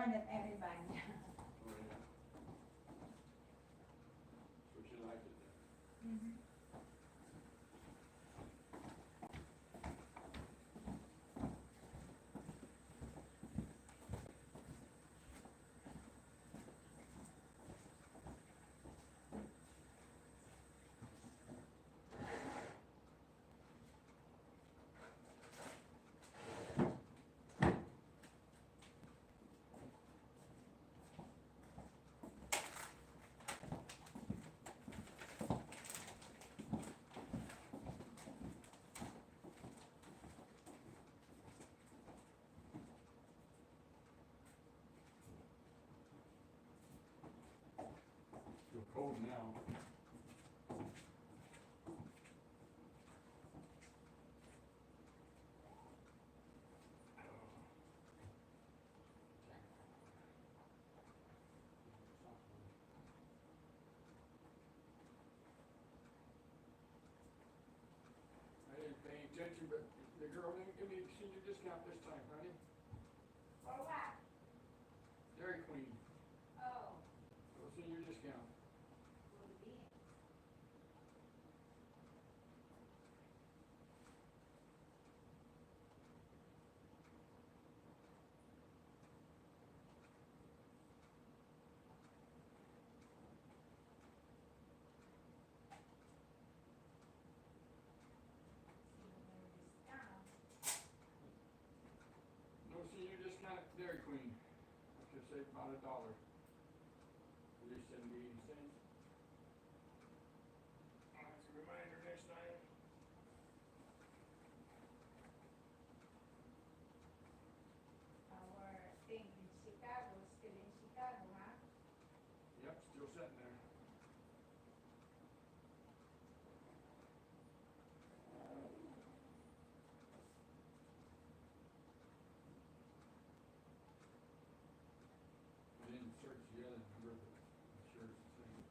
more than everybody. Oh, yeah. So she liked it then. Mm-hmm. Feel cold now. I didn't pay attention, but the girl didn't give me a senior discount this time, honey. For what? Dairy Queen, Oh, no senior discount. will be. No senior discount at Dairy Queen. I should save about $1. At least 70, 80 cents. That's a reminder next time. Our thing in Chicago, still in Chicago, huh? Yep, still sitting there. I didn't search the other number, but I'm sure it's the same.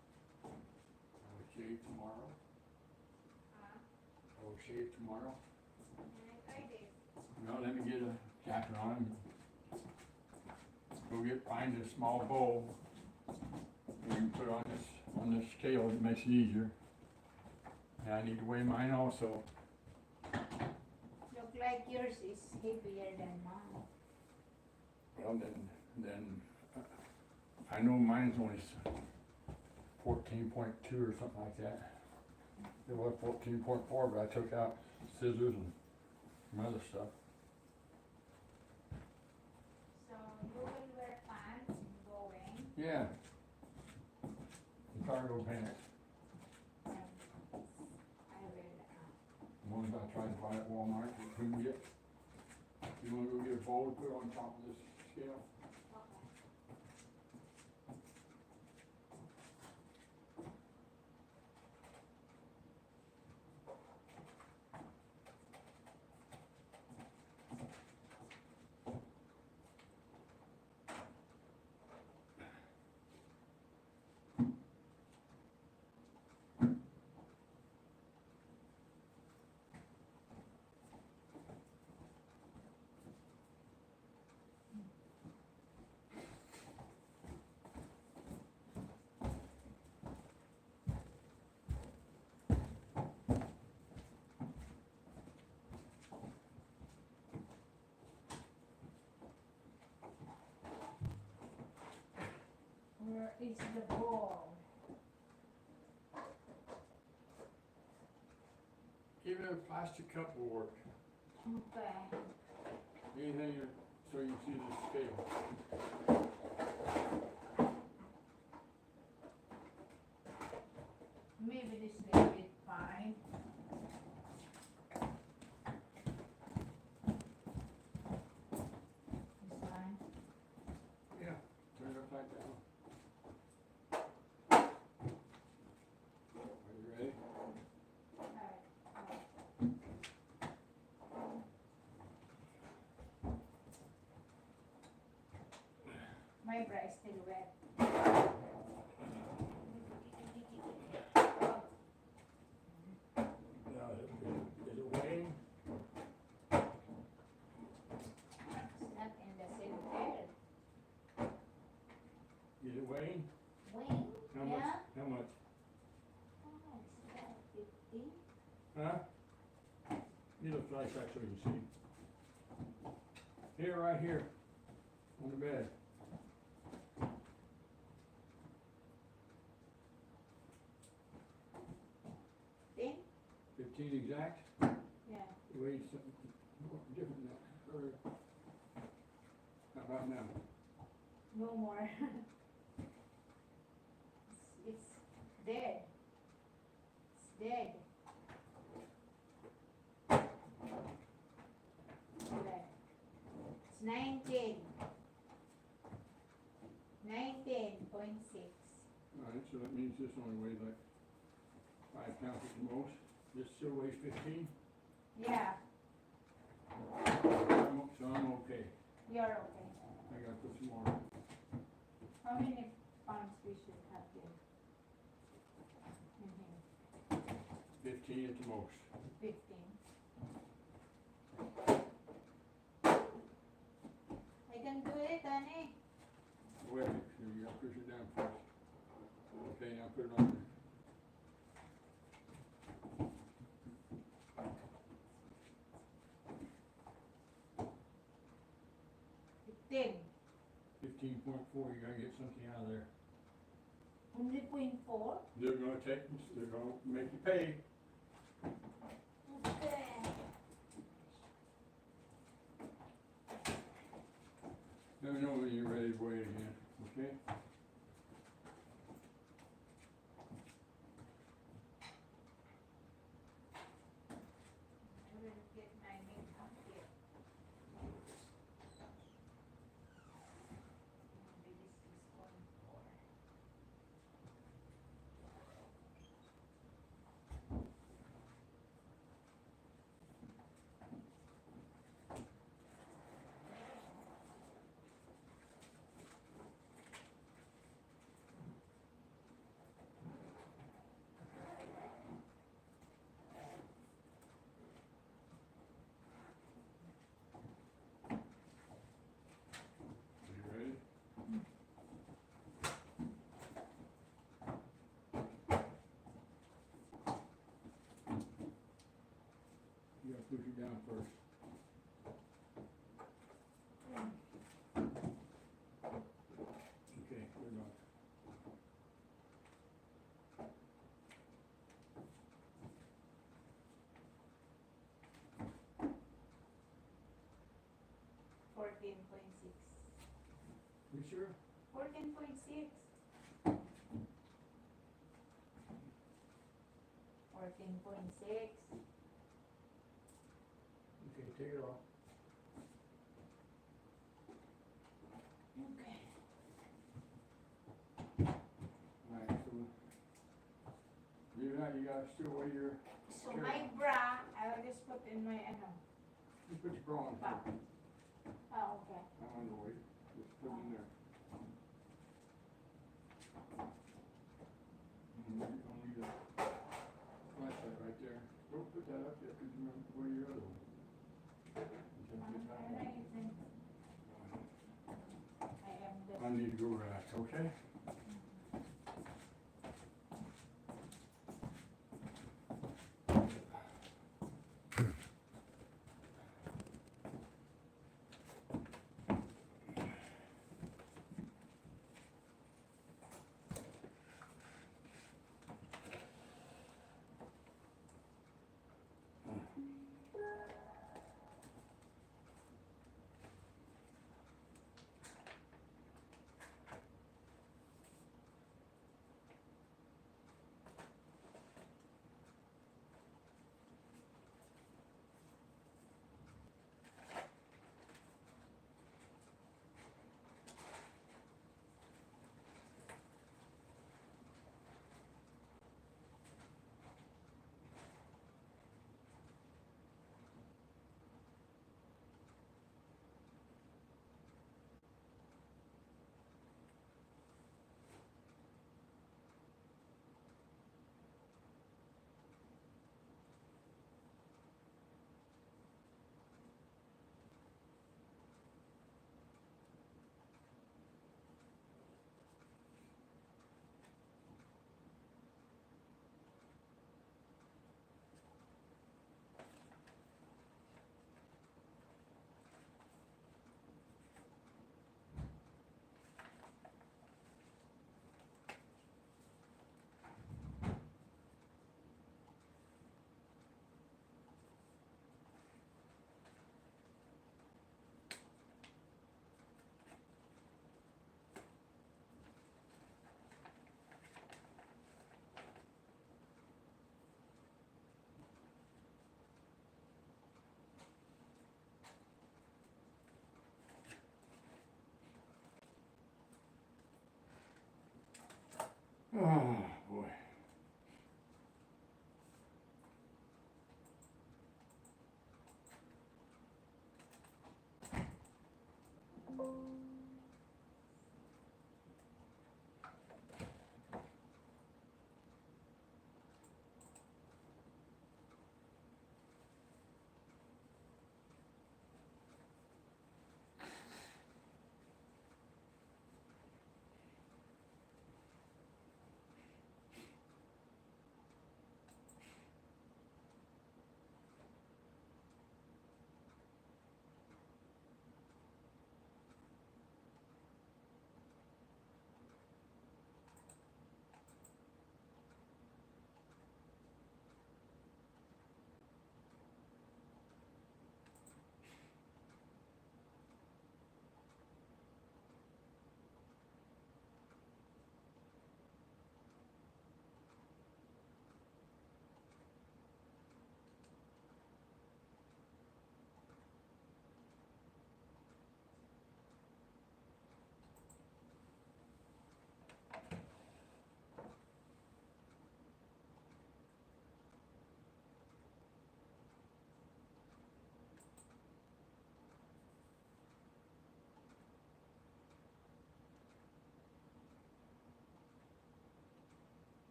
I will shave tomorrow. Huh? I will shave tomorrow. I did. Well, let me get a jacket on. Find a small bowl. And you can put on this scale, it makes it easier. And I need to weigh mine also. Look like yours is heavier than mine. Well, then I know mine's only 14.2 or something like that. It was 14.4, but I took out scissors and some other stuff. So you will wear pants going. Yeah. Cargo pants. And I will. Ones I tried to buy at Walmart, you couldn't get. You wanna go get a bowl to put on top of this scale? Okay. Where is the ball? Even a plastic cup will work. Okay. Anything so you see the scale. Maybe this little bit fine. Huh? Need a flashlight so you can see. Here, right here, on the bed. 15 exact? Yeah. You weighed something different than that. Or, how about now? No more. It's dead. It's dead. Okay. It's 19. 19.6. Alright, so that means this only weighs like 5 pounds at the most. This still weighs 15? Yeah, So I'm okay. you're okay. I gotta put some more. How many pounds we should have here? 15 at the most. 15. I can do it, honey. Wait a minute, so you gotta push it down first. Okay, now put it on there. 15.4, you gotta get something out of there. Only 0.4? They're gonna make you pay. Okay. Let me know when you're ready to weigh it again, okay? I will get my makeup here. Maybe this is 0.4. Are you ready? You gotta push it down first. Okay, we're done. $14.6. You sure? 14.6. 14.6. Okay, take it off. Okay. Alright, so, leave that, you gotta still weigh your, So my bra, I will just put in my, just put your bra on bag. first. Oh, okay. Not underweight, just put it in there. I'll leave that flashlight right there. Don't put that up yet, because you remember where your other one. Until you get that one. I am the. I need to go rest, okay?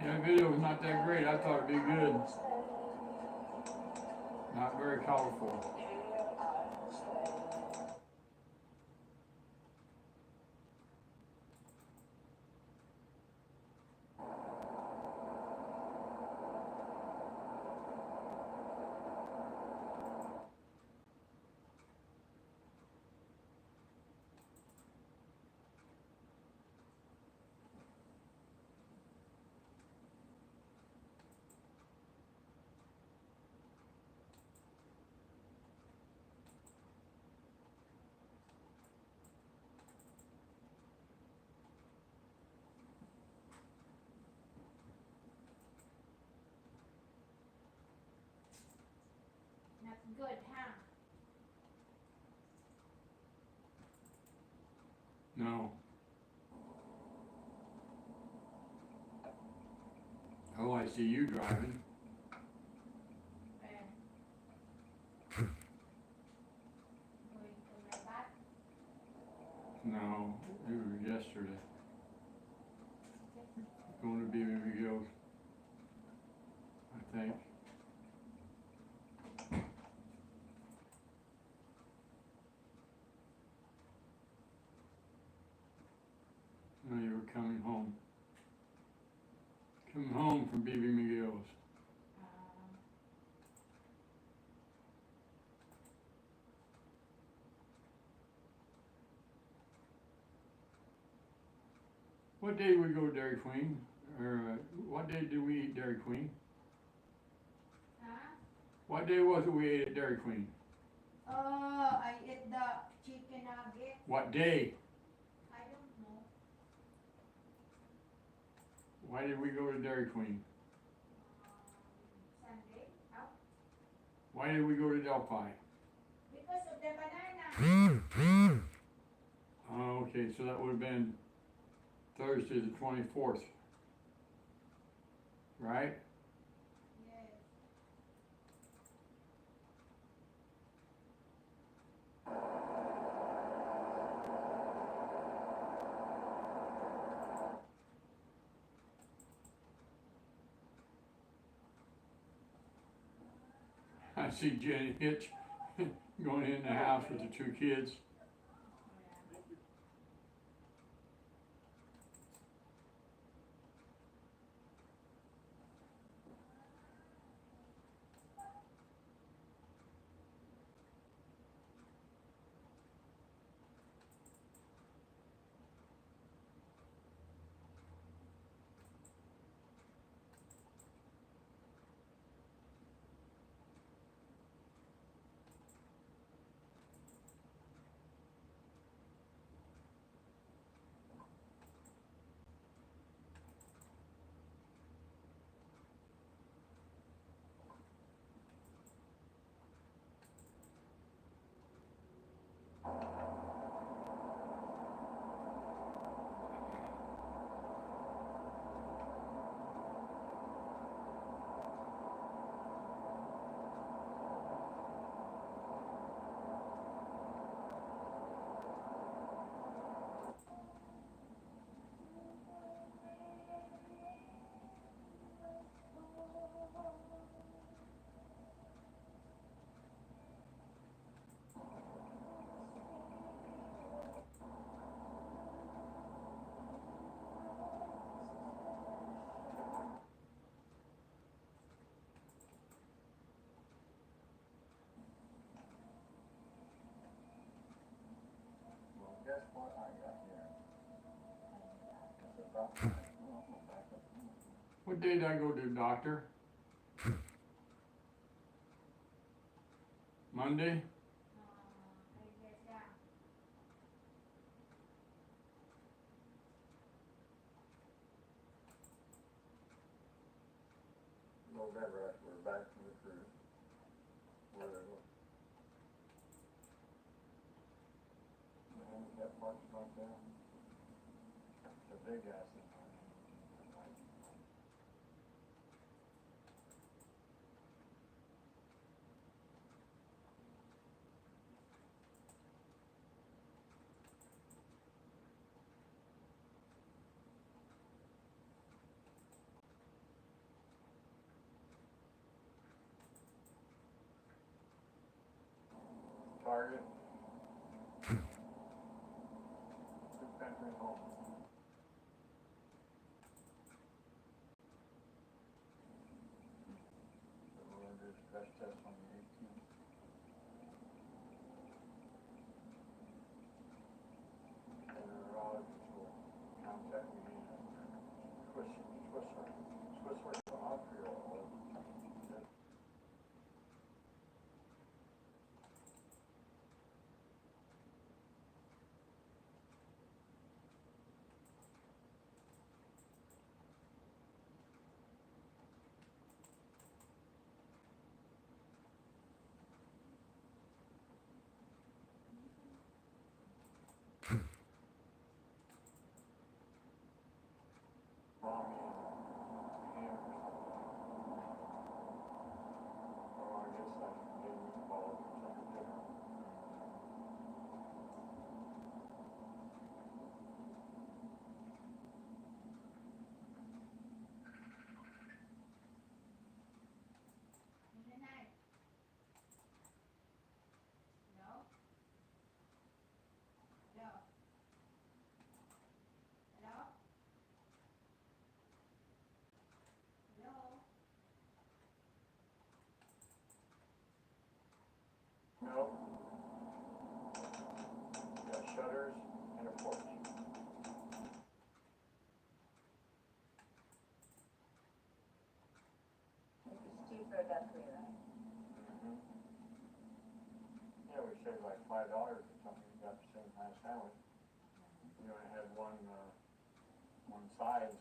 Yeah, the video was not that great. I thought it'd be good. Not very colorful. Not good, huh? No. Oh, I see you driving. Where? Going to my back? No, it was yesterday. Going to be McGill's, I think. No, you were coming home. Coming home from BB McGill's. What day did we go to Dairy Queen? Or what day did we eat Dairy Queen? Huh? What day was it we ate at Dairy Queen? Oh, I ate the chicken nugget. What day? I don't know. Why did we go to Dairy Queen? Sunday? How? Why did we go to Delphi? Because of the banana. Oh, okay, so that would have been Thursday the 24th. Right? Yes. I see Jenny Hitch going in the house with the two kids. Guess what I got here? What day did I go to the doctor? Monday? I guess, yeah. November after we're back from the cruise. Whatever. That part's not down. The big ass in there. at home. So we're gonna do a stress test on the 18th. And the neurologist will contact me and Swiss Austria. Nanette. Hello? Hello? Hello? Hello? No. Got shutters and a porch. It's cheaper that way, right? Yeah, we saved like $5 or something, you got the same kind of sandwich. You only had one size.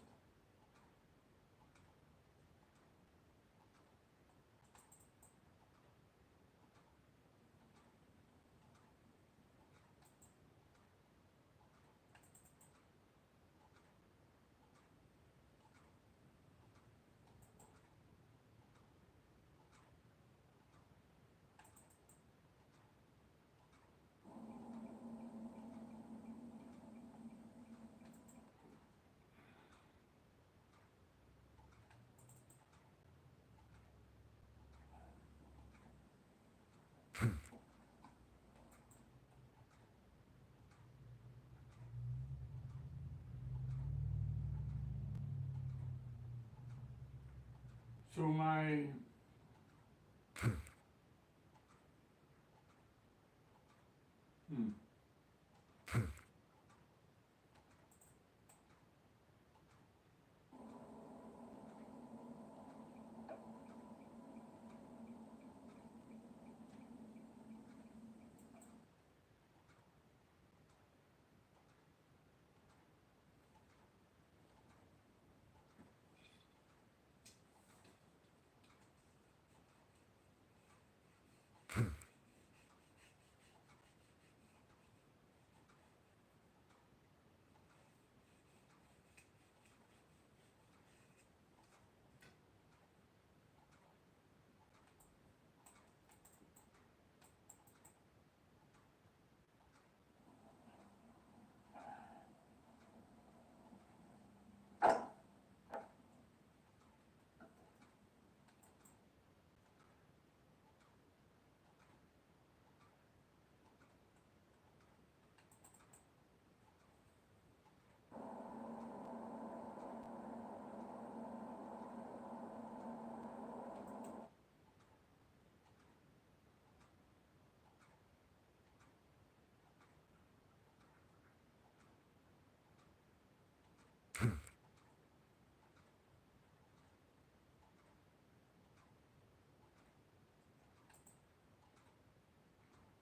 So my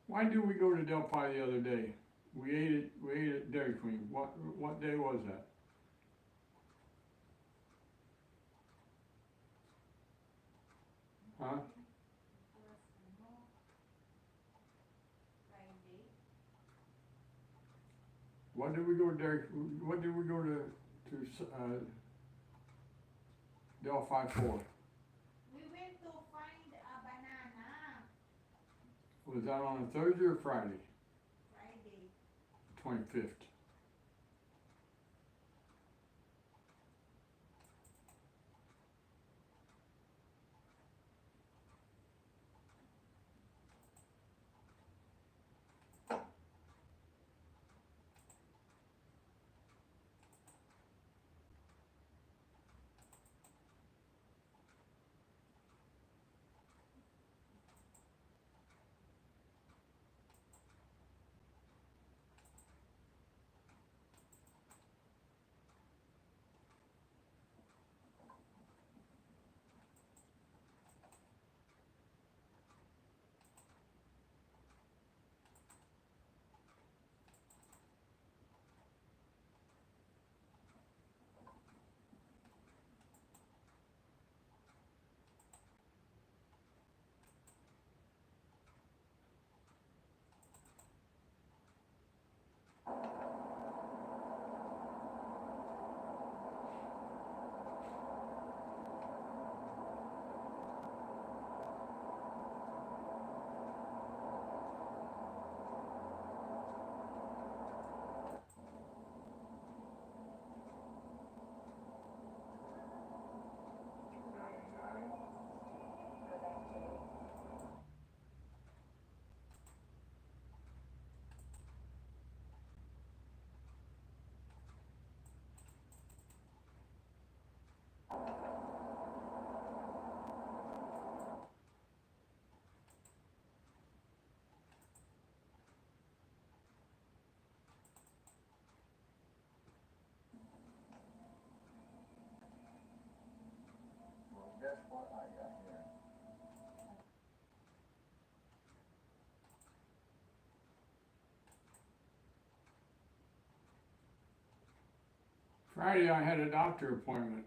why did we go to Delphi the other day? We ate at Dairy Queen. What day was that? Huh? Friday. What did we go to what did we go to Delphi for? We went to find a banana. Was that on a Thursday or Friday? Friday. 25th. Friday I had a doctor appointment.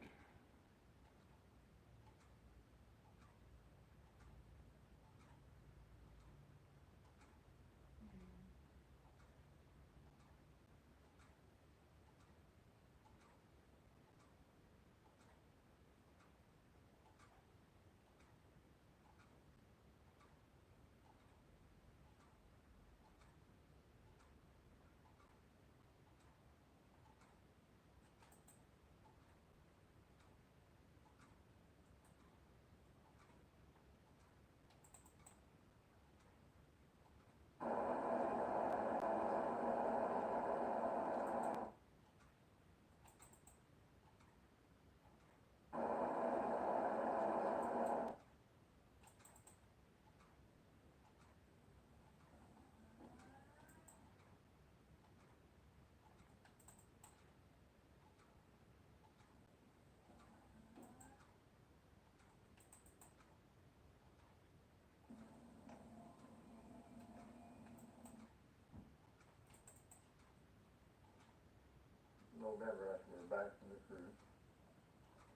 November after we're back from the cruise,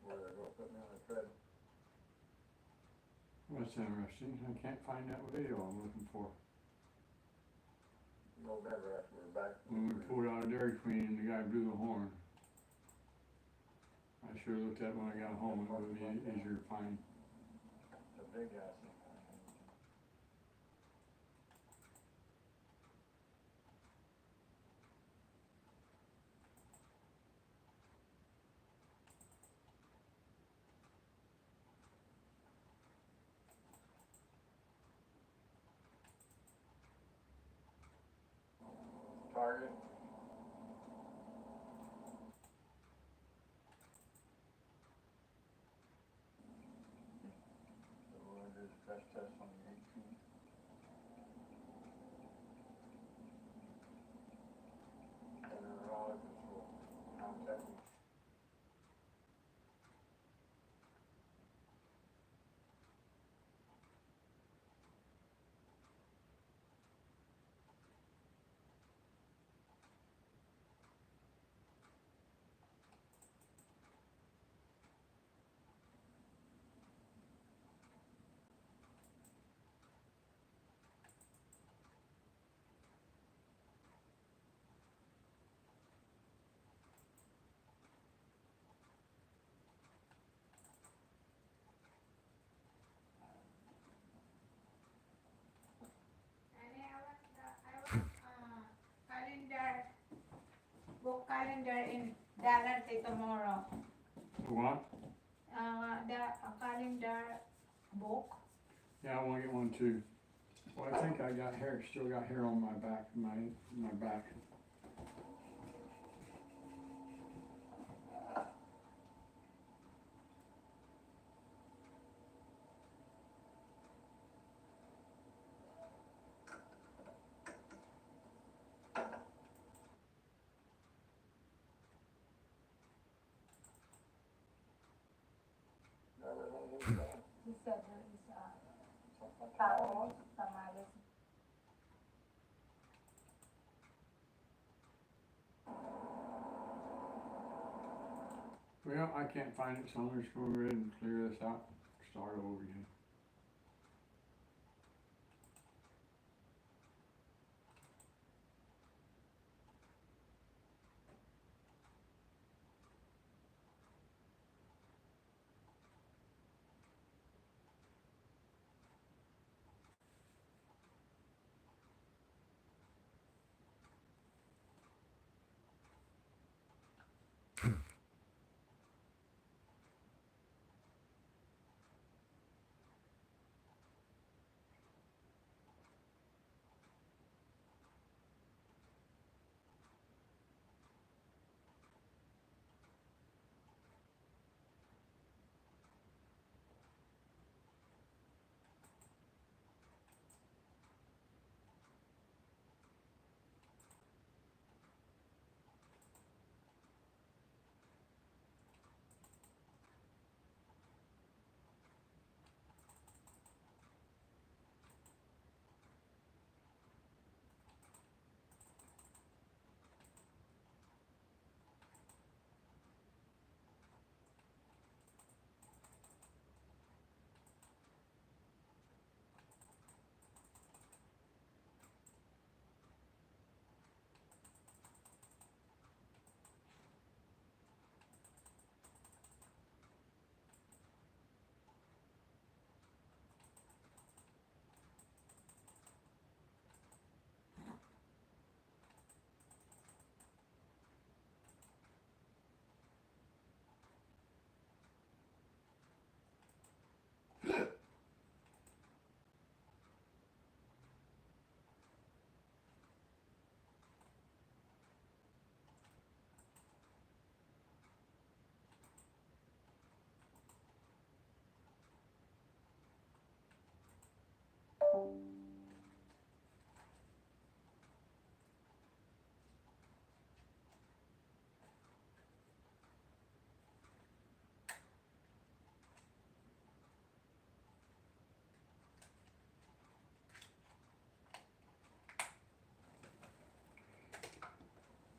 where they're gonna put me on a tread. That's interesting. I can't find that video I'm looking for. November after we're back from When the we cruise. pulled out of Dairy Queen and the guy blew the horn. I sure looked at it when I got home. It would be easier to find. The big ass thing. Target. So we're gonna do the stress test on the 18th. And the neurologist will contact me. And I want calendar, book calendar in Dallas tomorrow. What? The calendar book. Yeah, I want to get one too. Well, I think I got hair, still got hair on my back, my back. He said there is, tao, tamales. Well, I can't find it, so I'm just going to go ahead and clear this out, start over again.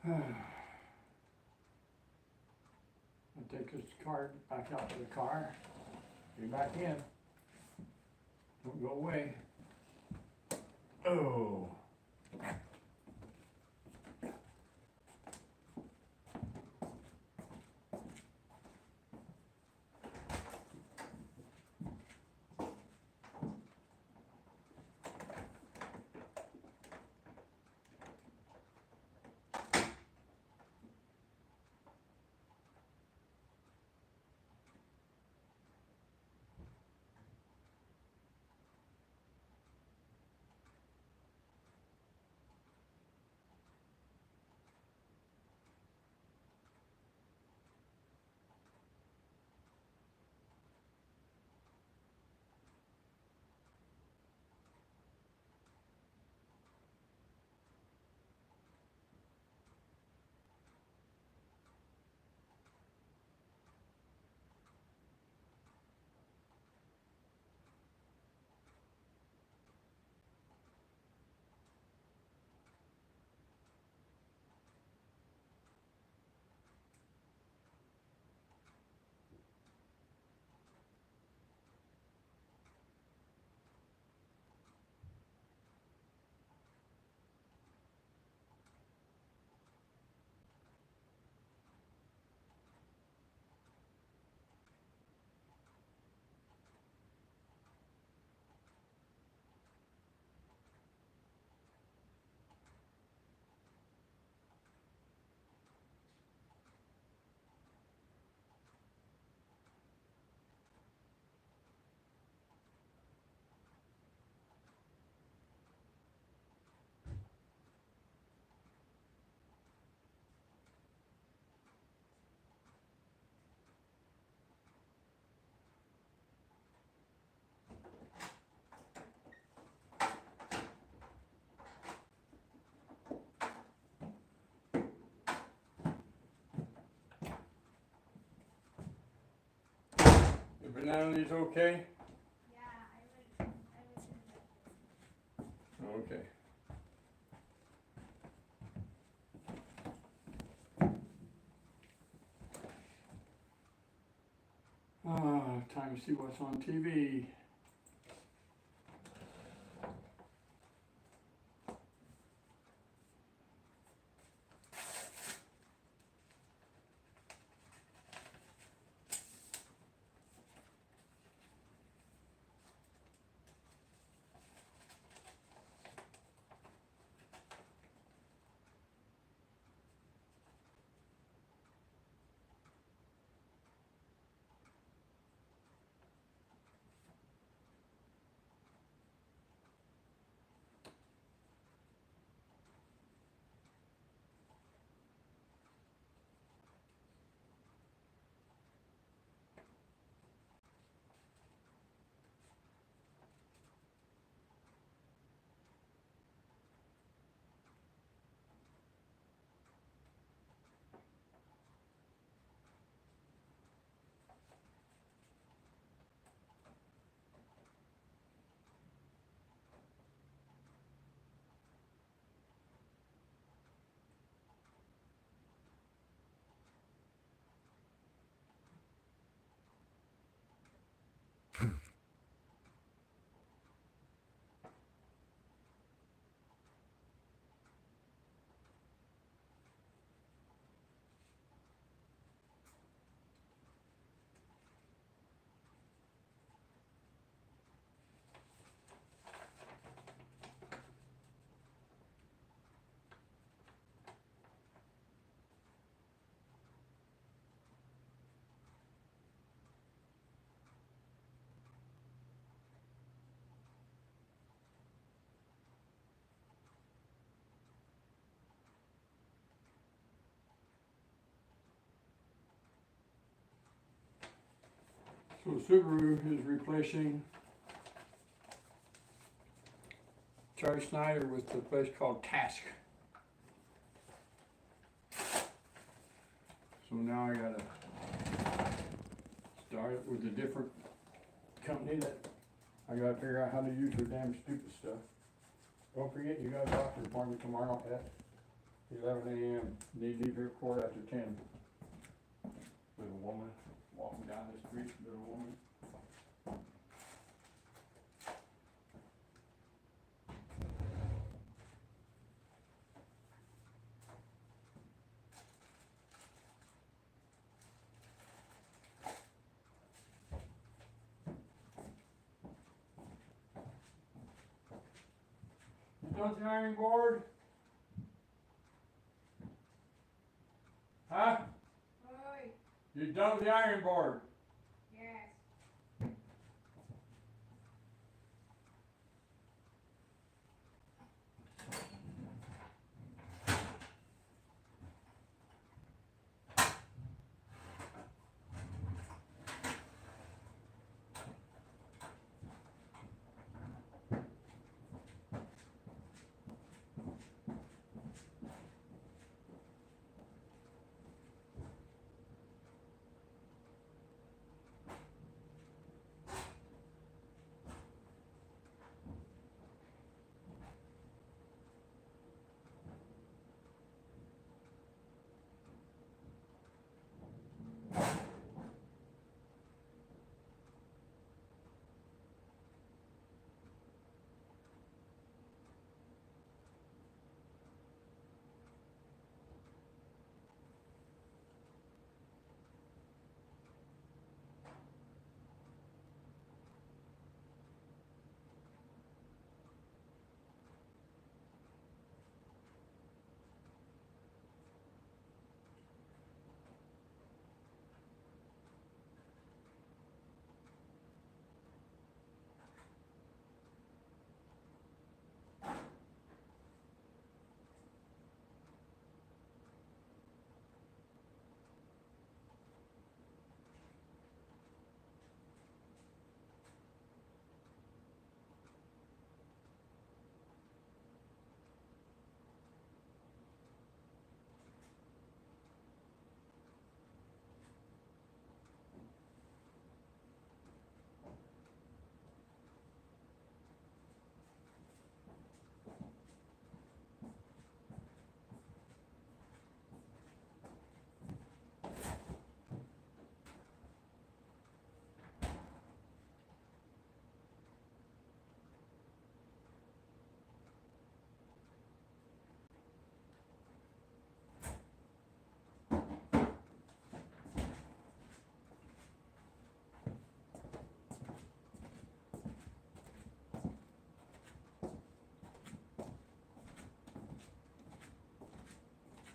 I'll take this card back out to the car, get back in. Don't go away. Oh. The banana leaves okay? Yeah, I will send that. Okay. Time to see what's on TV. So Subaru is replacing Charlie Snyder with the place called Task. So now I gotta start it with a different company that I gotta figure out how to use their damn stupid stuff. Don't forget, you got a doctor appointment tomorrow at 11 a.m. Need to leave here quarter after 10. Little woman walking down the street, little woman. You done with the iron board? Huh? Oi, You done with the iron board? yes.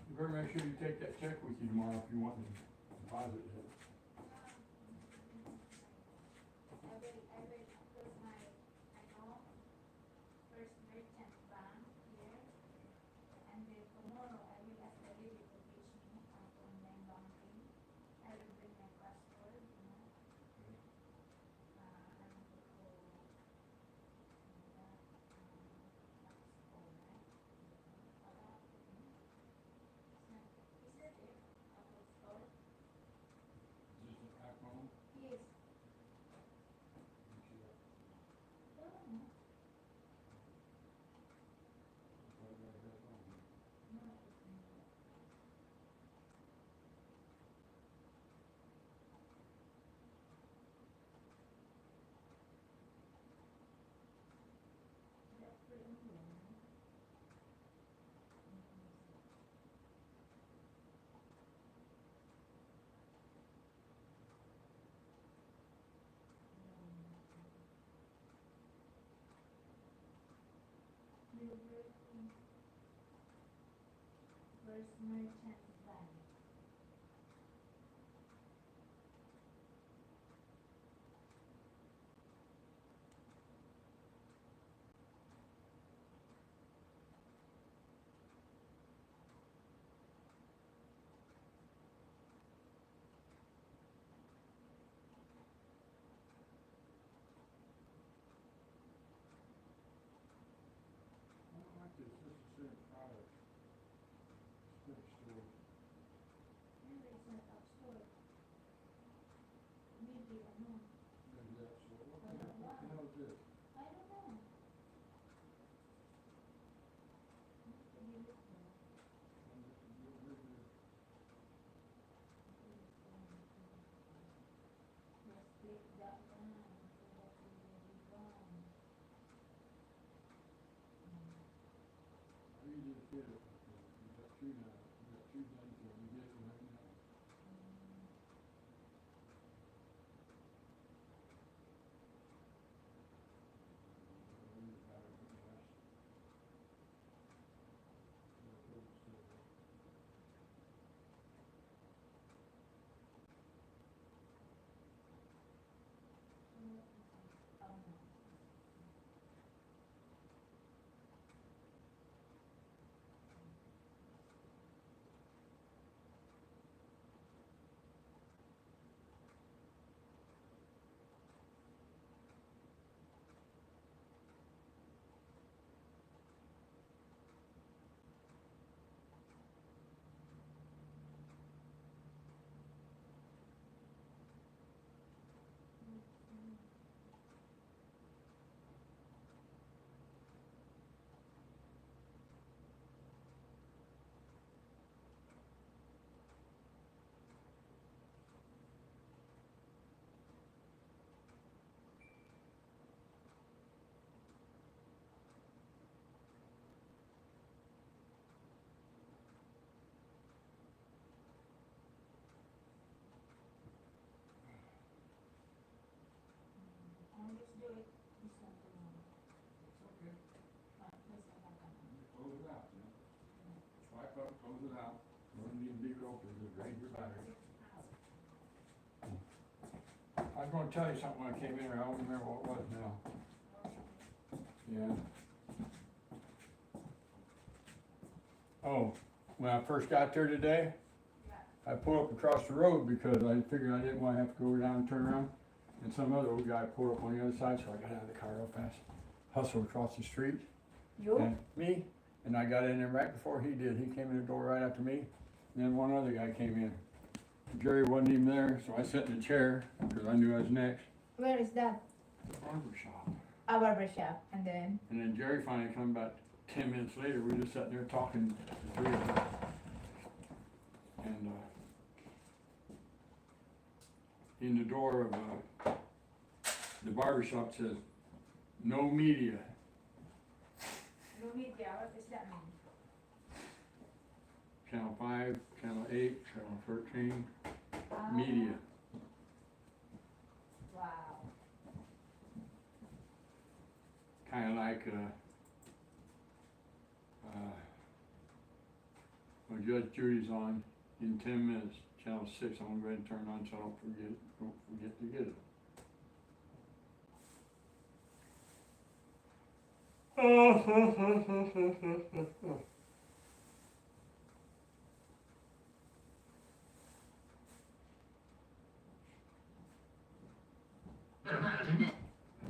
You better make sure you take that check with you tomorrow if you want to deposit it. I will close my account, first merchant bank here, and then tomorrow I will ask the lady to teach me how to online banking. I will bring my password, I want to go that, tax code, right? Is that it? Apple store? Is this an app phone? Yes. First merchant bank. I don't like this. This is the same product. Stick store. get it. You got two now. You got two done, so you get it right now. I'll just do it this one tomorrow. It's okay. This one I can. Close it out, you know. Swipe up, close it out. Don't need to leave it open, just drain your battery. I was gonna tell you something when I came in here, I don't remember what it was now. Yeah. Oh, when I first got there today, I pulled up across the road because I figured I didn't wanna have to go down and turn around. And some other old guy pulled up on the other side, so I got out of the car real fast, hustled across the street. You? And me, and I got in there right before he did. He came in the door right after me, and then one other guy came in. Jerry wasn't even there, so I sat in the chair, because I knew I was next. Where is that? The barber shop. A barber shop. And then? And then Jerry finally come about 10 minutes later. We were just sitting there talking, the three of us. And in the door of the barber shop says, "No media." No media, what does that mean? Channel 5, Channel 8, Channel 13, media. Wow. Kind of like when Judge Judy's on in 10 minutes, Channel 6, I'm gonna go ahead and turn it on so I don't forget to get it. I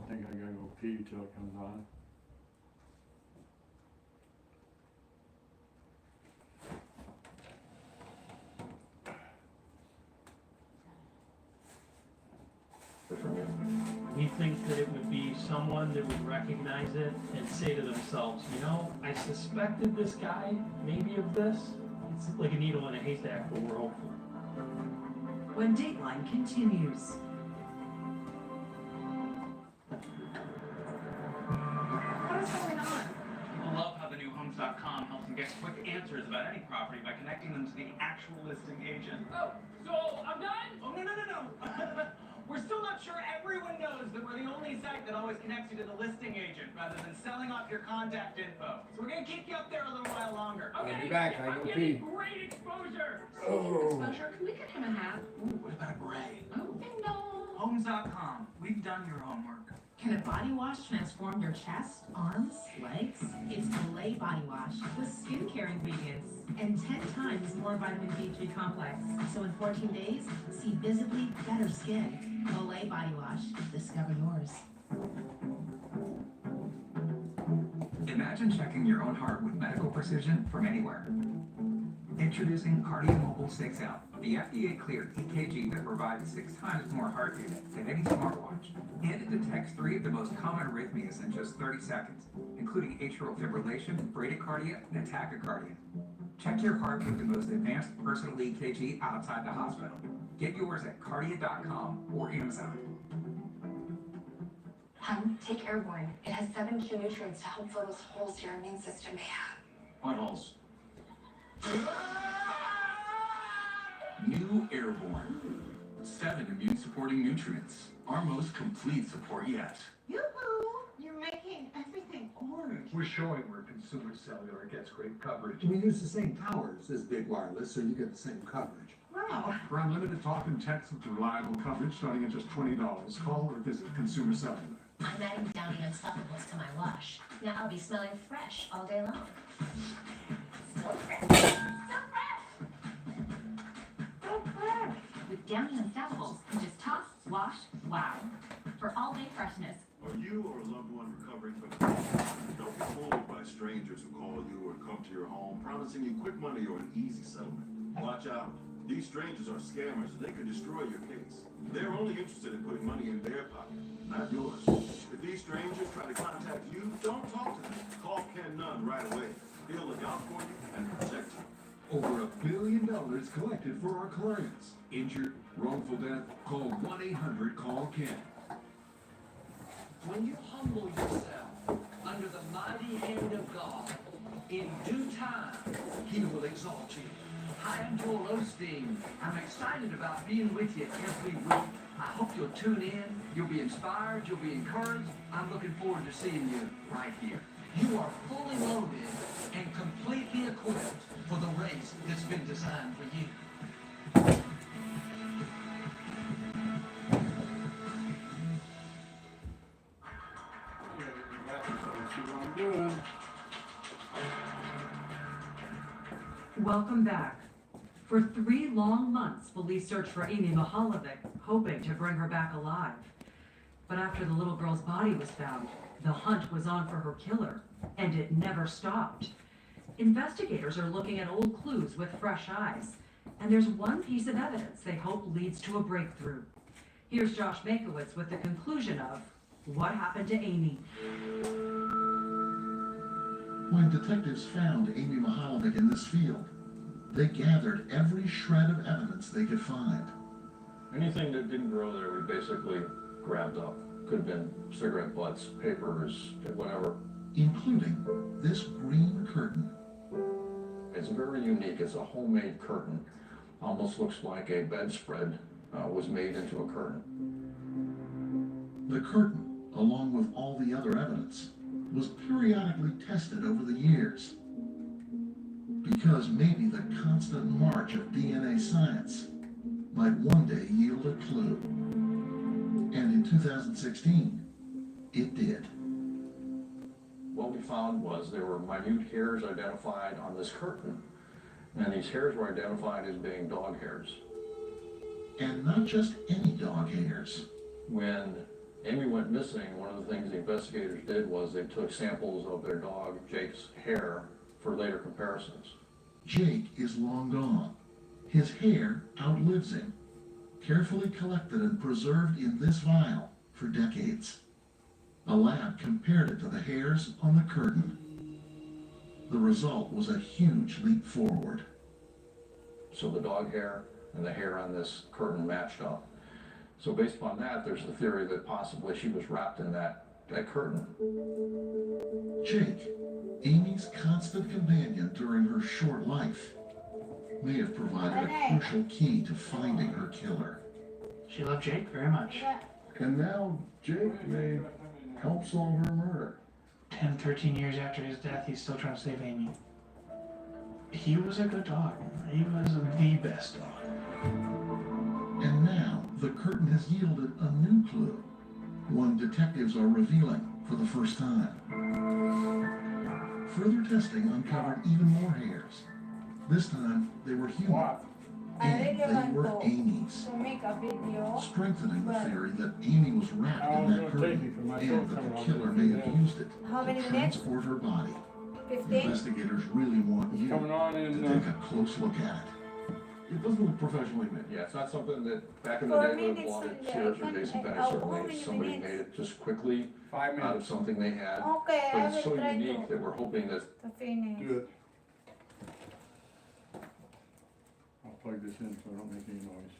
think I gotta go pee till it comes on. We think that it would be someone that would recognize it and say to themselves, you know, I suspected this guy maybe of this. It's like a needle in a haystack, but we're hopeful. When Dateline continues. What is going on? People love how the new Homes.com helps them get quick answers about any property by connecting them to the actual listing agent. Oh, so I'm done? Oh, no. We're still not sure everyone knows that we're the only site that always connects you to the listing agent rather than selling off your contact info. So we're going to keep you up there a little while longer. Okay, I'll be back, I I'm go getting pee. great exposure. Oh. Exposure, can we get him a hat? Ooh, what about a bray? Oh, ding dong. Homes.com. We've done your homework. Can a body wash transform your chest, arms, legs? It's Olay Body Wash with skincare ingredients and 10 times more vitamin B3 complex. So in 14 days, see visibly better skin. Olay Body Wash. Discover yours. Imagine checking your own heart with medical precision from anywhere. Introducing KardioMobile 6L, the FDA-cleared EKG that provides 6 times more heart data than any smartwatch. And it detects 3 of the most common arrhythmias in just 30 seconds, including atrial fibrillation, bradycardia, and tachycardia. Check your heart with the most advanced personal EKG outside the hospital. Get yours at Cardia.com or Amazon. Take Airborne. It has 7 key nutrients to help fill those holes your immune system may have. Potholes. New Airborne. 7 immune-supporting nutrients. Our most complete support yet. Yoo-hoo! You're making everything orange. We're showing where consumer cellular gets great coverage. We use the same towers as Big Wireless, so you get the same coverage. Wow. For unlimited talk and text with reliable coverage starting at just $20, call or visit Consumer Cellular. I'm adding Downy Unstoppables to my wash. Now I'll be smelling fresh all day long. So fresh. So fresh. So fresh. With Downy Unstoppables, you just toss, wash, wow. For all day freshness. Are you or a loved one recovering from addiction? Don't be fooled by strangers who call you or come to your home promising you quick money or an easy settlement. Watch out. These strangers are scammers and they could destroy your case. They're only interested in putting money in their pocket, not yours. If these strangers try to contact you, don't talk to them. Call Ken Nunn right away. He'll look out for you and protect you. Over $1 billion collected for our clients. Injured, wrongful death, call 1-800-CALL-KEN. When you humble yourself under the mighty hand of God, in due time, He will exalt you. Hi, I'm Joel Osteen. I'm excited about being with you every week. I hope you'll tune in, you'll be inspired, you'll be encouraged. I'm looking forward to seeing you right here. You are fully loaded and completely equipped for the race that's been designed for you. Welcome back. For 3 long months, police searched for Amy Mahalovic, hoping to bring her back alive. But after the little girl's body was found, the hunt was on for her killer, and it never stopped. Investigators are looking at old clues with fresh eyes, and there's one piece of evidence they hope leads to a breakthrough. Here's Josh Makowitz with the conclusion of what happened to Amy. When detectives found Amy Mahalovic in this field, they gathered every shred of evidence they could find. Anything that didn't grow there, we basically grabbed up. Could have been cigarette butts, papers, whatever. Including this green curtain. It's very unique. It's a homemade curtain. Almost looks like a bedspread was made into a curtain. The curtain, along with all the other evidence, was periodically tested over the years. Because maybe the constant march of DNA science might one day yield a clue. And in 2016, it did. What we found was there were minute hairs identified on this curtain, and these hairs were identified as being dog hairs. And not just any dog hairs. When Amy went missing, one of the things the investigators did was they took samples of their dog, Jake's hair, for later comparisons. Jake is long gone. His hair outlives him, carefully collected and preserved in this vial for decades. A lab compared it to the hairs on the curtain. The result was a huge leap forward. So the dog hair and the hair on this curtain matched up. So based upon that, there's the theory that possibly she was wrapped in that curtain. Jake, Amy's constant companion during her short life, may have provided a crucial key to finding her killer. She loved Jake very much. And now Jake may help solve her murder. 10, 13 years after his death, he's still trying to save Amy. He was a good dog. He was the best dog. And now, the curtain has yielded a new clue, one detectives are revealing for the first time. Further testing uncovered even more hairs. This time, they were human. And they were Amy's, to make a video. strengthening the theory that Amy was wrapped in that curtain and that the killer may have used it How many to minutes? transport her body. 15? Investigators really want you to take a close look at it. It doesn't look professionally made. Yeah, it's not something that back in the 4 day would have minutes wanted on the Sears or Jason Bennett how certainly many if somebody minutes? made it just quickly 5 minutes. Out of something they had. Okay, But I it's will so try unique to that we're hoping that finish. do it. I'll plug this in so I don't make any noise.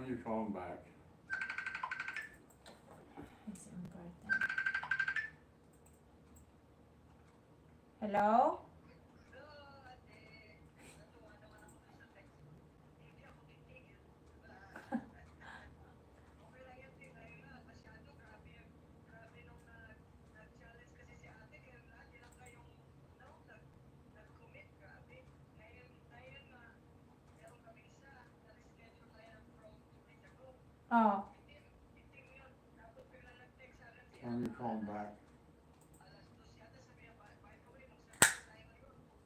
you call him back? It's important. Hello? Oh, Tell him you call him back.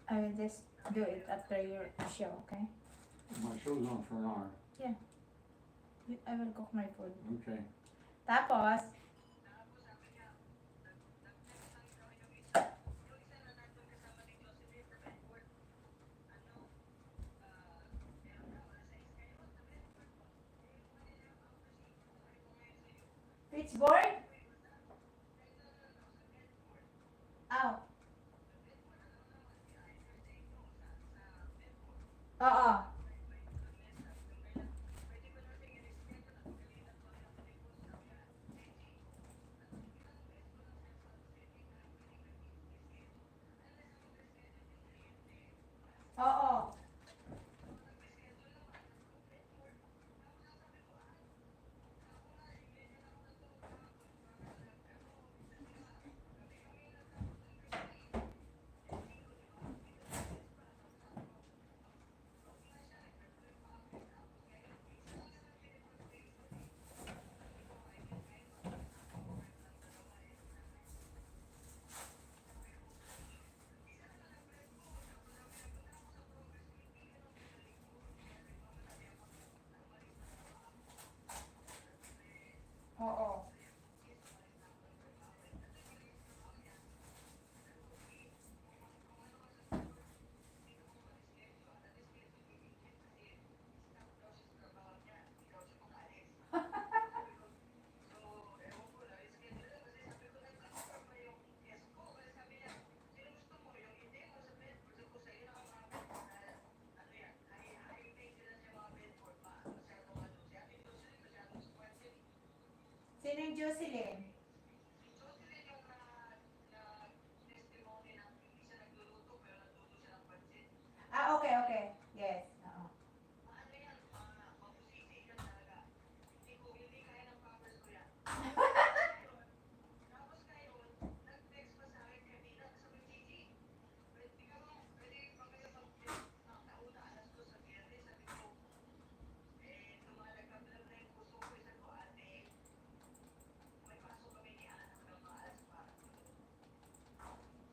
I will just do it after your show, okay? My show's on for an hour. I will cook my food. Okay. Tapos, Pittsburgh? Ow. Oo. Oo. Oo. Sino yung Jocelyn? Ah, okay, okay. Yes.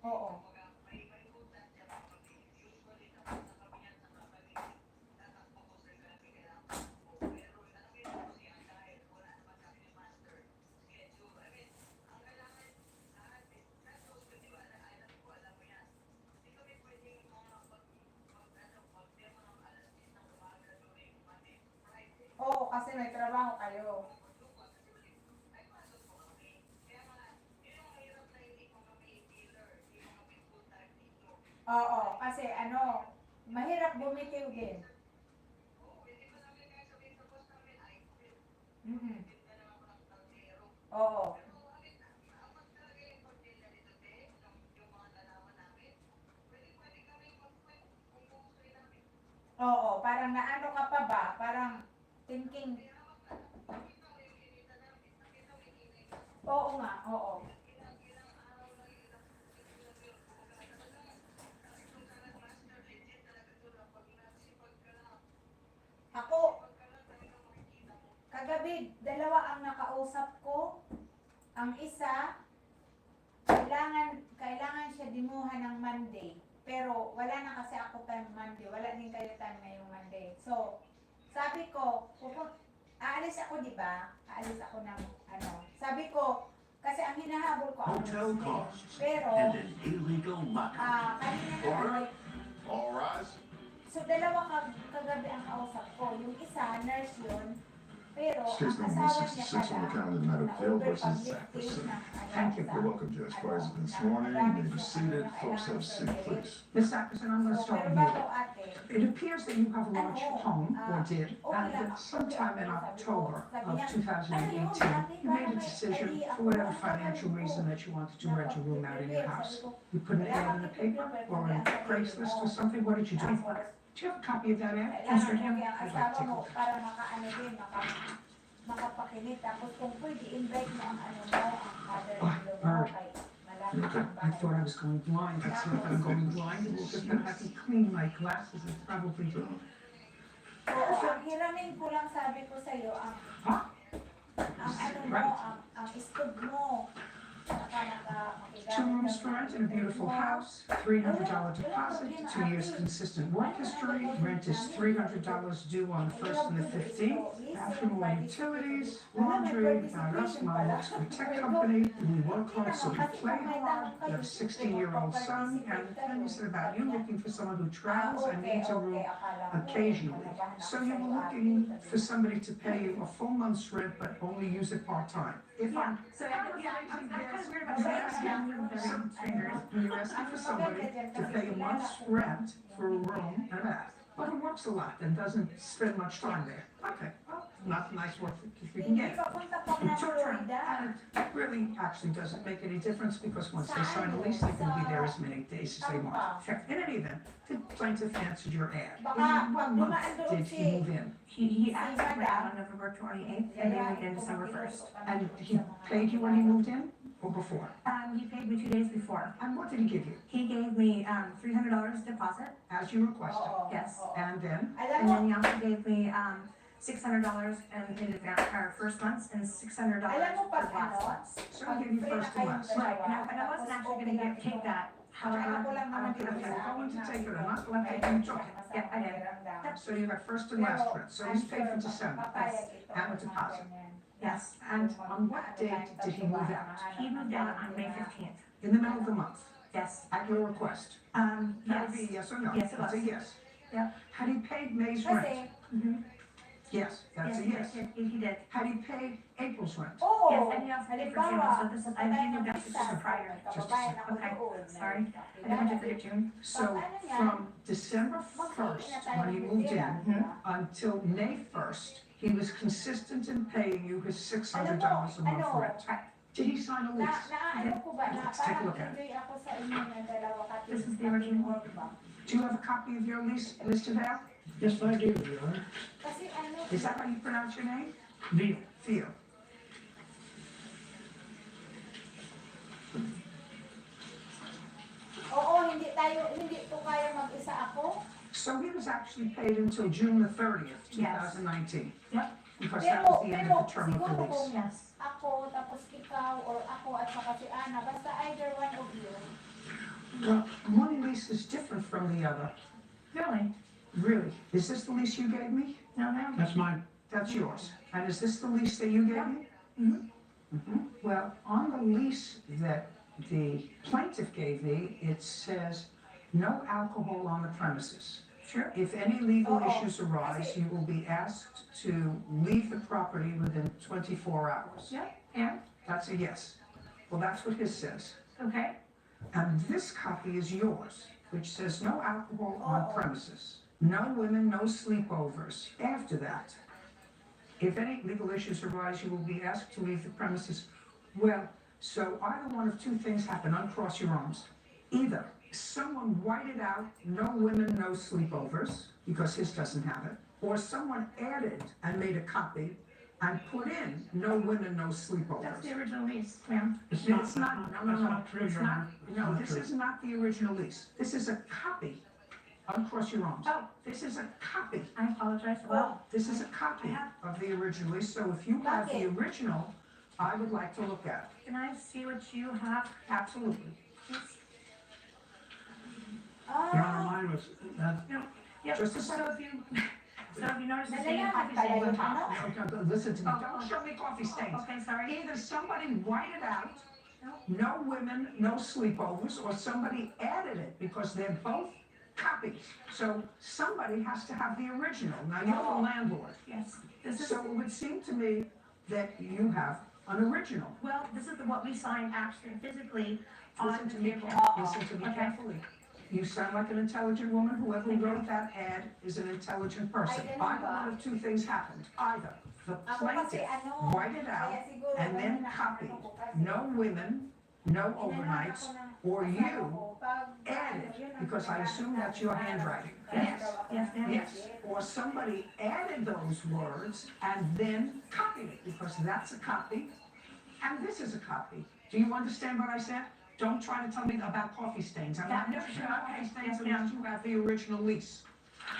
Oo. Oo. Oo, kasi may trabaho kayo. Oo, kasi ano, mahirap bumitiw din. Mm-mm. Oo. Oo, parang naano ka pa ba? Parang thinking. Oo nga, oo. Ako, kagabi, dalawa ang nakausap ko. Ang isa, kailangan siya dimuhan ng Monday. Pero wala na kasi ako time Monday. Wala din kayo time ngayong Monday. So, sabi ko, aalis ako, di ba? Aalis ako ng ano. Sabi ko, kasi ang hinahabol ko ang Hotel Tuesday. costs Pero, and an illegal lockout. kanina Order. naman, All rise. so dalawa kagabi ang kausap ko. Yung isa, nurse yun. Pero Case ang number asawa niya 166 on the pala, calendar, Madam Phil versus Zackerson. Thank you. You're welcome, Judge. Priors have been sworn in. You may be seated. Folks have a seat, please. Ms. Zackerson, I'm going to start Pero with you. bago ate, It appears that you have a large home, or did, and that sometime in October of 2018, you made a decision, for whatever financial reason, that you wanted to rent a room out in your house. You put an ad in the paper, or in Craigslist or something, what did you do? Do you have a copy of that ad? kailangan mo I'd yung like to asawa take a mo look. para makaano din, makapakinig. Tapos kung pwede, invite mo ang ano mo, ang mother-in-law mo Bird. kay malapit ang I thought I was going blind. It's not that I'm going blind, it's just that I can clean my glasses, it's probably done. Oo, ang hiramin ko lang sabi ko sa'yo, ang ano mo, ang stud mo. Two rooms for rent in a beautiful house, $300 deposit, 2 years consistent work history, rent is $300 due on the 1st and the 15th, bathroom and utilities, laundry, not us, mom works for a tech company, we work hard so we play hard, we have a 16-year-old son, and the things about you looking for someone who travels and needs a room occasionally. So you were looking for somebody to pay you a full month's rent but only use it part-time. If I'm you're asking for somebody to pay a month's rent for a room and a bath, but who works a lot and doesn't spend much time there. Okay, well, not nice work if you can get it. And it really actually doesn't make any difference because once they sign a lease, they can be there as many days as they want. In any event, the plaintiff answered your ad. In what month did he move in? He asked me out on November 28th and they moved in December 1st. And he paid you when he moved in or before? He paid me 2 days before. And what did he give you? He gave me $300 deposit. As you requested? Yes. And then? And then he also gave me $600 in advance for first months and $600 for last months. So he gave you first and last. Right, and I wasn't actually going to take that. However, I'm going to take it, I'm not going to take it, joke. Yeah, I did. So you got first and last rent, so he's paid for December, and a deposit. Yes. And on what date did he move out? He moved out on May 15th. In the middle of the month? Yes. At your request? Yes. That would be a yes or no? Yes, it was. That's a yes. Yeah. Had he paid May's rent? Yes, that's a yes. He did. Had he paid April's rent? Yes, and he also paid for June, so this is, I moved out just prior. Just a second. Okay, sorry. I didn't want to forget June. So from December 1st, when he moved in, until May 1st, he was consistent in paying you his $600 a month rent. Did he sign a lease? Let's take a look at it. This is the original. Do you have a copy of your lease listed out? Yes, I do, Your Honor. Is that how you pronounce your name? Neil. Theo. Oo, hindi po kaya mag-isa ako. So he was actually paid until June the 30th, 2019? Yep. Because that was the end of the term of the siguro lease. kung ako, tapos ikaw, or ako at saka si Ana, basta either one of you. Well, one lease is different from the other. Really? Really? Is this the lease you gave me? No, ma'am. That's mine. That's yours. And is this the lease that you gave me? Well, on the lease that the plaintiff gave me, it says no alcohol on the premises. Sure. If any legal issues arise, you will be asked to leave the property within 24 hours. Yeah, and? That's a yes. Well, that's what his says. Okay. And this copy is yours, which says no alcohol on premises. No women, no sleepovers. After that, if any legal issues arise, you will be asked to leave the premises. Well, so either one of two things happen. Uncross your arms. Either someone whited out no women, no sleepovers, because his doesn't have it, or someone added and made a copy and put in no women, no sleepovers. That's the original lease, ma'am. It's not, no, it's not, no, this is not the original lease. This is a copy. Uncross your arms. Oh. This is a copy. I apologize. Well, this is a copy of the original lease, so if you have the original, I would like to look at it. Can I see what you have? Absolutely. Your Honor, mine was, Yep. Just a So second. if you notice the same coffee stain on top. No, listen to me, don't show me coffee stains. Okay, sorry. Either somebody whited out, no women, no sleepovers, or somebody added it, because they're both copies. So somebody has to have the original. Now, you're the landlord. Yes. This is, So it would seem to me that you have an original. well, this is what we signed actually physically on Listen the to me, table. listen to me Okay. carefully. You sound like an intelligent woman. Whoever wrote that ad is an intelligent person. Ay, ganun Either ba? one of two things happened. Either the Ako kasi plaintiff ano, write it out kaya siguro and then ganun na copied. ano ko kasi. No women, no Inanahan overnights, ako ng or asawa you ko, pag- added, yun ang because I assume that's your handwriting. Yes, yes, ma'am. Yes, or somebody added those words and then copied it, because that's a copy, and this is a copy. Do you understand what I said? Don't try to tell me about coffee stains. I'm not Yeah, interested in no, coffee stains yes, unless you have the original lease.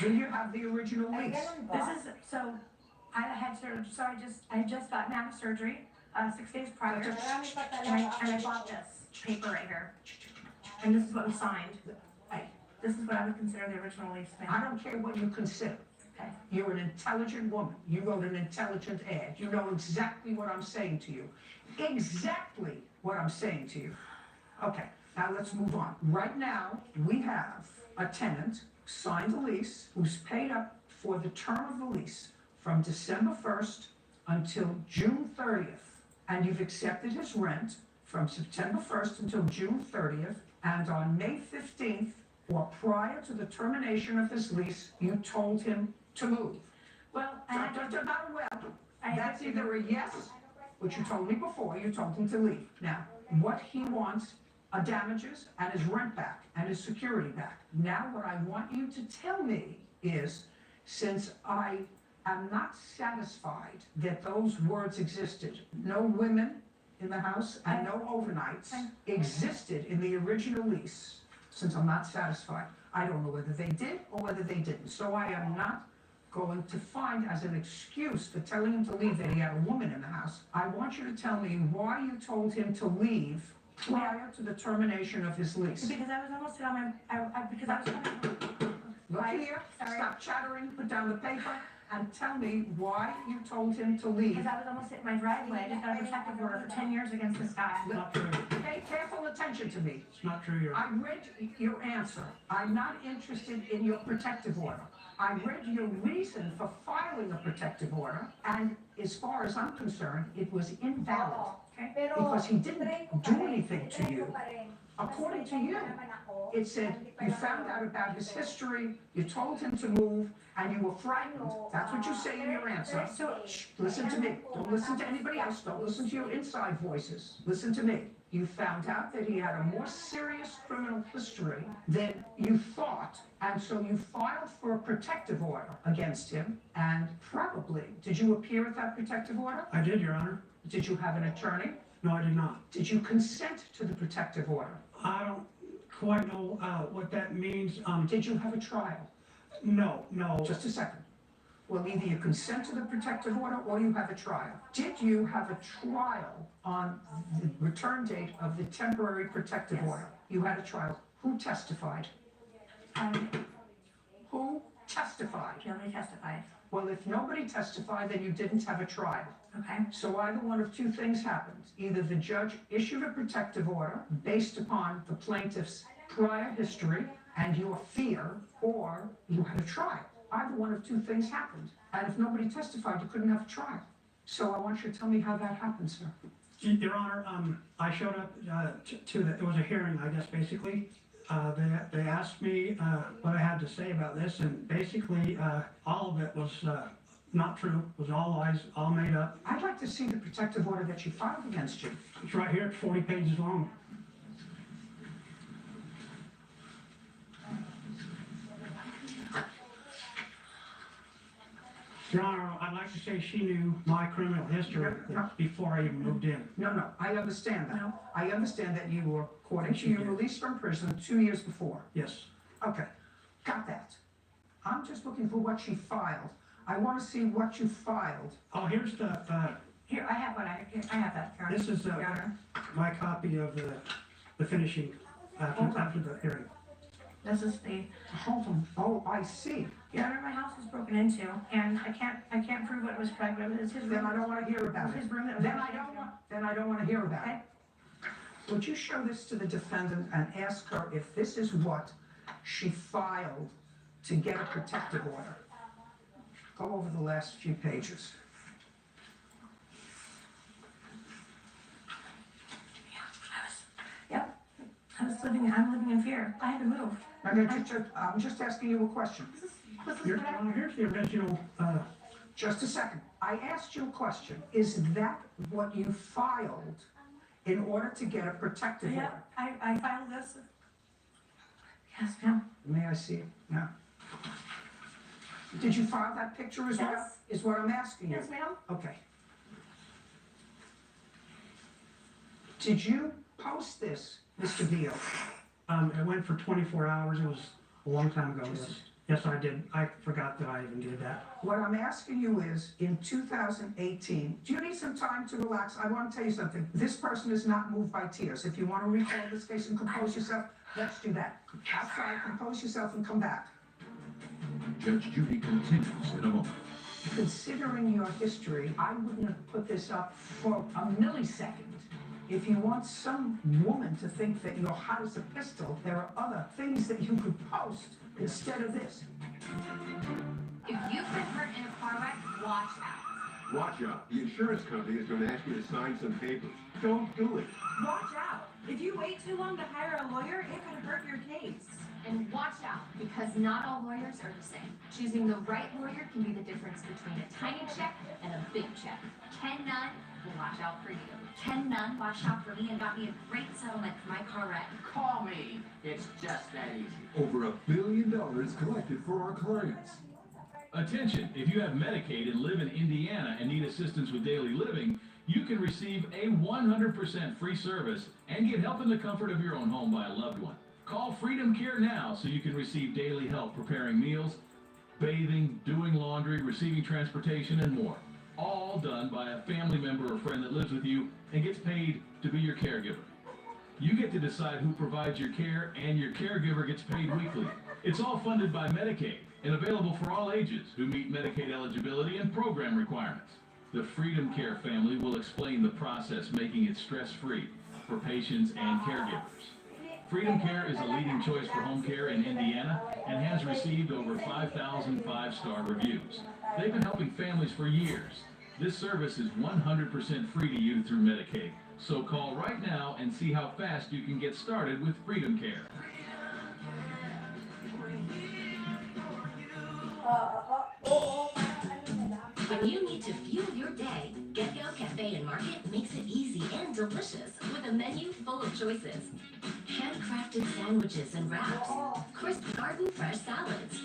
Do you have the original Ay, lease? ganun ba? This is, so, I had surgery, so I just got out of surgery, 6 days prior. Marami pa And talaga I ako. bought this paper right here. And this is what was signed. This is what I would consider the original lease, I ma'am. don't care what you consider. Okay. You're an intelligent woman. You wrote an intelligent ad. You know exactly what I'm saying to you. Exactly what I'm saying to you. Okay, now let's move on. Right now, we have a tenant signed a lease who's paid up for the term of the lease from December 1st until June 30th. And you've accepted his rent from September 1st until June 30th. And on May 15th, or prior to the termination of his lease, you told him to move. Well, Not well. That's either a yes, which you told me before, you told him to leave. Now, what he wants are damages and his rent back and his security back. Now, what I want you to tell me is, since I am not satisfied that those words existed, no women in the house and no overnights existed in the original lease, since I'm not satisfied, I don't know whether they did or whether they didn't. So I am not going to find as an excuse for telling him to leave that he had a woman in the house. I want you to tell me why you told him to leave prior to the termination of his lease. Because I was almost done my, because I was coming. Look here, stop chattering, put down the paper, and tell me why you told him to leave. Because I was almost hit my driveway. I just got a protective order for 10 years against this guy. Not true. Pay careful attention to me. It's not true, Your I Honor. read your answer. I'm not interested in your protective order. I read your reason for filing a protective order, and as far as I'm concerned, it was invalid. Pero, Because he didn't try ko do pa rin, anything to try you. ko pa rin. According to Mas you, naman ako, it said hindi pa you naman found ako out about his dito. history, you told him to move, and you were frightened. That's what you say in your answer. Shh, listen to me. Don't listen to anybody else. Don't listen to your inside voices. Listen to me. You found out that he had a more serious criminal history than you thought, and so you filed for a protective order against him, and probably, did you appear at that protective order? I did, Your Honor. Did you have an attorney? No, I did not. Did you consent to the protective order? I don't quite know what that means. Did you have a trial? No. Just a second. Well, either you consent to the protective order or you have a trial. Did you have a trial on the return date of the temporary protective order? You had a trial. Who testified? Who testified? Nobody testified. Well, if nobody testified, then you didn't have a trial. Okay. So either one of two things happened. Either the judge issued a protective order based upon the plaintiff's prior history and your fear, or you had a trial. Either one of two things happened. And if nobody testified, you couldn't have a trial. So I want you to tell me how that happened, sir. Your Honor, I showed up it was a hearing, I guess, basically. They asked me what I had to say about this, and basically all of it was not true, was all lies, all made up. I'd like to see the protective order that you filed against you. It's right here, it's 40 pages long. Your Honor, I'd like to say she knew my criminal history before I even moved in. No, I understand that. I understand that you were, according to your release from prison 2 years before. Yes. Okay, got that. I'm just looking for what she filed. I want to see what you filed. Oh, here's the, Here, I have I have that. Your Honor. this is Your Honor. my copy of the finishing after the hearing. This is the. Hold on. Oh, I see. Your Honor, my house was broken into, and I can't prove what was correct, but it's his room. Then I don't want to hear about It's it. his room that was Then broken I don't into. want, then I don't want to hear about it. Would you show this to the defendant and ask her if this is what she filed to get a protective order? go over the last few pages. I'm living in fear. I had to move. I'm just asking you a question. Here's the original, Just a second. I asked you a question. Is that what you filed in order to get a protective Yeah, order? I filed this. Yes, ma'am. May I see it now? Did you file that picture as well? Yes. Is what I'm asking you. Yes, ma'am. Okay. Did you post this, Mr. Veal? it went for 24 hours. It was a long time ago. Yes, I did. I forgot that I even did that. What I'm asking you is, in 2018, do you need some time to relax? I want to tell you something. This person is not moved by tears. If you want to recall this case and compose yourself, let's do that. Outside, compose yourself and come back. Judge Judy continues in a moment. Considering your history, I wouldn't have put this up for a millisecond. If you want some woman to think that you're hot as a pistol, there are other things that you could post instead of this. If you've been hurt in a car wreck, watch out. Watch out. The insurance company is going to ask you to sign some papers. Don't do it. Watch out. If you wait too long to hire a lawyer, it could hurt your case. And watch out, because not all lawyers are the same. Choosing the right lawyer can be the difference between a tiny check and a big check. Ken Nunn will watch out for you. Ken Nunn watched out for me and got me a great settlement for my car wreck. Call me. It's just that easy. Over $1 billion collected for our clients. Attention, if you have Medicaid and live in Indiana and need assistance with daily living, you can receive a 100% free service and get help in the comfort of your own home by a loved one. Call Freedom Care now so you can receive daily help preparing meals, bathing, doing laundry, receiving transportation, and more. All done by a family member or friend that lives with you and gets paid to be your caregiver. You get to decide who provides your care, and your caregiver gets paid weekly. It's all funded by Medicaid and available for all ages who meet Medicaid eligibility and program requirements. The Freedom Care family will explain the process, making it stress-free for patients and caregivers. Freedom Care is a leading choice for home care in Indiana and has received over 5,000 five-star reviews. They've been helping families for years. This service is 100% free to you through Medicaid. So call right now and see how fast you can get started with Freedom Care. When you need to fuel your day, Get-Go Cafe and Market makes it easy and delicious with a menu full of choices. Handcrafted sandwiches and wraps, crisp garden fresh salads,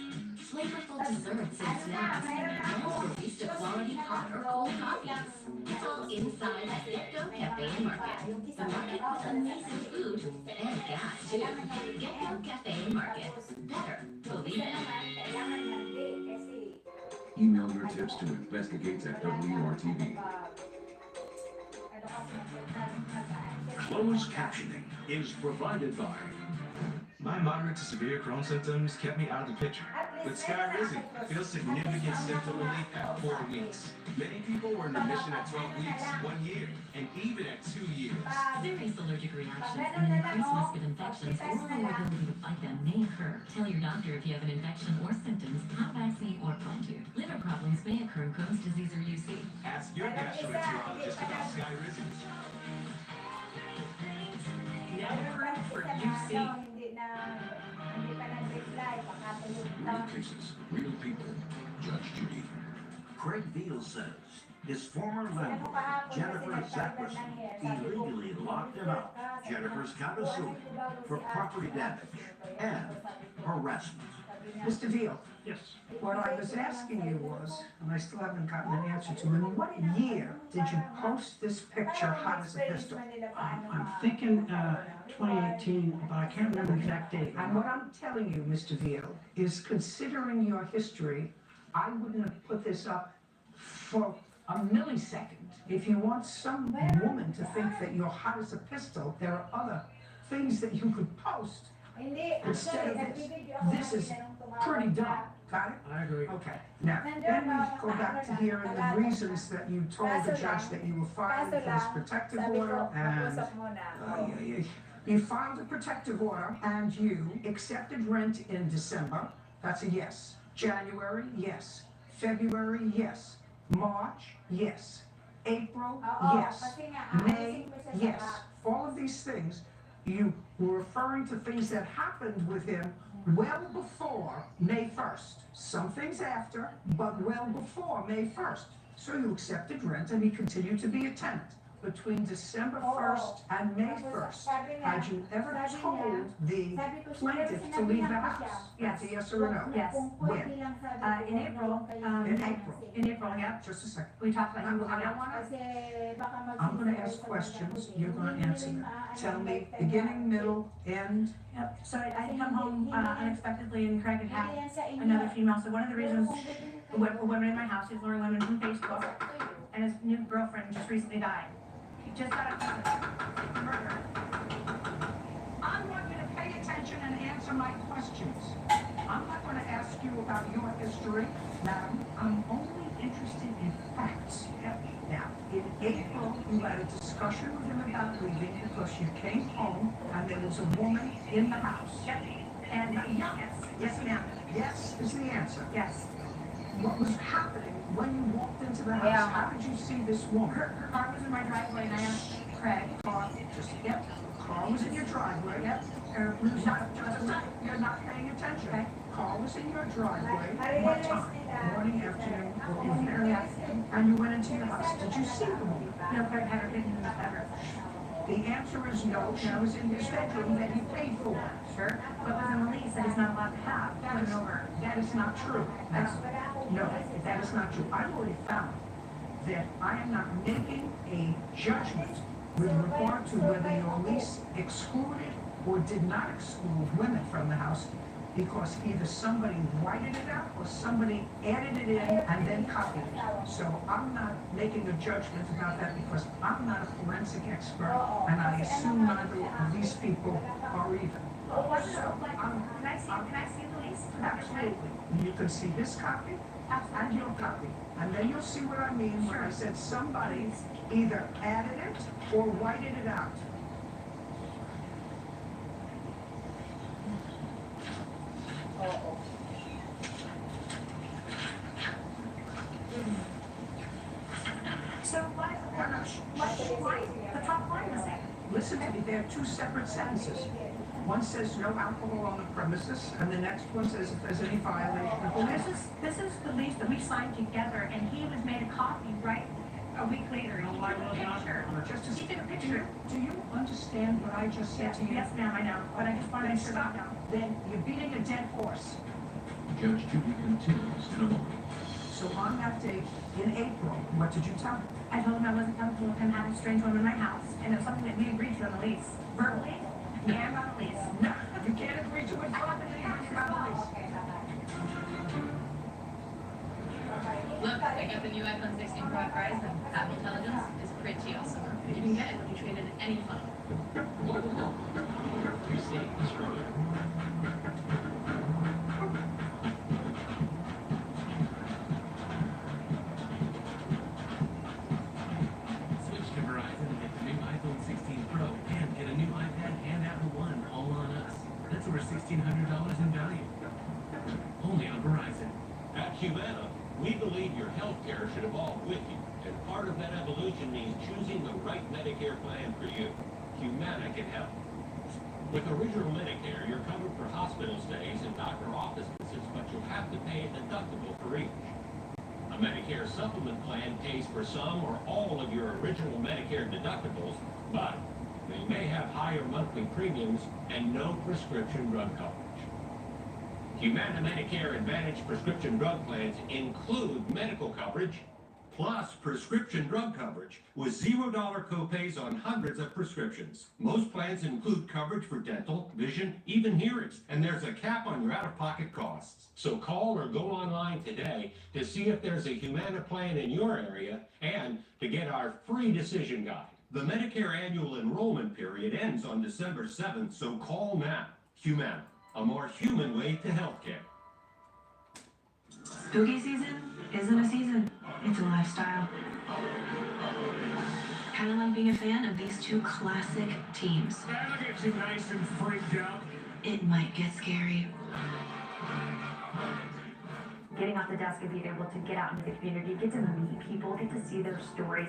flavorful desserts and snacks, and barista quality hot or cold coffees. It's all inside at Get-Go Cafe and Market. The market with amazing food and gas too. Get-Go Cafe and Market. Better, believe it. Email your tips to investigates@WRTV. Closed captioning is provided by... My moderate to severe Crohn's symptoms kept me out of the picture. With Skyrizi, feel significant symptom relief at 4 weeks. Many people were in remission at 12 weeks, 1 year, and even at 2 years. Serious allergic reactions and an increased risk of infections or low ability to fight them may occur. Tell your doctor if you have an infection or symptoms, have vaccine or plan to. Liver problems may occur in Crohn's disease or UC. Ask your gastroenterologist about Skyrizi. Now approved for UC. Real cases, real people. Judge Judy. Craig Veal says his former landlord, Jennifer Zappers, illegally locked him out. Jennifer's countersued for property damage and harassment. Mr. Veal. Yes. What I was asking you was, and I still haven't gotten an answer to, in what year did you post this picture hot as a pistol? I'm thinking 2018, but I can't remember the exact date. And what I'm telling you, Mr. Veal, is considering your history, I wouldn't have put this up for a millisecond. If you want some woman to think that you're hot as a pistol, there are other things that you could post instead of this. This is pretty dumb. Got it? I agree. Okay. Now, then we go back to hearing the reasons that you told the judge that you were filing for this protective order, and you filed a protective order, and you accepted rent in December. That's a yes. January, yes. February, yes. March, yes. April, Oo, yes. kasi nga, May, aalisin ko siya sa yes. box. All of these things, you were referring to things that happened with him well before May 1st. Some things after, but well before May 1st. So you accepted rent and he continued to be a tenant. Between December 1st and May 1st, had you ever told the plaintiff to leave the house? Yes. Yes or no? Yes. When? In April. In April. In April, yeah. Just a second. We talked about I'm moving out. gonna ask questions, you're gonna answer them. Tell me beginning, middle, end. Yep, so I come home unexpectedly and Craig had another female, so one of the reasons a woman in my house, he's luring women from Facebook, and his new girlfriend just recently died. He just got a murder. I want you to pay attention and answer my questions. I'm not gonna ask you about your history, madam. I'm only interested in facts. Now, in April, you had a discussion with him about leaving because you came home and there was a woman in the house. Yep, and yes ma'am. Yes is the answer. Yes. What was happening when you walked into the house? Yeah. How did you see this woman? Her car was in my driveway and I asked Craig. Car was in your driveway. Yep. You're not paying attention. Okay. Car was in your driveway. What time? Morning, afternoon, or evening? And you went into your house. Did you see the woman? No, Craig had her hidden in the bedroom. The answer is no. She was in his bedroom that he paid for. Sure. But was in the lease that he's not allowed to have. That is not true. No, that is not true. I've already found that I am not making a judgment with regard to whether your lease excluded or did not exclude women from the house, because either somebody whited it out or somebody added it in and then copied it. So I'm not making a judgment about that because I'm not a forensic expert and I assume neither of these people are either. Can I see the lease? Absolutely. You can see this copy and your copy. And then you'll see what I mean when I said somebody either added it or whited it out. So why the top line is there? Listen to me, there are two separate sentences. One says no alcohol on the premises, and the next one says if there's any violation of the lease. This is the lease that we signed together, and he was made a copy, right? A week later, he took a picture. He took a picture. Do you understand what I just said to you? Yes, ma'am, I know, but I just wanted to stop now. Then you're beating a dead horse. Judge Judy continues in a moment. So on that date, in April, what did you tell him? I told him I wasn't comfortable with him having a strange woman in my house, and it was something that we agreed to on the lease. Verbally, and on the lease. No, you can't agree to it verbally about the lease. Look, I got the new iPhone 16 Pro X and Apple Intelligence is pretty awesome. You can get it when you trade in any phone. You see, it's right. Switch to Verizon and get the new iPhone 16 Pro and get a new iPad and Apple One all on us. That's over $1,600 in value. Only on Verizon. At Humana, we believe your health care should evolve with you, and part of that evolution means choosing the right Medicare plan for you. Humana can help. With Original Medicare, you're covered for hospital stays and doctor office visits, but you'll have to pay a deductible for each. A Medicare supplement plan pays for some or all of your original Medicare deductibles, but they may have higher monthly premiums and no prescription drug coverage. Humana Medicare Advantage prescription drug plans include medical coverage plus prescription drug coverage with $0 copays on hundreds of prescriptions. Most plans include coverage for dental, vision, even hearings, and there's a cap on your out-of-pocket costs. So call or go online today to see if there's a Humana plan in your area and to get our free decision guide. The Medicare annual enrollment period ends on December 7th, so call now. Humana, a more human way to healthcare. Spooky season isn't a season, it's a lifestyle. Kind of like being a fan of these two classic teams. That'll get you nice and freaked out. It might get scary. getting off the desk and being able to get out into the community, get to meet people, get to see their stories.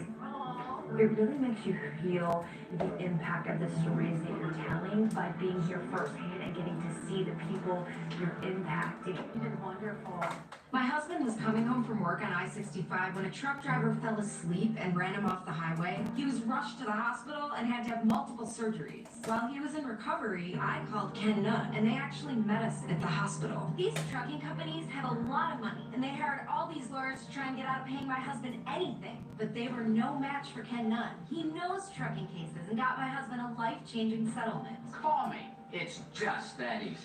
It really makes you feel the impact of the stories that you're telling by being here firsthand and getting to see the people you're impacting. You did wonderful. My husband was coming home from work on I-65 when a truck driver fell asleep and ran him off the highway. He was rushed to the hospital and had to have multiple surgeries. While he was in recovery, I called Ken Nunn, and they actually met us at the hospital. These trucking companies have a lot of money, and they hired all these lawyers to try and get out of paying my husband anything. But they were no match for Ken Nunn. He knows trucking cases and got my husband a life-changing settlement. Call me. It's just that easy.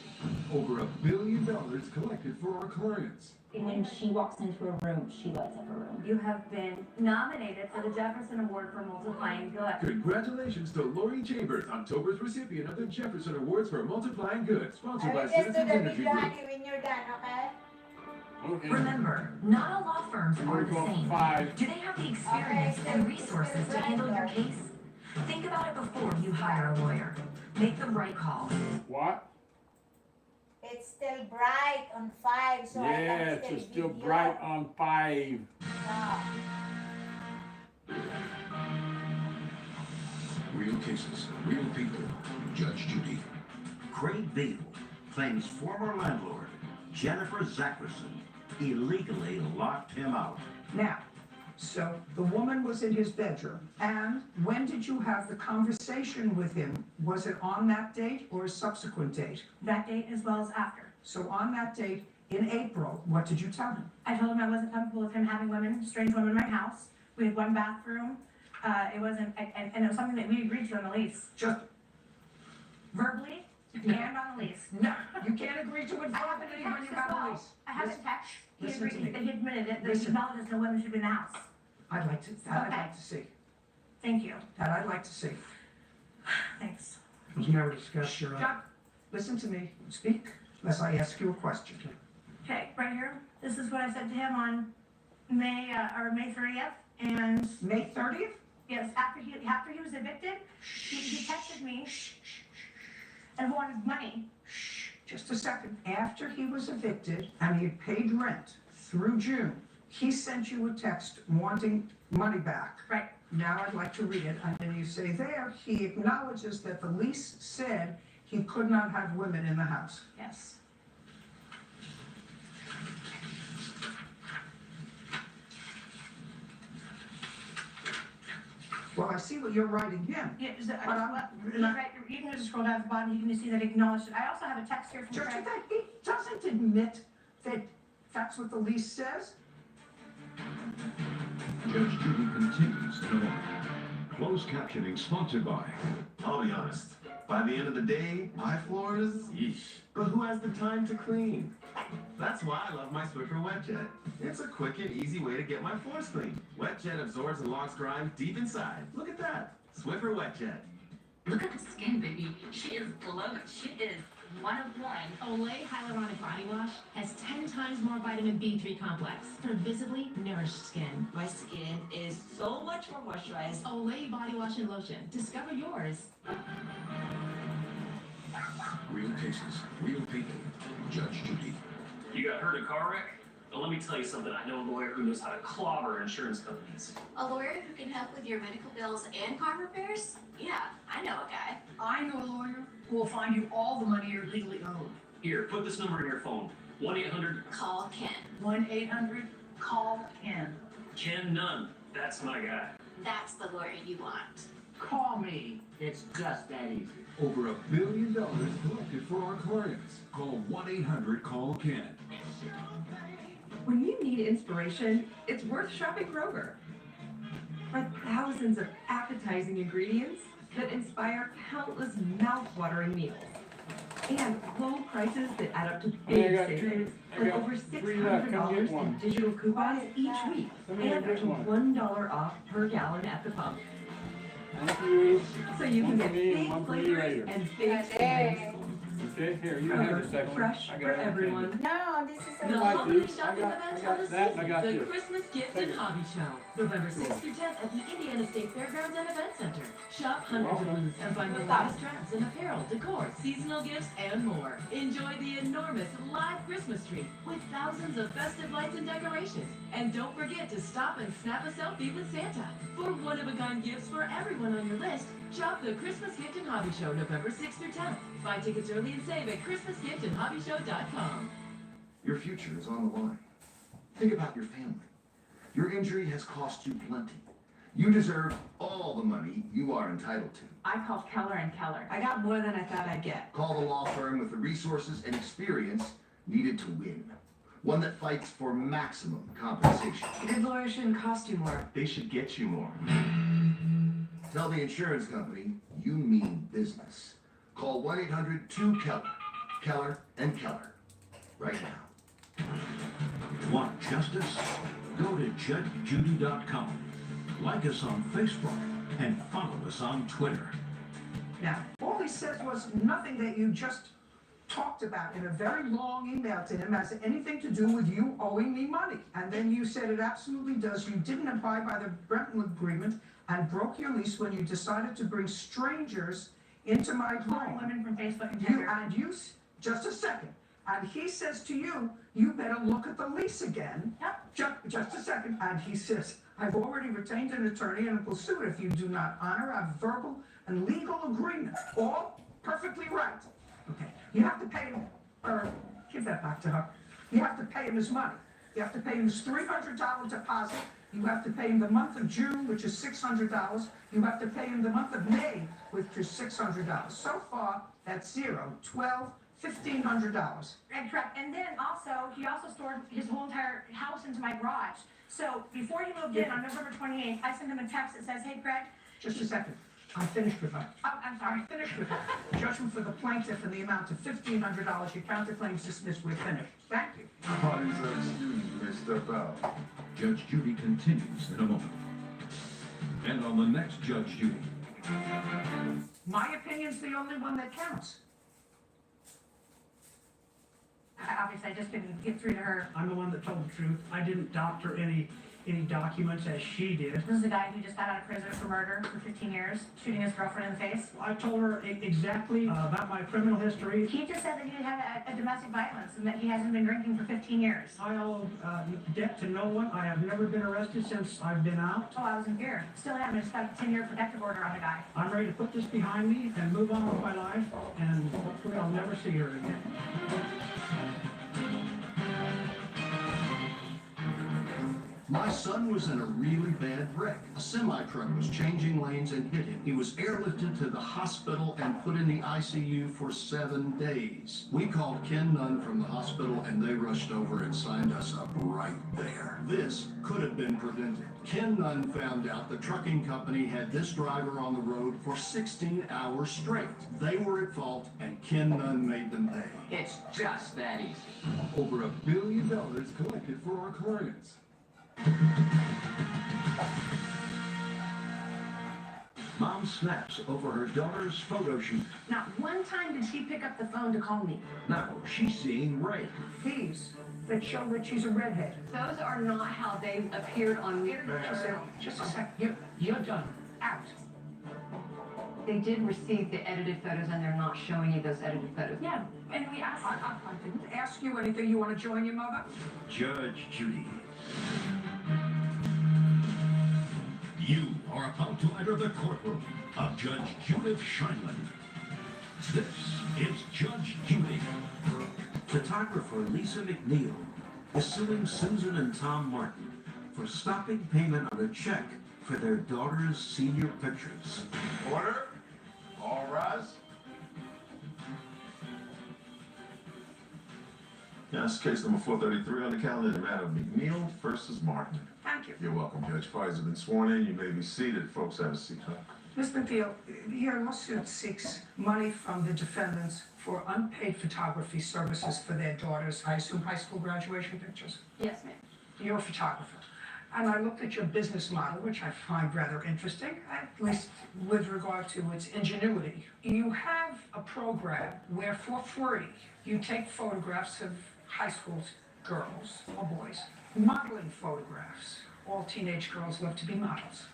Over $1 billion collected for our clients. When she walks into a room, she lights up a room. You have been nominated for the Jefferson Award for Multiplying Good. Congratulations to Lori Chambers, October's recipient of the Jefferson Awards for Multiplying Good, sponsored by Just do Citizens the Energy video Group. honey when you're done, okay? Okay. Remember, not all law firms I'm are gonna the go same. 5. Do they have the experience and resources to handle your case? Think about it before you hire a lawyer. Make the right call. What? It's still bright on 5, so I Yeah, can it's still still video. bright on 5. Wow. Real cases, real people. Judge Judy. Craig Beal claims former landlord Jennifer Zackerson illegally locked him out. Now, so the woman was in his bedroom, and when did you have the conversation with him? Was it on that date or a subsequent date? That date as well as after. So on that date, in April, what did you tell him? I told him I wasn't comfortable with him having women, strange women in my house. We had one bathroom. It wasn't, and it was something that we agreed to in the lease. Just, Verbally and on the lease. no, you can't agree to it I have verbally a when text you as got a well. lease. I have a Listen- text. He listen to agreed, me. that he admitted it, that he Listen. acknowledges no women should be in the house. I'd like to see. Thank you. That I'd like to see. Thanks. It was never discussed, Your Honor. Chuck, listen to me. Speak unless I ask you a question. Okay, right here. This is what I said to him on May 30th, and May 30th? yes, after he was evicted, he texted me and wanted money. Just a second. After he was evicted and he had paid rent through June, he sent you a text wanting money back. Right. Now I'd like to read it, and then you say there, he acknowledges that the lease said he could not have women in the house. Yes. Well, I see what you're writing him. Yeah, is that, But I'm- you can just scroll down to the bottom, you can see that he acknowledged it. I also have a text here from Judge, Craig. that he doesn't admit that that's what the lease says. Judge Judy continues in a moment. Closed captioning sponsored by. I'll be honest. By the end of the day, my floors, yeesh. But who has the time to clean? That's why I love my Swiffer WetJet. It's a quick and easy way to get my floors clean. WetJet absorbs and locks grime deep inside. Look at that. Swiffer WetJet. Look at the skin, baby. She is glowing. She is one of one. Olay Hyaluronic Body Wash has 10 times more vitamin B3 complex for visibly nourished skin. My skin is so much more moisturized. Olay Body Wash and Lotion. Discover yours. Real cases, real people. Judge Judy. You got hurt in a car wreck? Well, let me tell you something. I know a lawyer who knows how to clobber insurance companies. A lawyer who can help with your medical bills and car repairs? Yeah, I know a guy. I know a lawyer who will find you all the money you're legally owed. Here, put this number in your phone. 1-800... Call Ken. 1-800-CALL-KEN. Ken Nunn. That's my guy. That's the lawyer you want. Call me. It's just that easy. Over $1 billion collected for our clients. Call 1-800-CALL-KEN. When you need inspiration, it's worth shopping Kroger. For thousands of appetizing ingredients that inspire countless mouth-watering meals. And low prices that add up to big savings, like over $600 in digital coupons each week, and up to $1 off per gallon at the pump. Thank you. So you can get One for me and big one for you flavors later. and big savings Okay, here, you have the second one. Fresh I got for it. everyone. No, this is The a like holiday these. shopping I event got of the that, and I season, got the this. Christmas Gift Take and it. Hobby Show, November 6th through 10th at the Indiana State Fairgrounds and Event Center. Shop hundreds of booths and find the latest trends in apparel, decor, seasonal gifts, and more. Enjoy the enormous live Christmas tree with thousands of festive lights and decorations. And don't forget to stop and snap a selfie with Santa. For one-of-a-kind gifts for everyone on your list, shop the Christmas Gift and Hobby Show November 6th through 10th. Buy tickets early and save at ChristmasGiftandHobbyShow.com. Your future is on the line. Think about your family. Your injury has cost you plenty. You deserve all the money you are entitled to. I called Keller and Keller. I got more than I thought I'd get. Call the law firm with the resources and experience needed to win. One that fights for maximum compensation. Good lawyers shouldn't cost you more. They should get you more. Tell the insurance company you mean business. Call 1-800-2-KELLER. Keller and Keller. Right now. Want justice? Go to JudgeJudy.com. Like us on Facebook and follow us on Twitter. Now, all he says was nothing that you just talked about in a very long email to him has anything to do with you owing me money. And then you said it absolutely does. You didn't abide by the Brentwood agreement and broke your lease when you decided to bring strangers into my home. Women from Facebook and You, Tinder. and you, just a second. And he says to you, you better look at the lease again. Yep. Just a second. And he says, I've already retained an attorney and will sue if you do not honor our verbal and legal agreement. All perfectly right. Okay. You have to pay him, or give that back to her. You have to pay him his money. You have to pay him his $300 deposit. You have to pay him the month of June, which is $600. You have to pay him the month of May, which is $600. So far, that's zero, $1,200, $1,500. And correct. And then also, he also stored his whole entire house into my garage. So before he moved in on November 28th, I sent him a text that says, hey, Greg. Just a second. I'm finished with her. Oh, I'm sorry. I'm finished with her. Judgment for the plaintiff in the amount of $1,500. Your counterclaim's dismissed. We're finished. Thank you. Parties are excused when they step out. Judge Judy continues in a moment. And on the next Judge Judy. My opinion's the only one that counts. Obviously, I just couldn't get through to her. I'm the one that told the truth. I didn't doctor any documents as she did. This is the guy who just got out of prison for murder for 15 years, shooting his girlfriend in the face. I told her exactly about my criminal history. He just said that he had a domestic violence and that he hasn't been drinking for 15 years. I owe debt to no one. I have never been arrested since I've been out. Oh, I was in fear. Still am. I just got a 10-year protective order on the guy. I'm ready to put this behind me and move on with my life, and hopefully I'll never see her again. My son was in a really bad wreck. A semi-truck was changing lanes and hit him. He was airlifted to the hospital and put in the ICU for 7 days. We called Ken Nunn from the hospital and they rushed over and signed us up right there. This could have been prevented. Ken Nunn found out the trucking company had this driver on the road for 16 hours straight. They were at fault and Ken Nunn made them pay. It's just that easy. Over $1 billion collected for our clients. Mom snaps over her daughter's photo shoot. Not one time did she pick up the phone to call me. Now she's seeing red. These that show that she's a redhead. Those are not how they appeared on me. She said, just a second. You're done. Out. They did receive the edited photos and they're not showing you those edited photos. Yeah, and we asked. I didn't ask you anything. You want to join your mother? Judge Judy. You are about to enter the courtroom of Judge Judith Scheinman. This is Judge Judy. Photographer Lisa McNeil is suing Susan and Tom Martin for stopping payment on a check for their daughter's senior pictures. Order. All rise. Yes, case number 433 on the calendar, the matter of McNeil versus Martin. Thank you. You're welcome, Judge. Parties have been sworn in. You may be seated. Folks, have a seat, huh? Mr. McNeil, your lawsuit seeks money from the defendants for unpaid photography services for their daughters, I assume high school graduation pictures? Yes, ma'am. You're a photographer. and I looked at your business model, which I find rather interesting, at least with regard to its ingenuity. You have a program where for free you take photographs of high school girls or boys, modeling photographs. All teenage girls love to be models.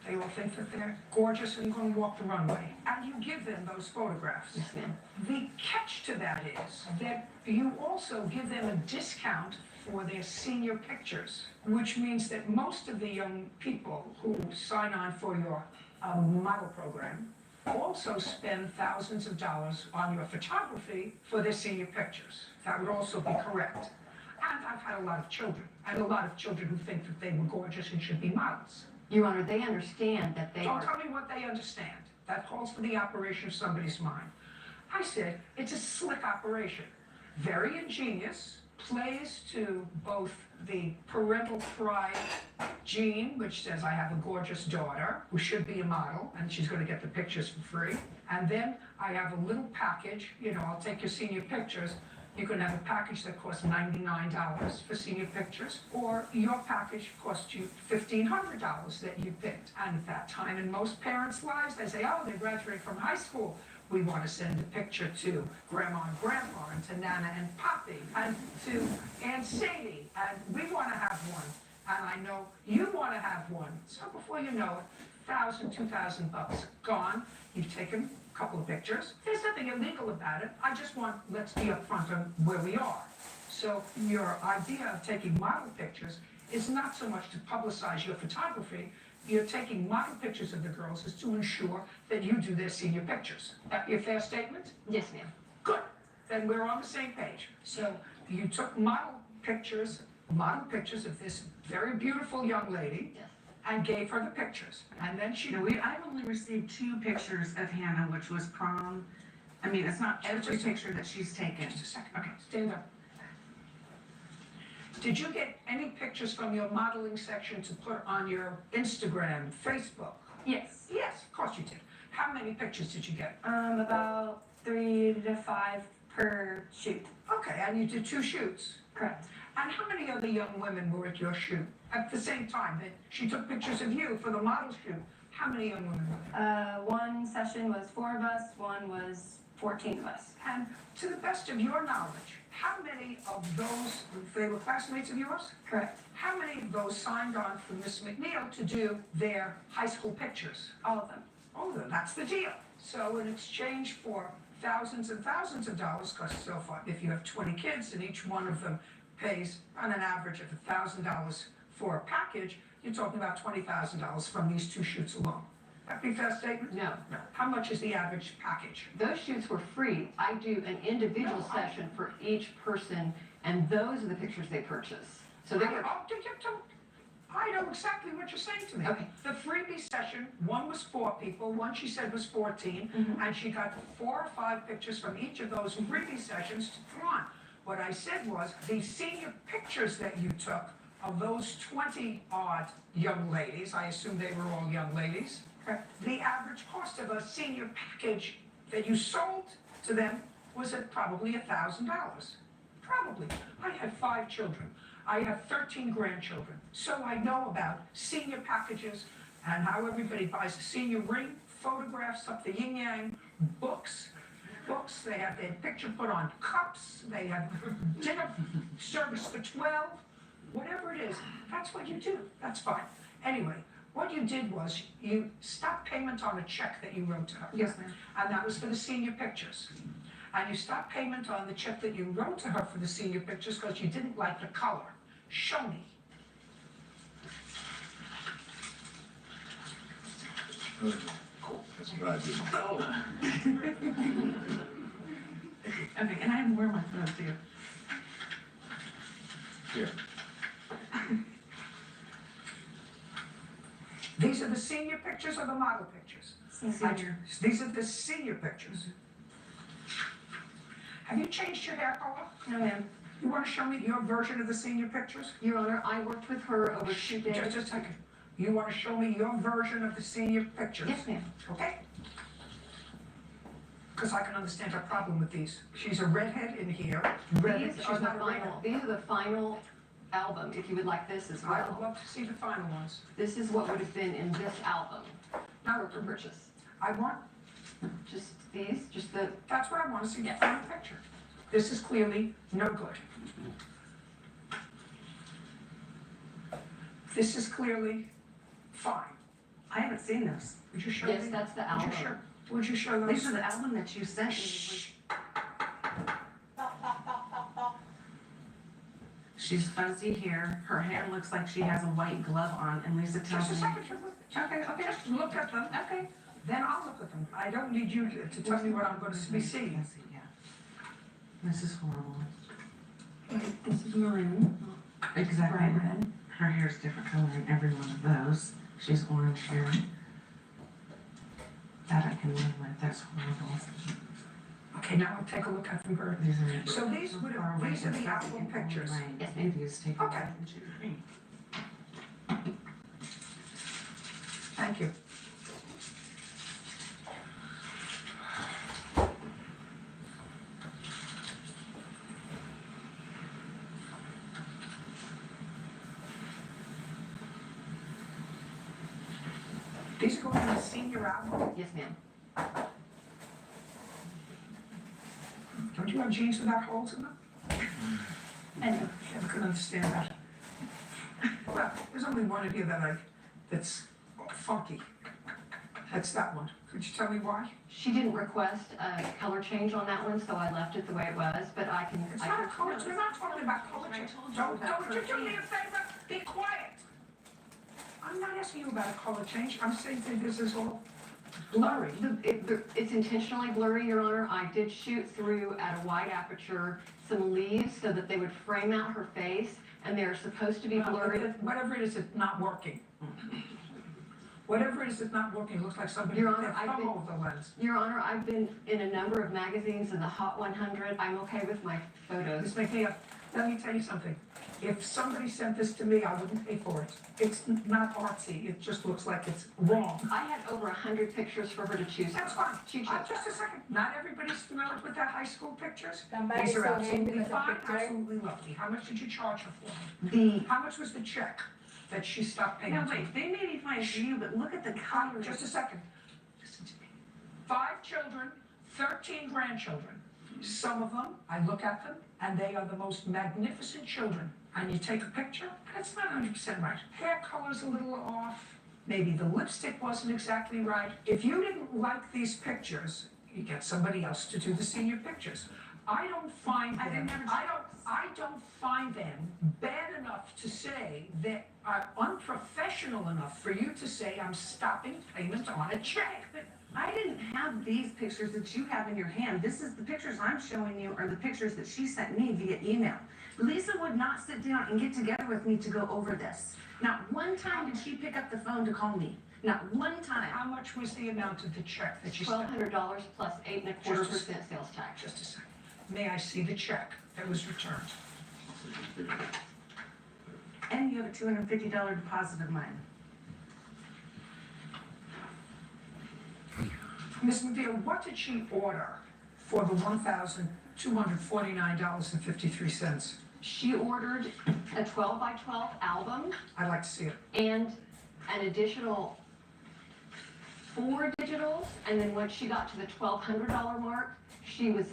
They all think that they're gorgeous and going to walk the runway. And you give them those photographs. Yes, ma'am. The catch to that is that you also give them a discount for their senior pictures, which means that most of the young people who sign on for your model program also spend thousands of dollars on your photography for their senior pictures. That would also be correct. And I've had a lot of children, and a lot of children who think that they were gorgeous and should be models. Your Honor, they understand that they Don't tell me what they understand. That calls for the operation of somebody's mind. I said, it's a slick operation. Very ingenious, plays to both the parental pride gene, which says I have a gorgeous daughter who should be a model, and she's going to get the pictures for free. And then I have a little package, you know, I'll take your senior pictures. You can have a package that costs $99 for senior pictures, or your package costs you $1,500 that you picked. And at that time in most parents' lives, they say, oh, they graduated from high school. We want to send a picture to Grandma and Grandpa, and to Nana and Poppy, and to Aunt Sadie, and we want to have one. And I know you want to have one. So before you know it, $1,000, $2,000 gone. You've taken a couple of pictures. There's nothing illegal about it. I just want, let's be upfront on where we are. So your idea of taking model pictures is not so much to publicize your photography. You're taking model pictures of the girls is to ensure that you do their senior pictures. That your fair statement? Yes, ma'am. Good. Then we're on the same page. So you took model pictures of this very beautiful young lady. Yes. And gave her the pictures. And then she... No, I've only received 2 pictures of Hannah, which was prom. I mean, it's not every picture that she's taken. Just a second. Okay, stand up. Did you get any pictures from your modeling section to put on your Instagram, Facebook? Yes. Yes, of course you did. How many pictures did you get? About 3 to 5 per shoot. Okay, and you did 2 shoots. Correct. And how many other young women were at your shoot at the same time? That she took pictures of you for the model shoot. How many young women were there? One session was 4 of us, one was 14 of us. And to the best of your knowledge, how many of those, they were classmates of yours? Correct. How many of those signed on for Miss McNeil to do their high school pictures? All of them. All of them, that's the deal. So in exchange for thousands and thousands of dollars, because so far, if you have 20 kids and each one of them pays on an average of $1,000 for a package, you're talking about $20,000 from these 2 shoots alone. That be a fair statement? No. No. How much is the average package? Those shoots were free. I do an individual session for each person, and those are the pictures they purchase. So they were... I know exactly what you're saying to me. Okay. The freebie session, one was 4 people, one she said was 14, and she got 4 or 5 pictures from each of those freebie sessions to put on. What I said was, the senior pictures that you took of those 20-odd young ladies, I assume they were all young ladies, the average cost of a senior package that you sold to them was at probably $1,000. Probably. I have 5 children. I have 13 grandchildren. So I know about senior packages and how everybody buys a senior ring, photographs up the yin-yang, books, they have their picture put on cups, they have dinner service for 12, whatever it is, that's what you do, that's fine. Anyway, what you did was you stopped payment on a check that you wrote to her. Yes, ma'am. And that was for the senior pictures. And you stopped payment on the check that you wrote to her for the senior pictures because you didn't like the color. Show me. Cool. That's what I did. Oh. Okay, and I have more of my phone too. Here. These are the senior pictures or the model pictures? Senior. These are the senior pictures. Have you changed your hair color? No, ma'am. You want to show me your version of the senior pictures? Your Honor, I worked with her over 2 days. Just a second. You want to show me your version of the senior pictures? Yes, ma'am. Okay? Because I can understand her problem with these. She's a redhead in here. These are the final album, if you would like this as I would well. love to see the final ones. This is what would have been in this album for purchase. I want, Just these, just the, that's what I want to see, the final picture. This is clearly no good. This is clearly fine. I haven't seen those. Would you show yes, me? that's the Would album. you show, would you show those? These are the album that you sent me. She's fuzzy here. Her hair looks like she has a white glove on, and Lisa tells Just a me. second, okay, just look at them. Okay. Then I'll look at them. I don't need you to tell me what I'm going to be seeing. This is horrible. This is maroon. Exactly. Bright red. Her hair is different color in every one of those. She's orange hair. That I can live with. That's horrible. Okay, now I'll take a look at them her. These are So these are the album pictures. Yes, Envy's taken. Okay. Thank you. These are going to the senior album. Yes, ma'am. Don't you have jeans without holes in them? I never could understand that. Well, there's only one of you that's funky. That's that one. Could you tell me why? She didn't request a color change on that one, so I left it the way it was, but I can. It's I not can- a color, we're not talking about color change. Don't you do me a favor? Be quiet. I'm not asking you about a color change. I'm saying that this is all blurry. It's intentionally blurry, Your Honor. I did shoot through at a wide aperture some leaves so that they would frame out her face, and they're supposed to be blurry. Whatever it is, it's not working. Whatever it is that's not working, it looks like somebody Your put Honor, their thumb over the lens. Your Honor, I've been in a number of magazines in the Hot 100. I'm okay with my photos. Ms. McNeil, let me tell you something. If somebody sent this to me, I wouldn't pay for it. It's not artsy. It just looks like it's wrong. I had over 100 pictures for her to choose That's from. fine. She chose Just a second. Not everybody's familiar with their high school pictures. Tambay, These are Sow&Reap absolutely fine, picture. absolutely lovely. How much did you charge her for? How much was the check that she stopped paying? No, to? wait, they may be fine for you, but look at the color. Just a second. Listen to me. 5 children, 13 grandchildren. Some of them, I look at them, and they are the most magnificent children. And you take a picture, and it's not 100% right. Hair color's a little off. Maybe the lipstick wasn't exactly right. If you didn't like these pictures, you get somebody else to do the senior pictures. I don't find them, I don't find them bad enough to say that are unprofessional enough for you to say I'm stopping payment on a check. But I didn't have these pictures that you have in your hand. This is the pictures I'm showing you are the pictures that she sent me via email. Lisa would not sit down and get together with me to go over this. Not one time did she pick up the phone to call me. Not one time. How much was the amount of the check that you spent? $1,200 plus 8.25% sales tax. Just a second. May I see the check that was returned? And you have a $250 deposit of mine. Ms. McNeil, what did she order for the $1,249.53? She ordered a 12 by 12 album I'd like to see it. and an additional 4 digitals, and then once she got to the $1,200 mark, she was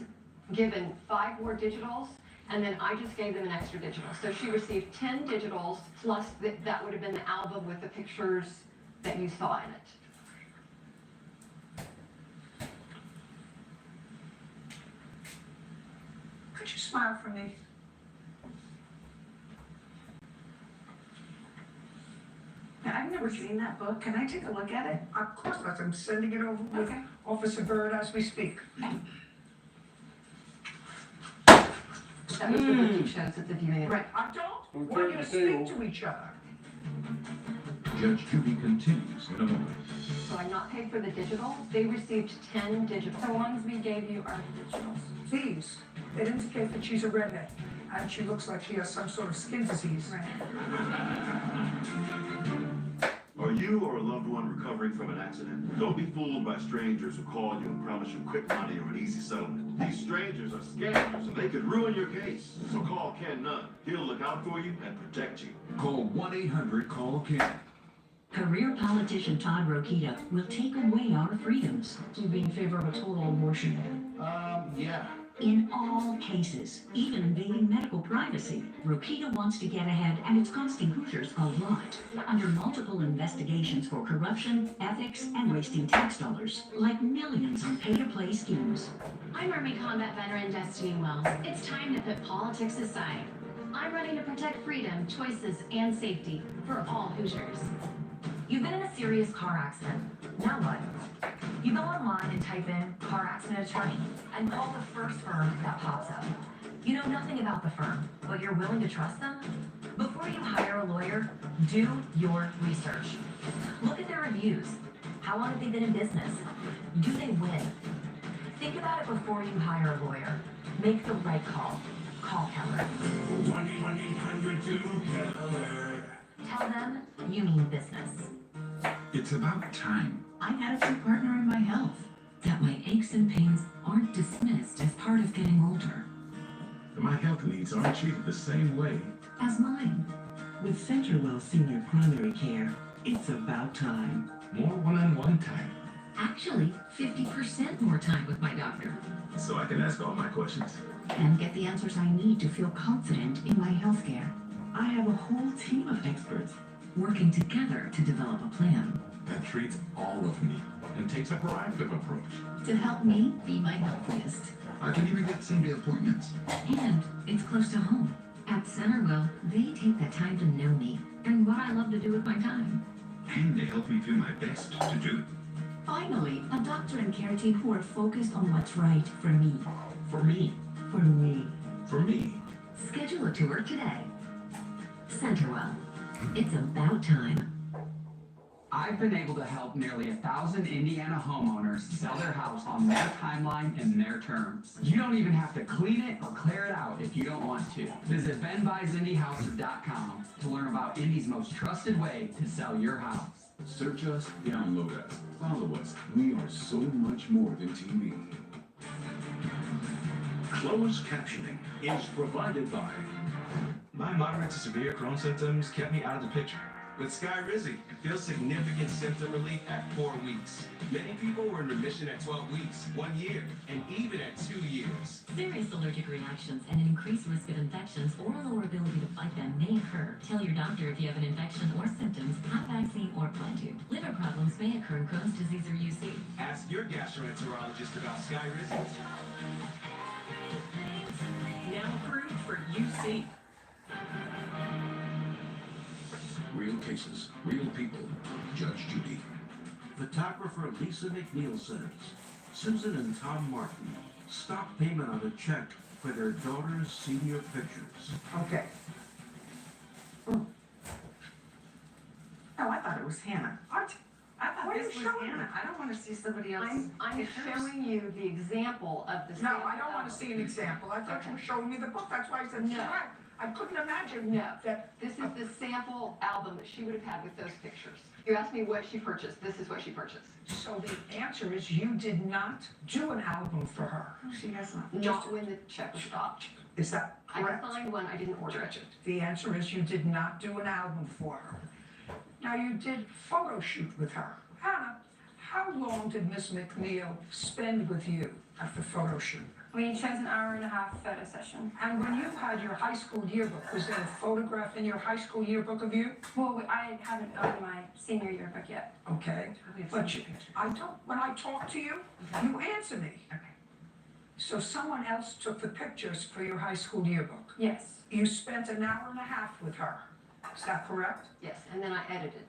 given 5 more digitals, and then I just gave them an extra digital. So she received 10 digitals, plus that would have been the album with the pictures that you saw in it. Could you smile for me? Now, I've never seen that book. Can I take a look at it? Of course not. I'm sending it over with Officer Bird as we speak. That was the book you chose at the viewing. Right. I don't want you to speak to each other. Judge Judy continues in a moment. So I'm not paid for the digital. They received 10 digitals. The ones we gave you are digitals. These, it indicates that she's a redhead, and she looks like she has some sort of skin disease. Are you you or a loved one recovering from an accident, don't be fooled by strangers who call you and promise you quick money or an easy settlement. These strangers are scammers and they could ruin your case. So call Ken Nunn. He'll look out for you and protect you. Call 1-800-CALL-KEN. Career politician Todd Rokita will take away our freedoms. You'd be in favor of a total abortion. Yeah. In all cases, even invading medical privacy. Rokita wants to get ahead, and it's costing Hoosiers a lot. Under multiple investigations for corruption, ethics, and wasting tax dollars, like millions on pay-to-play schemes. I'm Army Combat Veteran Destiny Wells. It's time to put politics aside. I'm running to protect freedom, choices, and safety for all Hoosiers. You've been in a serious car accident. Now what? You go online and type in car accident attorney and call the first firm that pops up. You know nothing about the firm, but you're willing to trust them? Before you hire a lawyer, do your research. Look at their reviews. How long have they been in business? Do they win? Think about it before you hire a lawyer. Make the right call. Call Keller. 1-800-2-KELLER. Tell them you mean business. It's about time. I had a true partner in my health. That my aches and pains aren't dismissed as part of getting older. My health needs aren't treated the same way. As mine. With CenterWell Senior Primary Care, it's about time. More one-on-one time. Actually, 50% more time with my doctor. So I can ask all my questions. And get the answers I need to feel confident in my healthcare. I have a whole team of experts Working together to develop a plan. That treats all of me and takes a proactive approach. To help me be my healthiest. I can even get same-day appointments. And it's close to home. At Centerwell, they take the time to know me and what I love to do with my time. And they help me feel my best to do it. Finally, a doctor and care team who are focused on what's right for me. For me. For me. For me. Schedule a tour today. Centerwell. It's about time. I've been able to help nearly 1,000 Indiana homeowners sell their house on their timeline and their terms. You don't even have to clean it or clear it out if you don't want to. Visit benbuysindiehouses.com to learn about Indy's most trusted way to sell your house. Search us, download us, follow us. We are so much more than TV. Closed captioning is provided by... My moderate to severe Crohn's symptoms kept me out of the picture. With Skyrizi, feel significant symptom relief at 4 weeks. Many people were in remission at 12 weeks, 1 year, and even at 2 years. Serious allergic reactions and an increased risk of infections or a lower ability to fight them may occur. Tell your doctor if you have an infection or symptoms, have vaccine or plan to. Liver problems may occur in Crohn's disease or UC. Ask your gastroenterologist about Skyrizi. Now approved for UC. Real cases, real people. Judge Judy. Photographer Lisa McNeil says Susan and Tom Martin stopped payment on a check for their daughter's senior pictures. Okay. Oh, I thought it was Hannah. What? I thought What are this you was showing Hannah. me? I don't want to see somebody else's I'm pictures. showing you the example of the No, sample I don't want to album. see an example. I thought you were showing me the book. That's why I said, No. I couldn't imagine No, that. this is the sample album that she would have had with those pictures. You asked me what she purchased. This is what she purchased. So the answer is you did not do an album for her. She has not. Not when the check was stopped. Is that I can correct? find one. I didn't order it. The answer is you did not do an album for her. Now you did photo shoot with her. Hannah, how long did Miss McNeil spend with you at the photo shoot? We chose an hour-and-a-half photo session. And when you had your high school yearbook, was there a photograph in your high school yearbook of you? Well, I haven't done my senior yearbook yet. Okay, but I don't, when I talk to you, you answer me. Okay. So someone else took the pictures for your high school yearbook? Yes. You spent an hour and a half with her, is that correct? Yes, and then I edited.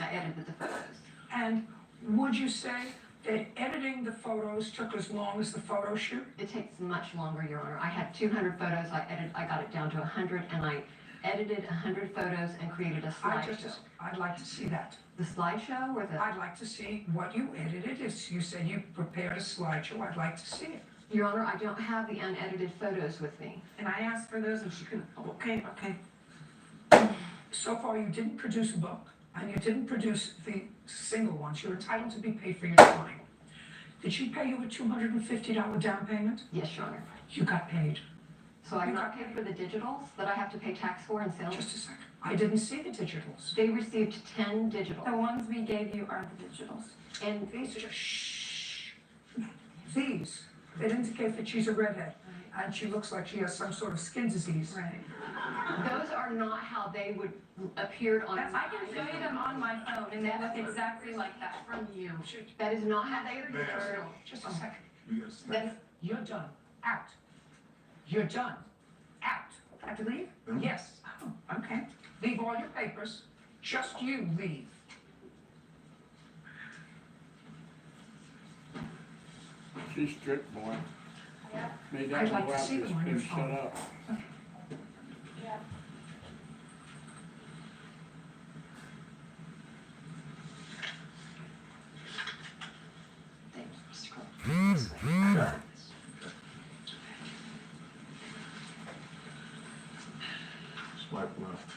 I edited the photos. And would you say that editing the photos took as long as the photo shoot? It takes much longer, Your Honor. I had 200 photos. I got it down to 100, and I edited 100 photos and created a slideshow. I'd like to see that. The slideshow or the... I'd like to see what you edited. As you said you prepared a slideshow, I'd like to see it. Your Honor, I don't have the unedited photos with me. And I asked for those and she couldn't. Okay. So far you didn't produce a book. and you didn't produce the single ones, you're entitled to be paid for your time. Did she pay you a $250 down payment? Yes, Your Honor. You got paid. So I'm not paid for the digitals that I have to pay tax for and sales? Just a second. I didn't see the digitals. They received 10 digitals. The ones we gave you are the digitals. And These are shh. These, it indicate that she's a redhead, and she looks like she has some sort of skin disease. Right. those are not how they would appear on. I can show you them on my phone, and they look exactly like that from you. That is not how they are. Just a second. That's, You're done. Out. You're done. Out. Have to leave? Yes. Oh, okay. Leave all your papers. Just you leave. She's strict, boy. Yeah. Maybe I'd that like will to have see to them on your shut phone. up. Yeah. Swipe left.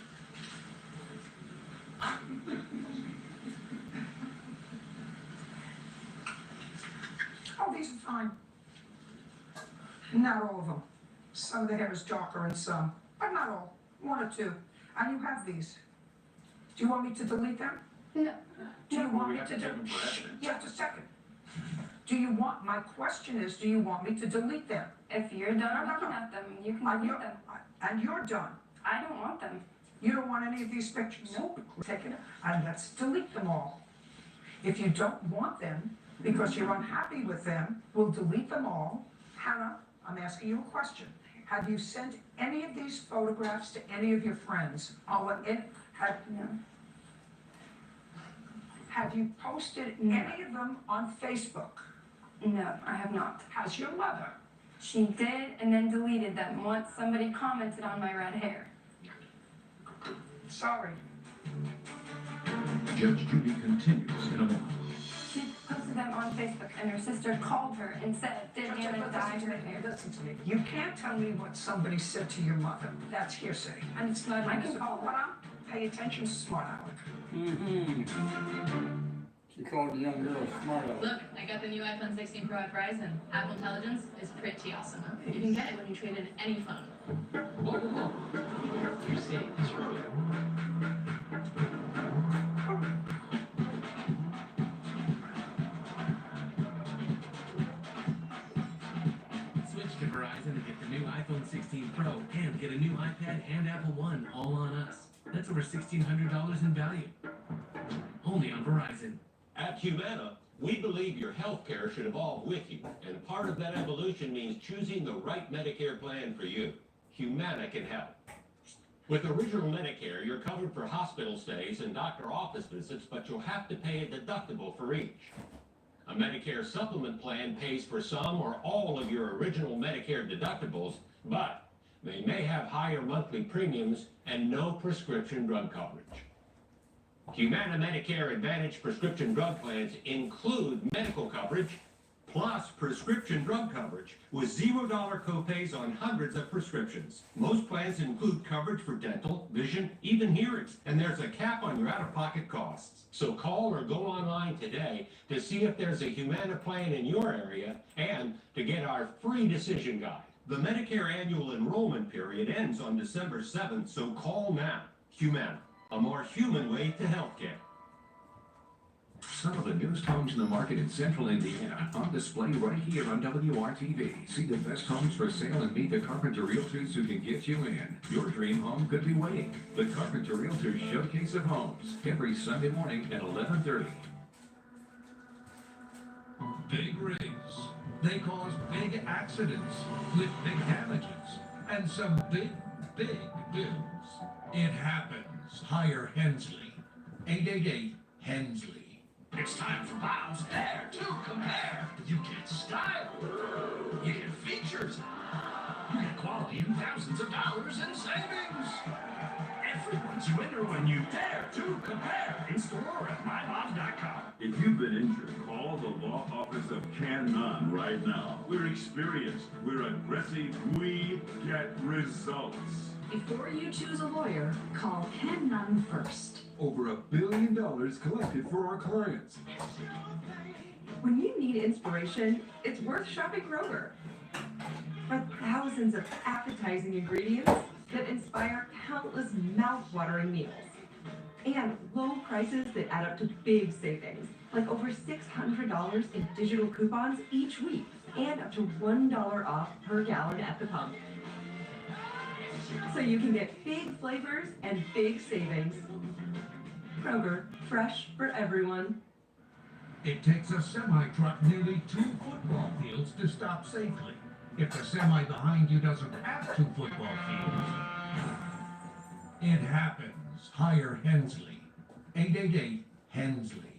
Oh, these are fine. Not all of them. Some of the hair is darker and some, but not all. One or two. And you have these. Do you want me to delete them? No. Do you want We me have to to do? take them for evidence. Just a second. Do you want, my question is, do you want me to delete them? If you're done looking at them, you can And delete you're, them. and you're done. I don't want them. You don't want any of these pictures? Nope. Take it, and let's delete them all. If you don't want them, because you're unhappy with them, we'll delete them all. Hannah, I'm asking you a question. Have you sent any of these photographs to any of your friends? No. Have you posted any of them on Facebook? No, I have not. Has your mother? She did and then deleted them once somebody commented on my red hair. Sorry. Judge Judy continues in a moment. She posted them on Facebook and her sister called her and said, did Hannah dye her hair? Listen to me. You can't tell me what somebody said to your mother. That's hearsay. And it's not. I can call what up. Pay attention, smart aleck. She called the young girl smart aleck. Look, I got the new iPhone 16 Pro at Verizon. Apple Intelligence is pretty awesome. You can get it when you trade in any phone. You see, it's true. Switch to Verizon to get the new iPhone 16 Pro and get a new iPad and Apple One all on us. That's over $1,600 in value. Only on Verizon. At Humana, we believe your health care should evolve with you, and part of that evolution means choosing the right Medicare plan for you. Humana can help. With Original Medicare, you're covered for hospital stays and doctor office visits, but you'll have to pay a deductible for each. A Medicare supplement plan pays for some or all of your original Medicare deductibles, but they may have higher monthly premiums and no prescription drug coverage. Humana Medicare Advantage prescription drug plans include medical coverage plus prescription drug coverage with $0 copays on hundreds of prescriptions. Most plans include coverage for dental, vision, even hearings, and there's a cap on your out-of-pocket costs. So call or go online today to see if there's a Humana plan in your area and to get our free decision guide. The Medicare annual enrollment period ends on December 7th, so call now. Humana, a more human way to healthcare. Some of the newest homes in the market in central Indiana on display right here on WRTV. See the best homes for sale and meet the Carpenter Realtors who can get you in. Your dream home could be waiting. The Carpenter Realtors Showcase of Homes every Sunday morning at 11:30. Big rigs. They cause big accidents with big damages and some big bills. It happens. Hire Hensley. 888-HENSLEY. It's time for Bow's Dare to Compare. You get style. You get features. You get quality and thousands of dollars in savings. Everyone's winner when you dare to compare. In store at mymoms.com. If you've been injured, call the law office of Canon right now. We're experienced. We're aggressive. We get results. Before you choose a lawyer, call Pen Nunn first. Over $1 billion collected for our clients. When you need inspiration, it's worth shopping Kroger. For thousands of appetizing ingredients that inspire countless mouth-watering meals. And low prices that add up to big savings, like over $600 in digital coupons each week, and up to $1 off per gallon at the pump. So you can get big flavors and big savings. Kroger, fresh for everyone. It takes a semi-truck nearly 2 football fields to stop safely. If the semi behind you doesn't have 2 football fields, it happens. Hire Hensley. 888-HENSLEY.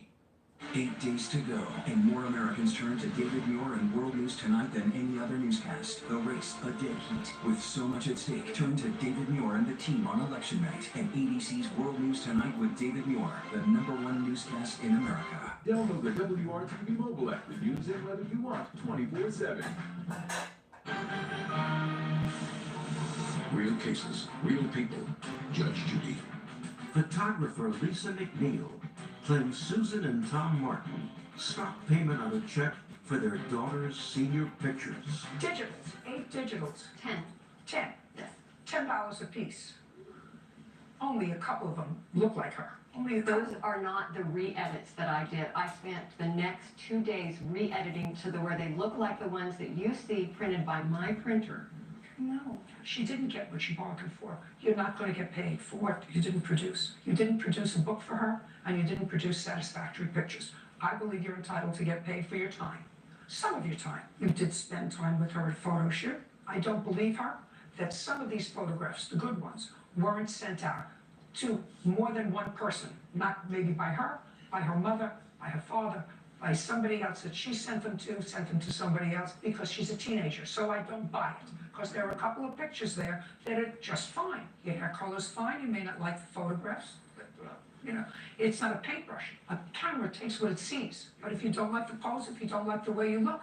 8 days to go, and more Americans turn to David Muir and World News Tonight than any other newscast. The race, a dead heat. With so much at stake, turn to David Muir and the team on election night. And ABC's World News Tonight with David Muir, the #1 newscast in America. Download the WRTV mobile app and use it whether you want 24/7. Real cases, real people. Judge Judy. Photographer Lisa McNeil claims Susan and Tom Martin stopped payment on a check for their daughter's senior pictures. Digitals, 8 digitals. 10. 10. Yes. $10 a piece. Only a couple of them look like her. Only a couple. Those are not the re-edits that I did. I spent the next 2 days re-editing to where they look like the ones that you see printed by my printer. No, she didn't get what she bargained for. You're not going to get paid for what you didn't produce. You didn't produce a book for her, and you didn't produce satisfactory pictures. I believe you're entitled to get paid for your time. Some of your time. You did spend time with her at photo shoot. I don't believe her that some of these photographs, the good ones, weren't sent out to more than one person. Not maybe by her, by her mother, by her father, by somebody else that she sent them to somebody else because she's a teenager. So I don't buy it. Because there are a couple of pictures there that are just fine. Your hair color's fine. You may not like the photographs. But, it's not a paintbrush. A camera takes what it sees. But if you don't like the pose, if you don't like the way you look,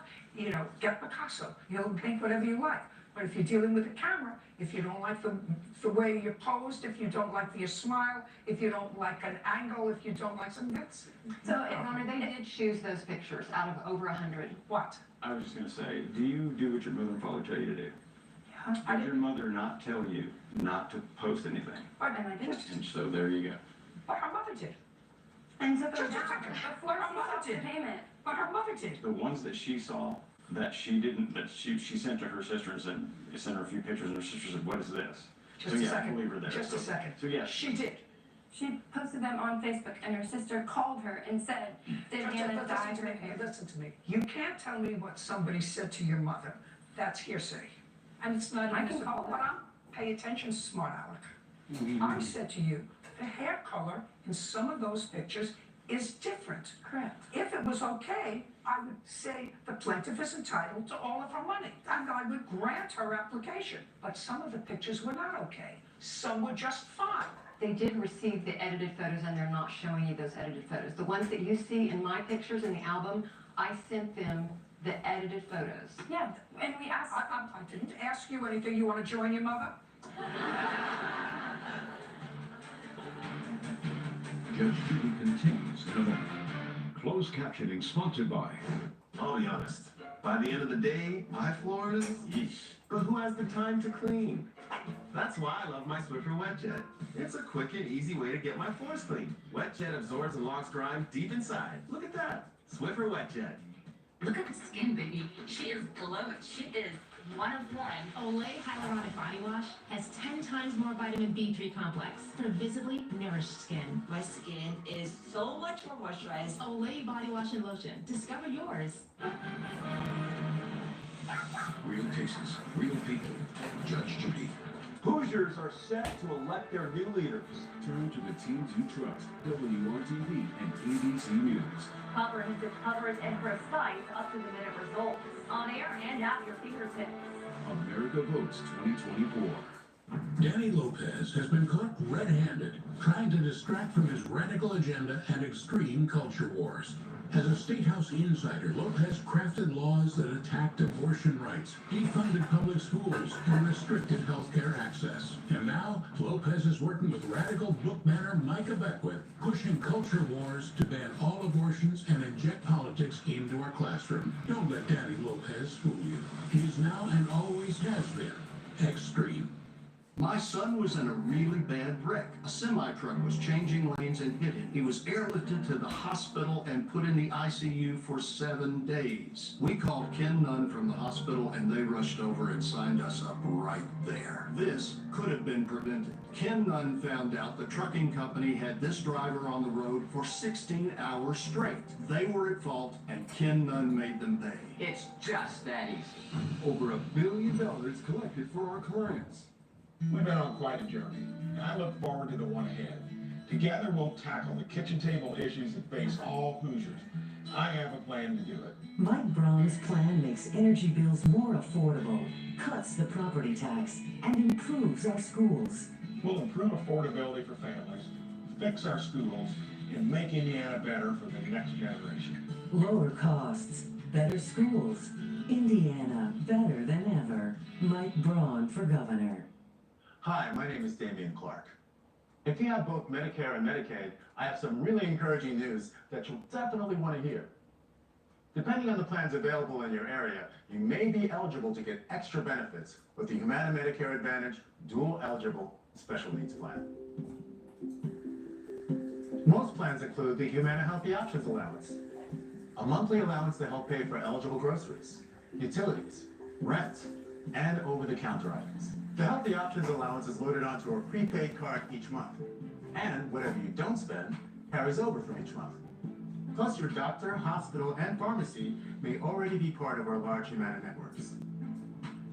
get Picasso. He'll paint whatever you like. But if you're dealing with a camera, if you don't like the way you're posed, if you don't like your smile, if you don't like an angle, if you don't like something, that's... So, Honor, they did choose those pictures out of over 100. What? I was just going to say, do you do what your mother and father tell you to do? Did your mother not tell you not to post anything? But I didn't. And so there you go. But her mother did. And so Just a second. But her mother did. payment. But her mother did. The ones that she saw that she didn't, that she sent to her sister and sent her a few pictures, and her sister said, "What is this?" Just so a yeah, second. I believe her there. Just a second. So yeah, she did. She posted them on Facebook, and her sister called her and said, "Did Nana dye her hair?" Listen to me. You can't tell me what somebody said to your mother. That's hearsay. And it's not even... I can call what I'm... Pay attention, smart aleck. I said to you, the hair color in some of those pictures is different. Correct. If it was okay, I would say the plaintiff is entitled to all of her money. And I would grant her application. But some of the pictures were not okay. Some were just fine. They did receive the edited photos, and they're not showing you those edited photos. The ones that you see in my pictures in the album, I sent them the edited photos. Yeah, and we asked... I didn't ask you anything. You want to join your mother? Judge Judy continues in a moment. Closed captioning sponsored by... I'll be honest. By the end of the day, my floors, yeesh. But who has the time to clean? That's why I love my Swiffer WetJet. It's a quick and easy way to get my floors clean. WetJet absorbs and locks grime deep inside. Look at that. Swiffer WetJet. Look at the skin, baby. She is glowing. She is one of one. Olay Hyaluronic Body Wash has 10 times more vitamin B3 complex for visibly nourished skin. My skin is so much more moisturized. Olay Body Wash and Lotion. Discover yours. Real cases, real people. Judge Judy. Hoosiers are set to elect their new leaders. Turn to the teams you trust. WRTV and ABC News. Comprehensive coverage and precise up-to-the-minute results. On air and at your fingertips. America Votes 2024. Danny Lopez has been caught red-handed trying to distract from his radical agenda and extreme culture wars. As a State House insider, Lopez crafted laws that attacked abortion rights, defunded public schools, and restricted health care access. And now, Lopez is working with radical book banner Micah Beckwith, pushing culture wars to ban all abortions and inject politics into our classroom. Don't let Daddy Lopez fool you. He's now and always has been extreme. My son was in a really bad wreck. A semi-truck was changing lanes and hit him. He was airlifted to the hospital and put in the ICU for 7 days. We called Ken Nunn from the hospital and they rushed over and signed us up right there. This could have been prevented. Ken Nunn found out the trucking company had this driver on the road for 16 hours straight. They were at fault and Ken Nunn made them pay. It's just that easy. Over $1 billion collected for our clients. We've been on quite a journey, and I look forward to the one ahead. Together, we'll tackle the kitchen table issues that face all Hoosiers. I have a plan to do it. Mike Braun's plan makes energy bills more affordable, cuts the property tax, and improves our schools. We'll improve affordability for families, fix our schools, and make Indiana better for the next generation. Lower costs, better schools. Indiana, better than ever. Mike Braun for governor. Hi, my name is Damian Clark. If you have both Medicare and Medicaid, I have some really encouraging news that you'll definitely want to hear. Depending on the plans available in your area, you may be eligible to get extra benefits with the Humana Medicare Advantage Dual Eligible Special Needs Plan. Most plans include the Humana Healthy Options Allowance, a monthly allowance to help pay for eligible groceries, utilities, rent, and over-the-counter items. The Healthy Options Allowance is loaded onto a prepaid card each month, and whatever you don't spend carries over from each month. Plus, your doctor, hospital, and pharmacy may already be part of our large Humana networks.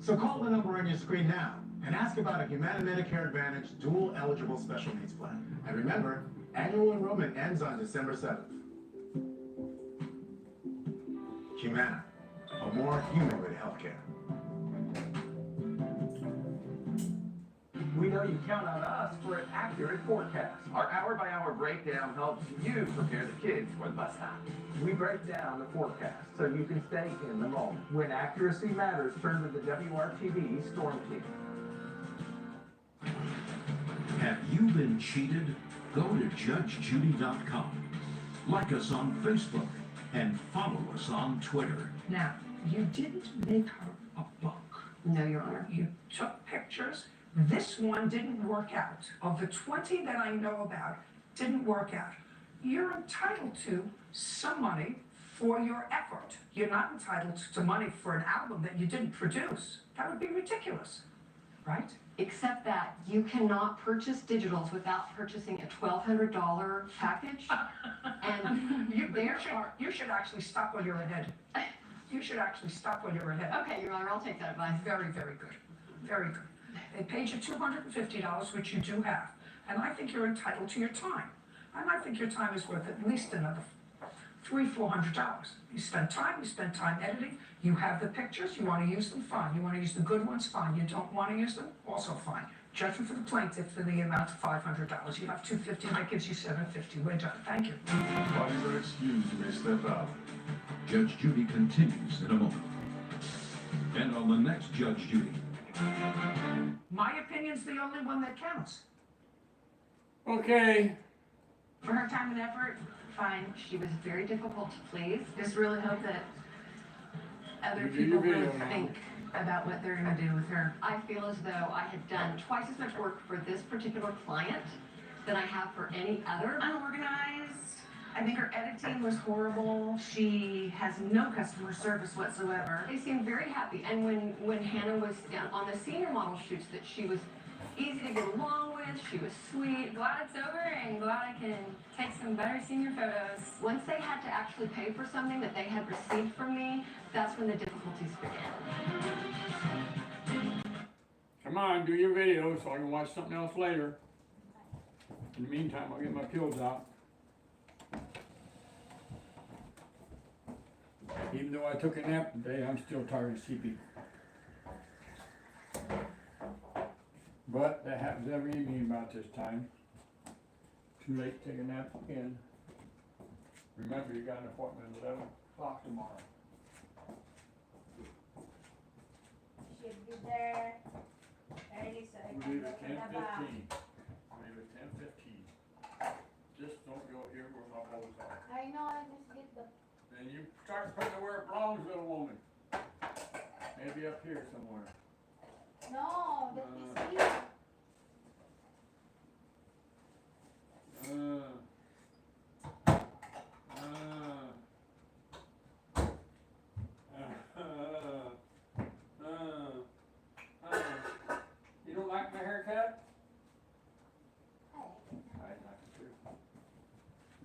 So call the number on your screen now and ask about a Humana Medicare Advantage Dual Eligible Special Needs Plan. And remember, annual enrollment ends on December 7th. Humana, a more human way to healthcare. We know you count on us for an accurate forecast. Our hour-by-hour breakdown helps you prepare the kids for the bus stop. We break down the forecast so you can stay in the moment. When accuracy matters, turn to the WRTV Storm Team. Have you been cheated? Go to JudgeJudy.com. Like us on Facebook and follow us on Twitter. Now, you didn't make her a book. No, Your Honor. You took pictures. This one didn't work out. Of the 20 that I know about, didn't work out. You're entitled to some money for your effort. You're not entitled to money for an album that you didn't produce. That would be ridiculous, right? Except that you cannot purchase digitals without purchasing a $1,200 package. And you should actually stop while you're ahead. You should actually stop while you're ahead. Okay, Your Honor, I'll take that advice. Very, very good. Very good. They paid you $250, which you do have. And I think you're entitled to your time. And I think your time is worth at least another $300-400. You spend time editing. You have the pictures. You want to use them, fine. You want to use the good ones, fine. You don't want to use them, also fine. Judgment for the plaintiff for the amount of $500. You have $250, that gives you $750. We're done. Thank you. While you are excused, you may step out. Judge Judy continues in a moment. And on the next Judge Judy. My opinion's the only one that counts. Okay. For her time and effort, fine. She was very difficult to please. Just really hope that other people will think about what they're going to do with her. I feel as though I had done twice as much work for this particular client than I have for any other. Unorganized. I think her editing was horrible. She has no customer service whatsoever. They seemed very happy. And when Hannah was on the senior model shoots, that she was easy to get along with, she was sweet. Glad it's over and glad I can take some better senior photos. Once they had to actually pay for something that they had received from me, that's when the difficulties began. Come on, do your video so I can watch something else later. In the meantime, I'll get my pills out. Even though I took a nap today, I'm still tired and sleepy. But that happens every evening about this time. Too late to take a nap again. Remember, you got an appointment at 11 o'clock tomorrow. Should be there early so I We can leave go at to the bath. 10:15. Leave at 10:15. Just don't go here where my bows are. I know, I just get the, And you start putting it where it belongs, little woman. Maybe up here somewhere. no, that is here. You don't like my haircut? I like it. I like it too.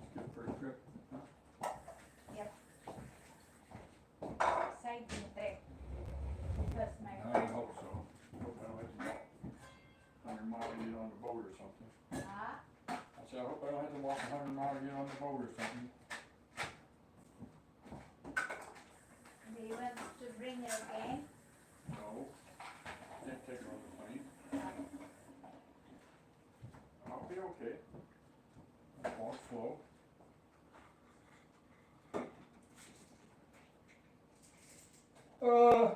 It's good for a trip. Huh? Yep. Exciting trip. Because my I first, hope so. Hope I don't have to walk 100 miles to get on the boat or something. huh? I said, I hope I don't have to walk 100 miles to get on the boat or something. Do you want to bring your game? No. Can't take her on the plane. I'll be okay. I'll walk slow. Uh.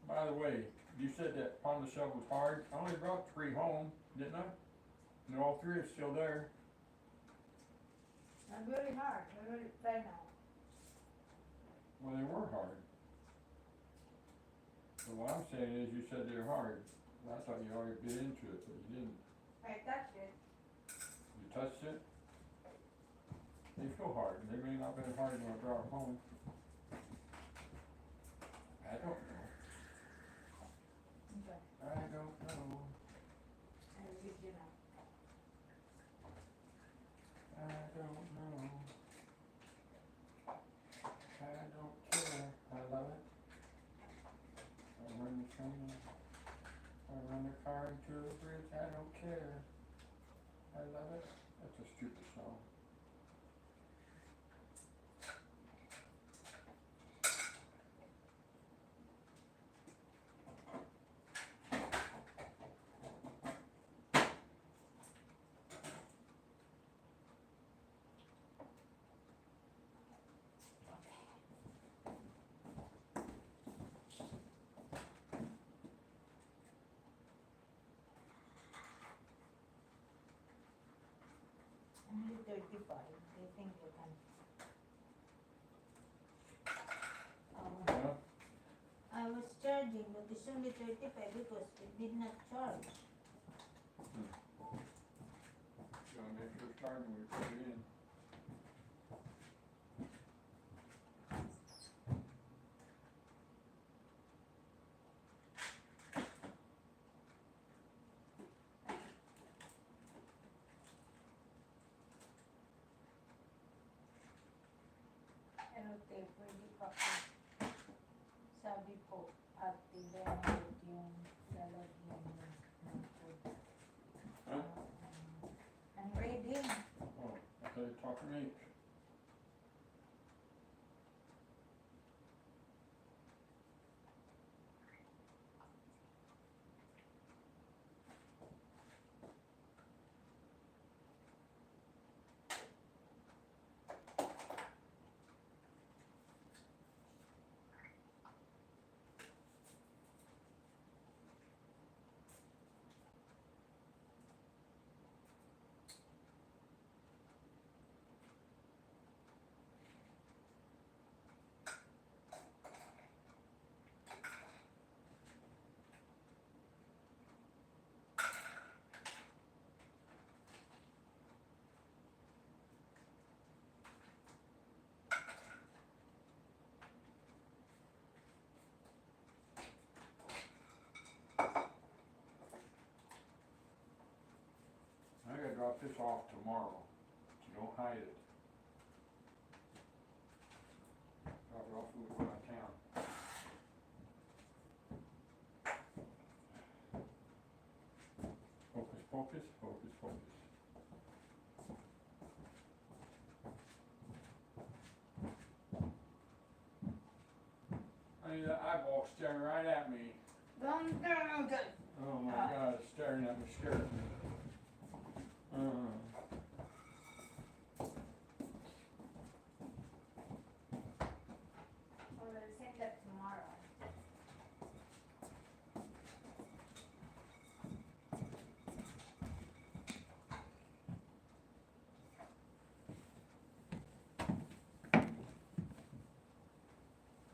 By the way, you said that pond the shovel was hard. I only brought 3 home, didn't I? And all 3 are still there. Not very hard, very try now. Well, they were hard. So what I'm saying is you said they're hard. I thought you already bit into it, but you didn't. I touched it. You touched it? They feel hard. They may not be hard when I brought them home. I don't know. Okay. I don't know. I will give you now. I don't know. I don't care. I love it. I run the train. I run the car into the bridge. I don't care. I love it. That's a stupid song. Only 35. They think you can. Huh? I was charging, but it's only 35 because it did not charge. Gotta make sure it's starting when we put it in. Ano tayo, pwede pa po. Sabi po, ate, renovate yung lalagyan ng food. Huh? I'm ready. Oh, I thought you were talking to me. drop this off tomorrow. Don't hide it. Drop it off when we go out of town. Focus, focus, focus, focus. I mean, the eyeball staring right at me. Don't do it. Oh my God, it's staring at me, scared me. We'll send that tomorrow.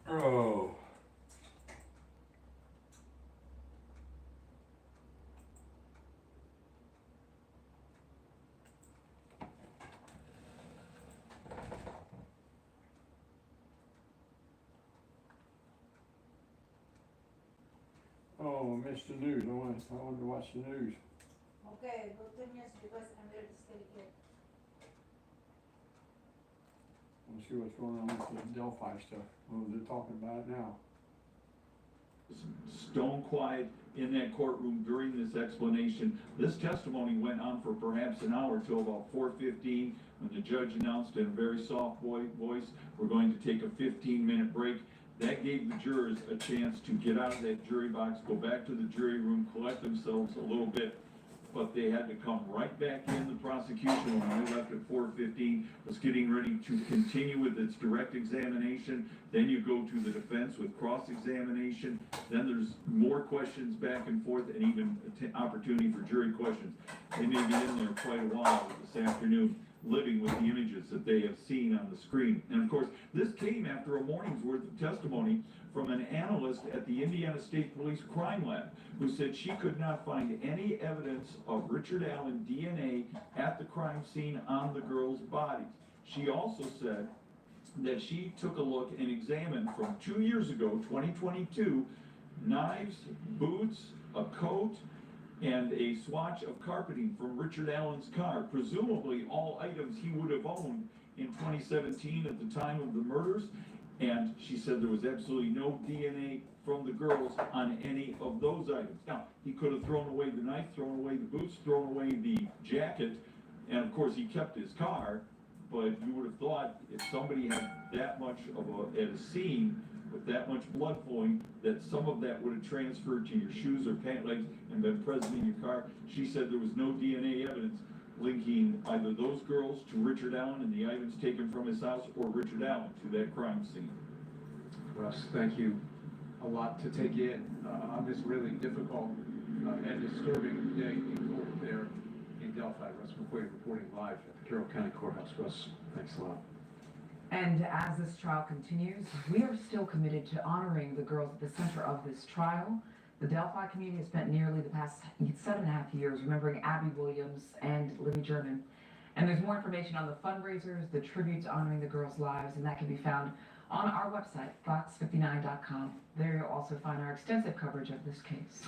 Oh. Oh, I missed the news. I wanted to watch the news. Okay, go to news because I'm very still here. Let's see what's going on with the Delphi stuff. Oh, they're talking about it now. Stone quiet in that courtroom during this explanation. This testimony went on for perhaps an hour till about 4:15 when the judge announced in a very soft voice, we're going to take a 15-minute break. That gave the jurors a chance to get out of that jury box, go back to the jury room, collect themselves a little bit. But they had to come right back in. The prosecution, when we left at 4:15, was getting ready to continue with its direct examination. Then you go to the defense with cross-examination. Then there's more questions back and forth and even opportunity for jury questions. They may be in there quite a while this afternoon, living with the images that they have seen on the screen. And of course, this came after a morning's worth of testimony from an analyst at the Indiana State Police Crime Lab, who said she could not find any evidence of Richard Allen DNA at the crime scene on the girls' bodies. She also said that she took a look and examined from 2 years ago, 2022, knives, boots, a coat, and a swatch of carpeting from Richard Allen's car, presumably all items he would have owned in 2017 at the time of the murders. And she said there was absolutely no DNA from the girls on any of those items. Now, he could have thrown away the knife, thrown away the boots, thrown away the jacket, and of course he kept his car, but you would have thought if somebody had that much at a scene with that much blood flowing, that some of that would have transferred to your shoes or pant legs and been present in your car. She said there was no DNA evidence linking either those girls to Richard Allen and the items taken from his house, or Richard Allen to that crime scene. Russ, thank you. A lot to take in on this really difficult and disturbing day in court there in Delphi. Russ McQuaid reporting live at the Carroll County Courthouse. Russ, thanks a lot. And as this trial continues, we are still committed to honoring the girls at the center of this trial. The Delphi community has spent nearly the past 7.5 years remembering Abby Williams and Libby German. And there's more information on the fundraisers, the tributes honoring the girls' lives, and that can be found on our website, fox59.com. There you'll also find our extensive coverage of this case.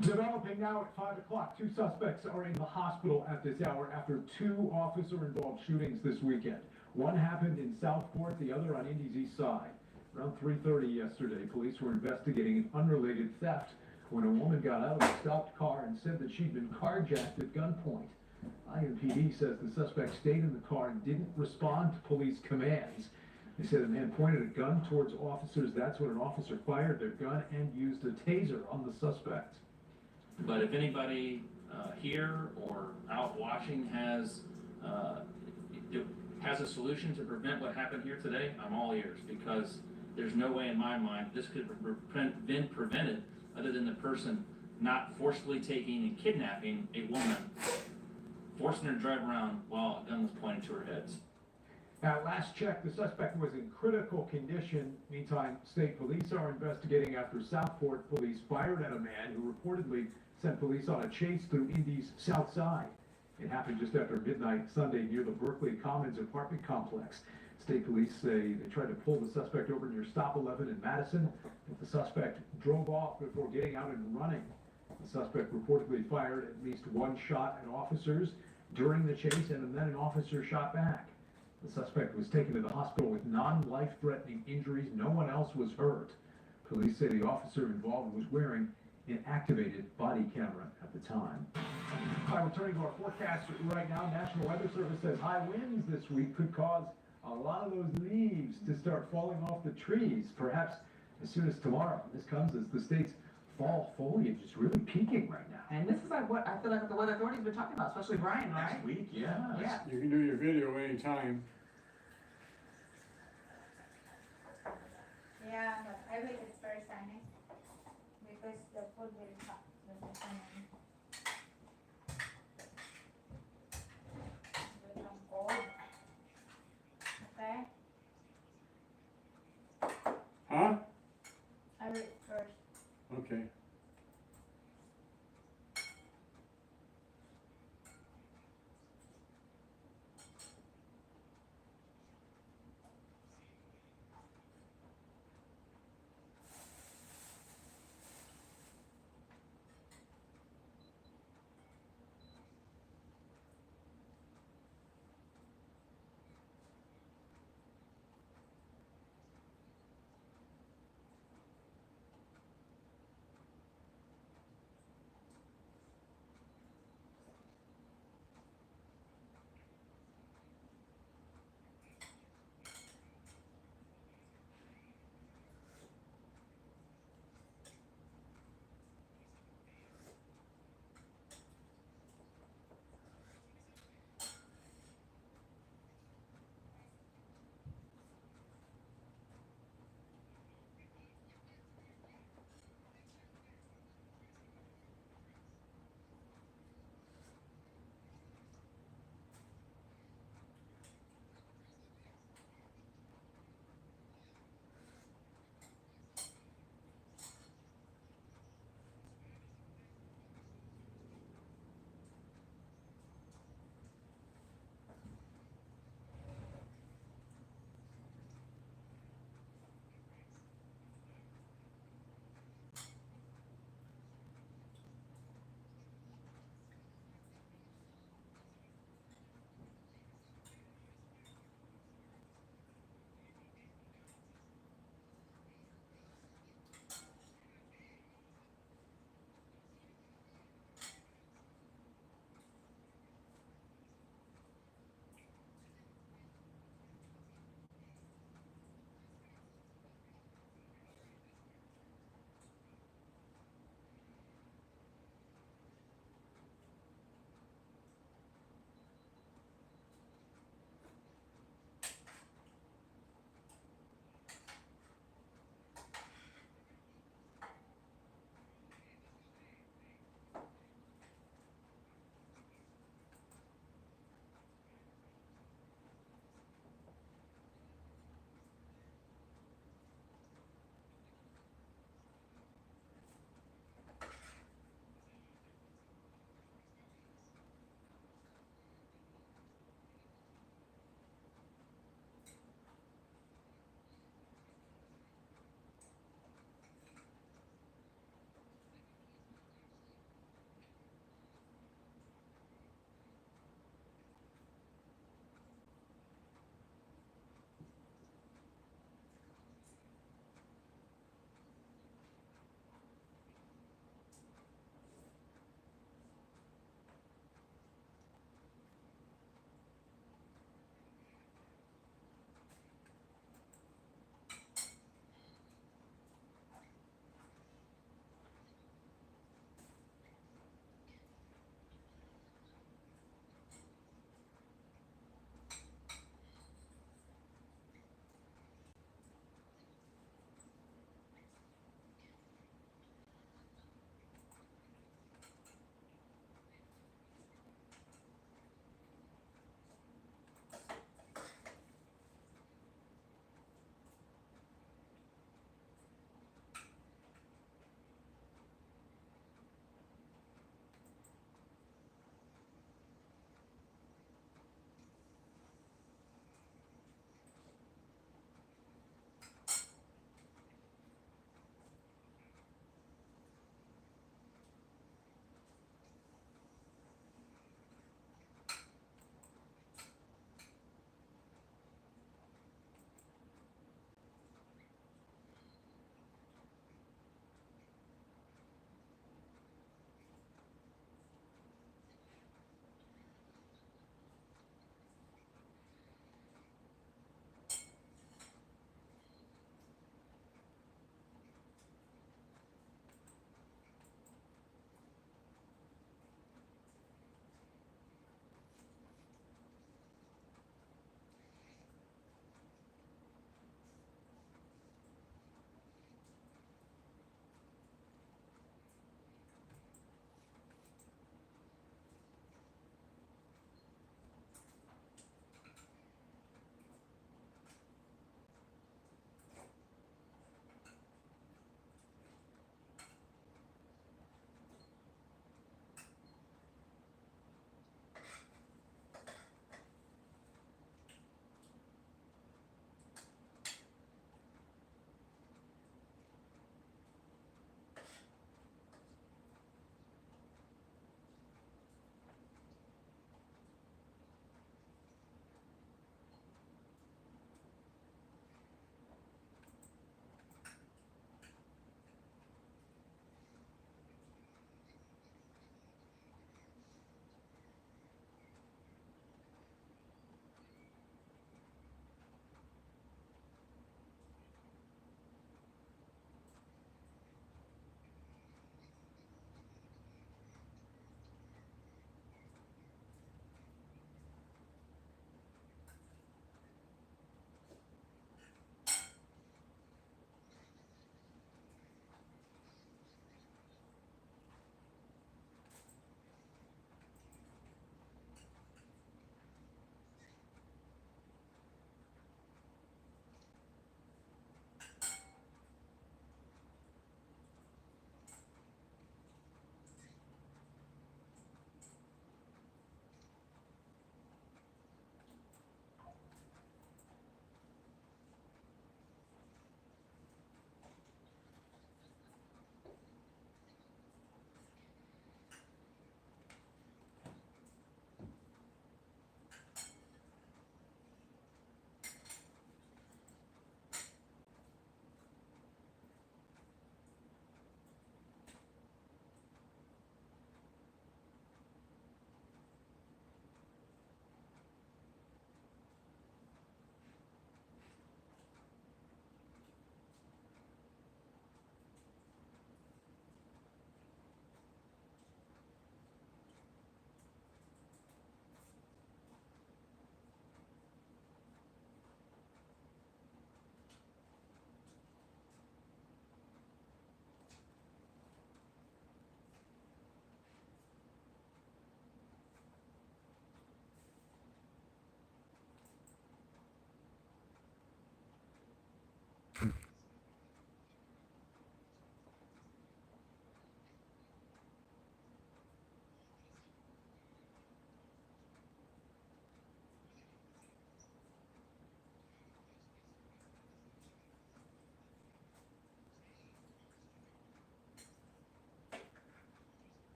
Developing now at 5 o'clock, 2 suspects are in the hospital at this hour after 2 officer-involved shootings this weekend. One happened in Southport, the other on Indy's east side. Around 3:30 yesterday, police were investigating an unrelated theft when a woman got out of a stopped car and said that she'd been carjacked at gunpoint. IMPD says the suspect stayed in the car and didn't respond to police commands. They said the man pointed a gun towards officers. That's when an officer fired their gun and used a taser on the suspect. But if anybody here or out watching has a solution to prevent what happened here today, I'm all ears, because there's no way in my mind this could have been prevented other than the person not forcefully taking and kidnapping a woman, forcing her to drive around while a gun was pointed to her head. At last check, the suspect was in critical condition. Meantime, state police are investigating after Southport police fired at a man who reportedly sent police on a chase through Indy's south side. It happened just after midnight Sunday near the Berkeley Commons apartment complex. State police say they tried to pull the suspect over near Stop 11 in Madison, but the suspect drove off before getting out and running. The suspect reportedly fired at least 1 shot at officers. during the chase, and then an officer shot back. The suspect was taken to the hospital with non-life-threatening injuries. No one else was hurt. Police say the officer involved was wearing an activated body camera at the time. All right, we're turning to our forecast right now. National Weather Service says high winds this week could cause a lot of those leaves to start falling off the trees, perhaps as soon as tomorrow. This comes as the state's fall foliage is really peaking right now. And this is like what I feel like the weather authority's been talking about, especially Brian, right? Next week, Yeah. You can do your video anytime. Yeah, but I wait it first, honey, because the food will come. Become cold. Okay? Huh? I wait first. Okay.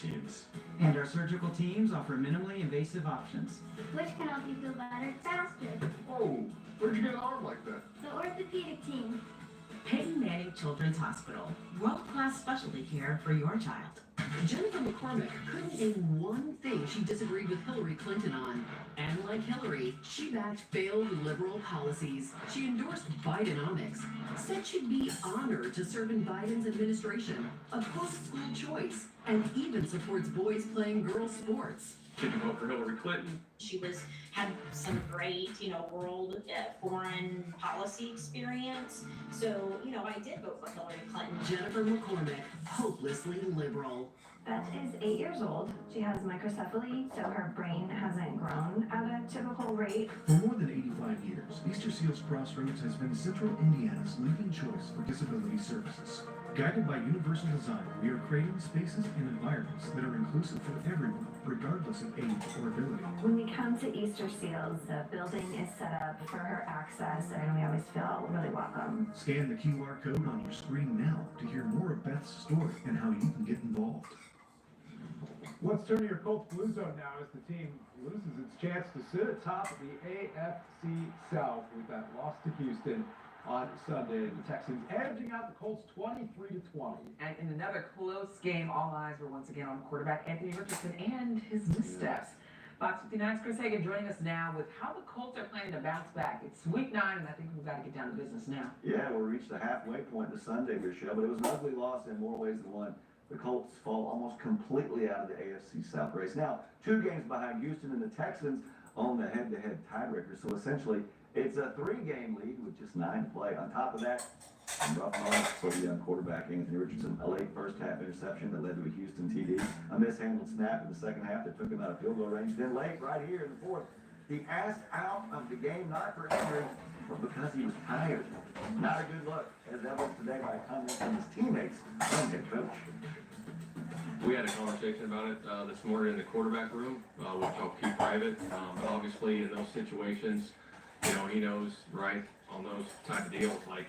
teams. And our surgical teams offer minimally invasive options. Which can help you feel better faster. Whoa, where'd you get an arm like that? The orthopedic team. Peyton Manning Children's Hospital. World-class specialty care for your child. Jennifer McCormick couldn't name one thing she disagreed with Hillary Clinton on. And like Hillary, she backed failed liberal policies. She endorsed Bidenomics, said she'd be honored to serve in Biden's administration, opposed school choice, and even supports boys playing girls' sports. Did you vote for Hillary Clinton? She had some great, world foreign policy experience. So, I did vote for Hillary Clinton. Jennifer McCormick, hopelessly liberal. Beth is 8 years old. She has microcephaly, so her brain hasn't grown at a typical rate. For more than 85 years, Easter Seals Crossroads has been Central Indiana's leading choice for disability services. Guided by universal design, we are creating spaces and environments that are inclusive for everyone, regardless of age or ability. When we come to Easter Seals, the building is set up for her access, and we always feel really welcome. Scan the QR code on your screen now to hear more of Beth's story and how you can get involved. Let's turn to your Colts Blue Zone now as the team loses its chance to sit atop the AFC South with that loss to Houston on Sunday. The Texans edging out the Colts 23-20. And in another close game, all eyes were once again on quarterback Anthony Richardson and his missteps. Fox 59's Chris Hagan joining us now with how the Colts are planning to bounce back. It's week 9, and I think we've got to get down to business now. Yeah, we reached the halfway point this Sunday, Michelle, but it was an ugly loss in more ways than one. The Colts fall almost completely out of the AFC South race. Now, 2 games behind Houston, and the Texans own the head-to-head tiebreaker. So essentially, it's a 3-game lead with just 9 to play. On top of that, some rough moments for the young quarterback, Anthony Richardson. A late first-half interception that led to a Houston TD. A mishandled snap in the second half that took him out of field goal range. Then late, right here in the fourth, he asked out of the game, not for injury, but because he was tired. Not a good look, as evidenced today by a comment from his teammates and head coach. We had a conversation about it this morning in the quarterback room, which I'll keep private. But obviously, in those situations, he knows, right, on those type of deals, like,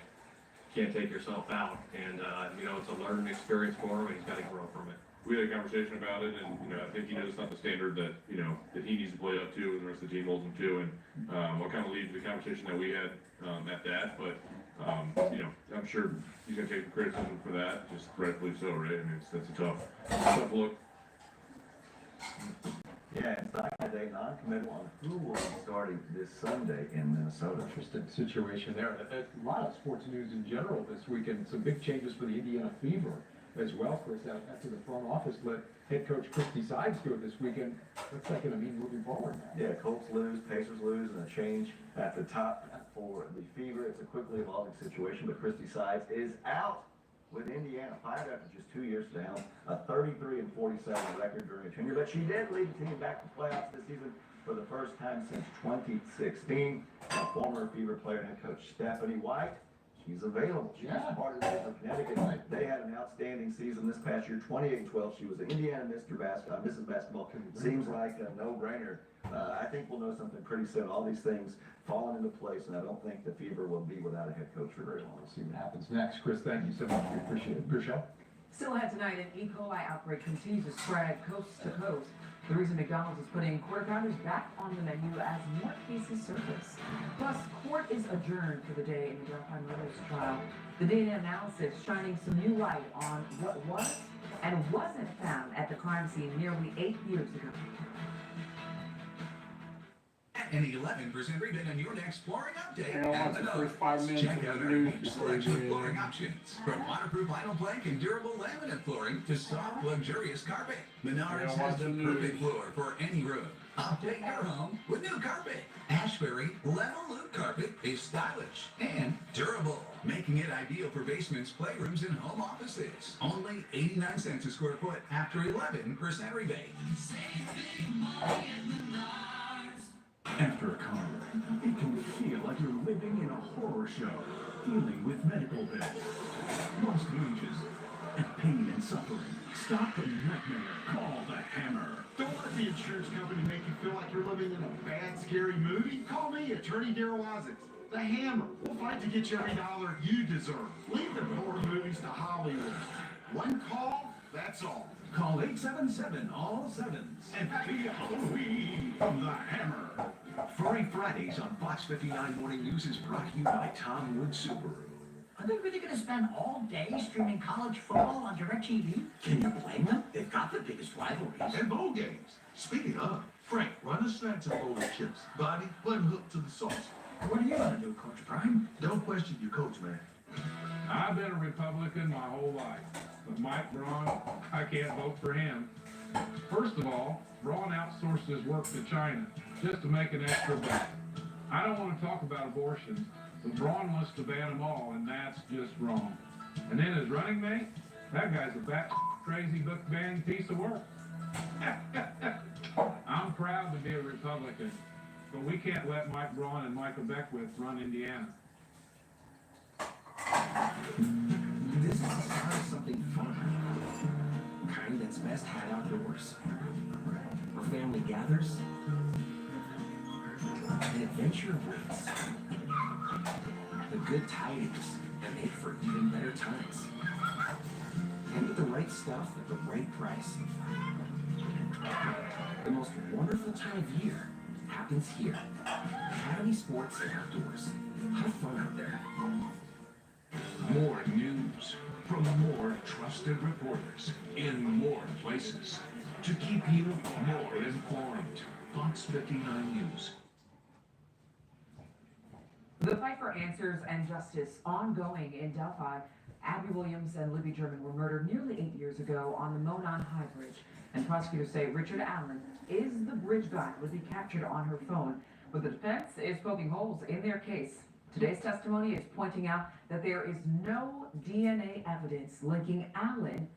you can't take yourself out. And, it's a learning experience for him, and he's got to grow from it. We had a conversation about it, and, I think he knows it's not the standard that, that he needs to play up to, and the rest of the team holds him to. And I'll kind of lead to the conversation that we had at that, but, I'm sure he's going to take criticism for that, just rightfully so, right? I mean, that's a tough look. Yeah, it's not a non-committal on who will be starting this Sunday in Minnesota. Interesting situation there. A lot of sports news in general this weekend. Some big changes for the Indiana Fever as well, Chris, after the front office let head coach Christy Sides go this weekend. What's that going to mean moving forward now? Yeah, Colts lose, Pacers lose, and a change at the top for the Fever. It's a quickly evolving situation, but Christy Sides is out with Indiana, fired after just 2 years down, a 33-47 record during her tenure. But she did lead the team back to playoffs this season for the first time since 2016. Former Fever player and head coach Stephanie White, she's available. She's part of the for Connecticut. They had an outstanding season this past year, 28-12. She was the Indiana Mrs. Basketball. Seems like a no-brainer. I think we'll know something pretty soon. All these things falling into place, and I don't think the Fever will be without a head coach for very long. We'll see what happens next. Chris, thank you so much. We appreciate it. Michelle? Still ahead tonight, an E. coli outbreak continues to spread coast to coast. The reason McDonald's is putting quarter pounders back on the menu as more cases surface. Plus, court is adjourned for the day in the Delphi murders trial. The data analysis shining some new light on what was and wasn't found at the crime scene nearly 8 years ago. An 11% rebate on your next flooring update. And the first 5 minutes check out our huge selection of flooring options. From waterproof vinyl plank and durable laminate flooring to soft, luxurious carpet. Menards has the perfect floor for any room. Update your home with new carpet. Ashbury Level Loop Carpet is stylish and durable, making it ideal for basements, playrooms, and home offices. Only 89 cents a square foot after 11% rebate. After a car wreck, it can feel like you're living in a horror show, dealing with medical bills, lost wages, and pain and suffering. Stop the nightmare. Call the Hammer. Don't let the insurance company make you feel like you're living in a bad, scary movie. Call me, Attorney Darryl Isaacs. The Hammer. We'll fight to get you every dollar you deserve. Leave the horror movies to Hollywood. One call, that's all. Call 877-ALL-7s. And happy Halloween from the Hammer. Furry Fridays on Fox 59 Morning News is brought to you by Tom Wood Subaru. Are they really going to spend all day streaming college football on DirecTV? Can you blame them? They've got the biggest rivalries. And bowl games. Speaking of, Frank, run a snacks and bowl of chips. Bobby, button hook to the sauce. What are you going to do, Coach Prime? Don't question your coach, man. I've been a Republican my whole life, but Mike Braun, I can't vote for him. First of all, Braun outsourced his work to China just to make an extra buck. I don't want to talk about abortions, but Braun wants to ban them all, and that's just wrong. And then his running mate, that guy's a bat crazy book banning piece of work. I'm proud to be a Republican, but we can't let Mike Braun and Michael Beckwith run Indiana. This is the start of something fun. Kind that's best had outdoors. Where family gathers. An adventure waits. The good tidings that make for even better times. And with the right stuff at the right price. The most wonderful time of year happens here. Academy Sports and Outdoors. Have fun out there. More news from more trusted reporters in more places to keep you more informed. Fox 59 News. The fight for answers and justice ongoing in Delphi. Abby Williams and Libby German were murdered nearly 8 years ago on the Monon High Bridge. And prosecutors say Richard Allen is the bridge guy Libby captured on her phone. But the defense is poking holes in their case. Today's testimony is pointing out that there is no DNA evidence linking Allen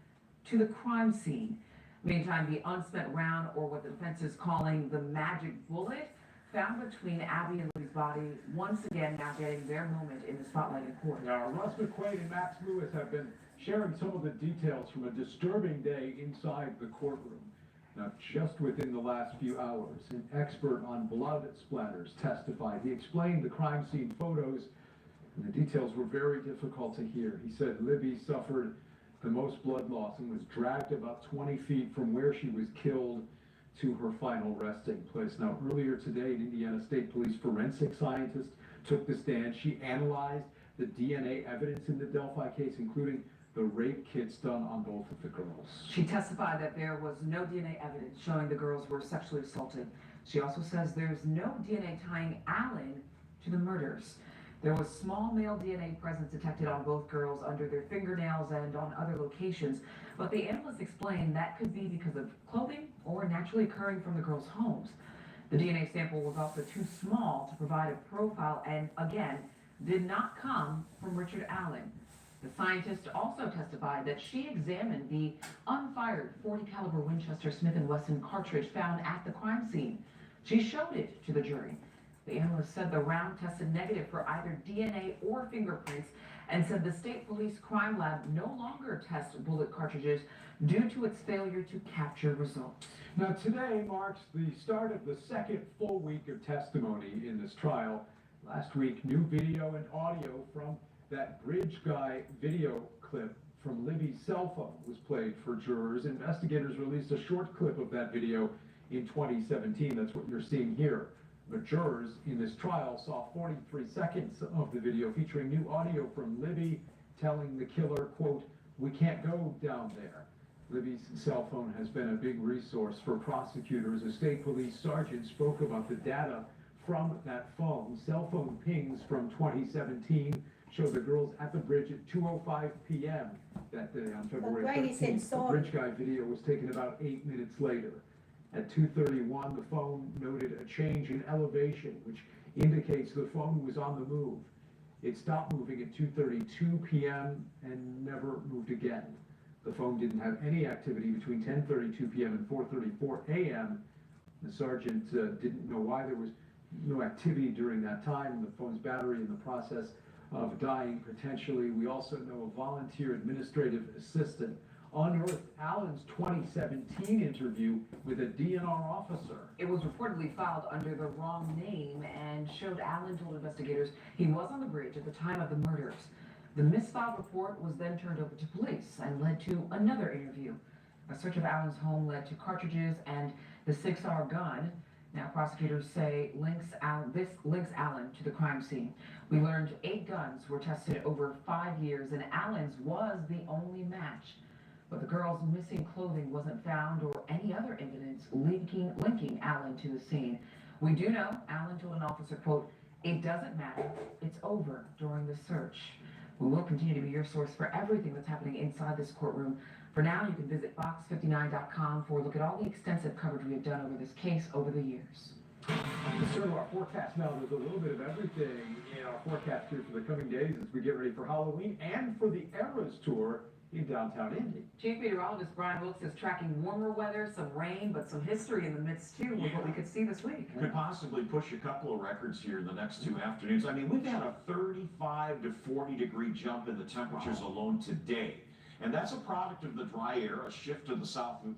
to the crime scene. Meantime, the unspent round, or what the defense is calling the magic bullet, found between Abby and Libby's body, once again now getting their moment in the spotlight in court. Now, Russ McQuaid and Max Lewis have been sharing some of the details from a disturbing day inside the courtroom. Now, just within the last few hours, an expert on blood splatters testified. He explained the crime scene photos, and the details were very difficult to hear. He said Libby suffered the most blood loss and was dragged about 20 feet from where she was killed to her final resting place. Now, earlier today, an Indiana State Police forensic scientist took the stand. She analyzed the DNA evidence in the Delphi case, including the rape kits done on both of the girls. She testified that there was no DNA evidence showing the girls were sexually assaulted. She also says there's no DNA tying Allen to the murders. There was small male DNA presence detected on both girls under their fingernails and on other locations, but the analysts explained that could be because of clothing or naturally occurring from the girls' homes. The DNA sample was also too small to provide a profile and, again, did not come from Richard Allen. The scientist also testified that she examined the unfired .40 caliber Winchester Smith & Wesson cartridge found at the crime scene. She showed it to the jury. The analyst said the round tested negative for either DNA or fingerprints and said the state police crime lab no longer tests bullet cartridges due to its failure to capture results. Now, today marks the start of the second full week of testimony in this trial. Last week, new video and audio from that bridge guy video clip from Libby's cell phone was played for jurors. Investigators released a short clip of that video in 2017. That's what you're seeing here. The jurors in this trial saw 43 seconds of the video featuring new audio from Libby telling the killer, quote, "We can't go down there." Libby's cell phone has been a big resource for prosecutors. A state police sergeant spoke about the data from that phone. Cell phone pings from 2017 show the girls at the bridge at 2:05 p.m. that day on February 13th. The bridge guy video was taken about 8 minutes later. At 2:31, the phone noted a change in elevation, which indicates the phone was on the move. It stopped moving at 2:32 p.m. and never moved again. The phone didn't have any activity between 10:32 p.m. and 4:34 a.m. The sergeant didn't know why there was no activity during that time. The phone's battery in the process of dying potentially. We also know a volunteer administrative assistant unearthed Allen's 2017 interview with a DNR officer. It was reportedly filed under the wrong name and showed Allen told investigators he was on the bridge at the time of the murders. The misfiled report was then turned over to police and led to another interview. A search of Allen's home led to cartridges and the 6R gun. Now prosecutors say this links Allen to the crime scene. We learned 8 guns were tested over 5 years, and Allen's was the only match. But the girl's missing clothing wasn't found or any other evidence linking Allen to the scene. We do know Allen told an officer, quote, "It doesn't matter, it's over," during the search. We will continue to be your source for everything that's happening inside this courtroom. For now, you can visit fox59.com for a look at all the extensive coverage we have done over this case over the years. Let's turn to our forecast now. There's a little bit of everything in our forecast here for the coming days as we get ready for Halloween and for the Eras Tour in downtown Indy. Chief Meteorologist Brian Wilkes is tracking warmer weather, some rain, but some history in the midst too with what we could see this week. Could possibly push a couple of records here in the next 2 afternoons. I mean, we've had a 35 to 40 degree jump in the temperatures alone today. And that's a product of the dry air, a shift of the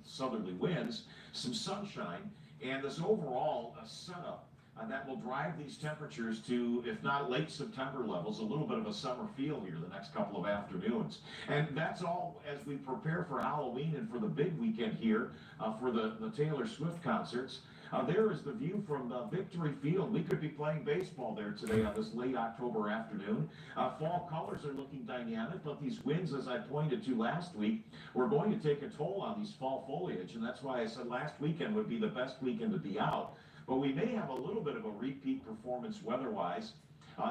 southerly winds, some sunshine, and this overall setup that will drive these temperatures to, if not late September levels, a little bit of a summer feel here the next couple of afternoons. And that's all as we prepare for Halloween and for the big weekend here for the Taylor Swift concerts. There is the view from Victory Field. We could be playing baseball there today on this late October afternoon. Fall colors are looking dynamic, but these winds, as I pointed to last week, were going to take a toll on these fall foliage, and that's why I said last weekend would be the best weekend to be out. But we may have a little bit of a repeat performance weather-wise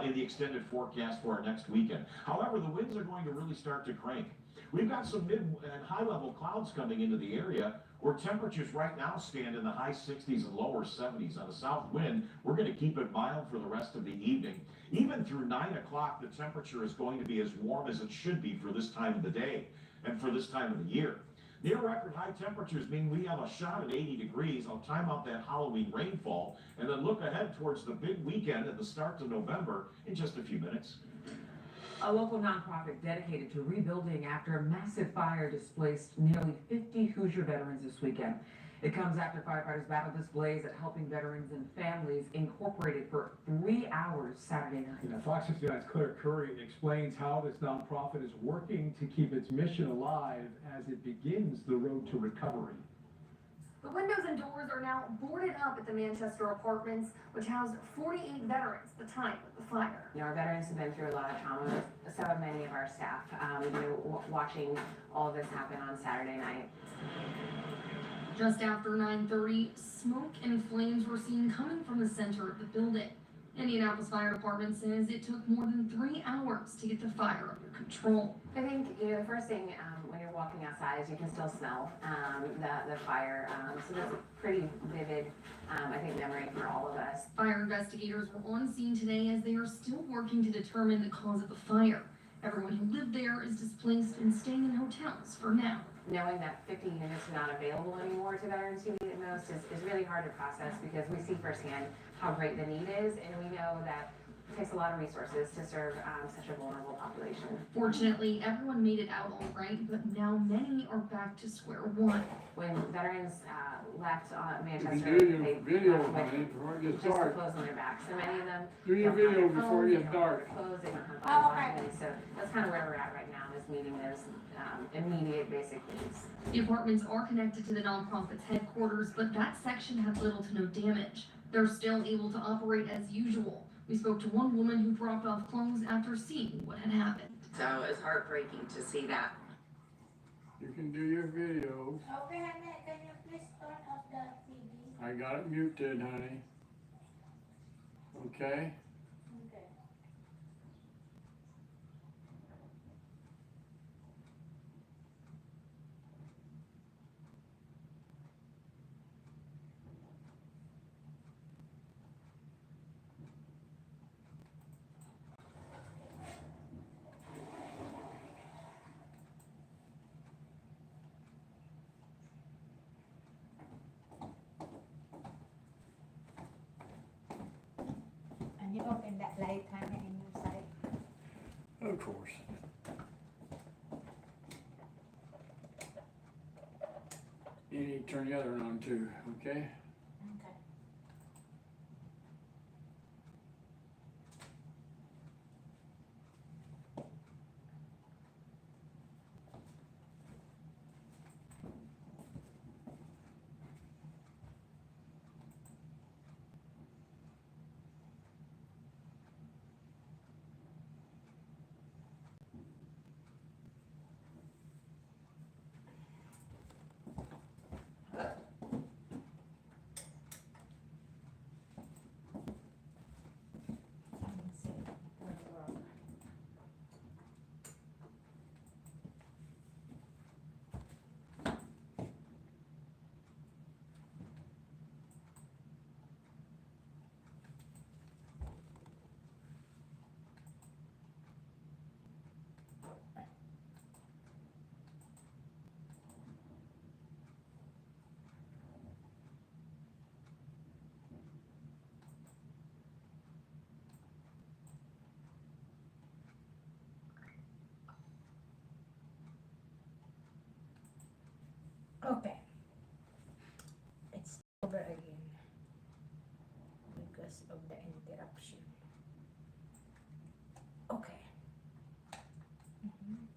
in the extended forecast for our next weekend. However, the winds are going to really start to crank. We've got some mid and high-level clouds coming into the area where temperatures right now stand in the high 60s and lower 70s. On a south wind, we're going to keep it mild for the rest of the evening. Even through 9 o'clock, the temperature is going to be as warm as it should be for this time of the day and for this time of the year. Near record high temperatures mean we have a shot at 80 degrees. I'll time out that Halloween rainfall and then look ahead towards the big weekend at the start of November in just a few minutes. A local nonprofit dedicated to rebuilding after a massive fire displaced nearly 50 Hoosier veterans this weekend. It comes after firefighters battled this blaze at Helping Veterans and Families Incorporated for 3 hours Saturday night. Now, Fox 59's Claire Curry explains how this nonprofit is working to keep its mission alive as it begins the road to recovery. The windows and doors are now boarded up at the Manchester Apartments, which housed 48 veterans at the time of the fire. Our veterans have been through a lot of trauma, so have many of our staff, watching all of this happen on Saturday night. Just after 9:30, smoke and flames were seen coming from the center of the building. Indianapolis Fire Department says it took more than 3 hours to get the fire under control. I think, the first thing when you're walking outside is you can still smell the fire, so that's a pretty vivid, I think, memory for all of us. Fire investigators were on scene today as they are still working to determine the cause of the fire. Everyone who lived there is displaced and staying in hotels for now. Knowing that 50 units are not available anymore to veterans who need it most is really hard to process because we see firsthand how great the need is, and we know that it takes a lot of resources to serve such a vulnerable population. Fortunately, everyone made it out all right, but now many are back to square one. When veterans left Manchester, they video before it gets just dark. the clothes on their back. So many of them Do your don't have video their before phones, it they gets don't have dark. their clothes, they don't have their documents. So that's kind of where we're at right now, is meeting those immediate basic needs. The apartments are connected to the nonprofit's headquarters, but that section had little to no damage. They're still able to operate as usual. We spoke to one woman who dropped off clothes after seeing what had happened. So it's heartbreaking to see that. You can do your videos. Okay, Nanette, can you please turn off the TV? I got it muted, honey. Okay? Okay. And you open that light, honey, in your side. Of course. You need to turn the other one on too, okay? Okay. Okay. It's over again because of the interruption. Okay. Mhm.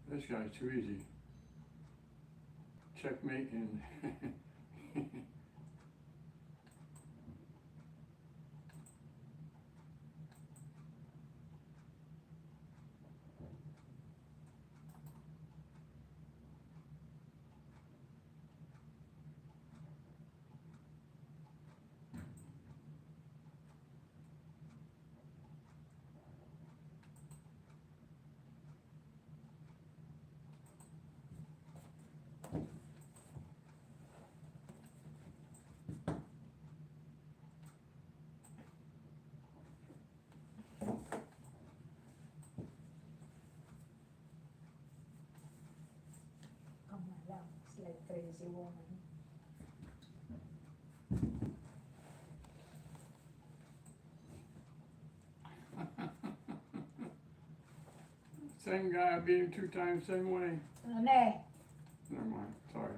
This guy's too easy. Checkmate and Come on lang. It's like crazy woman. same guy, I beat him 2 times, same way. Nanette. Never mind, sorry.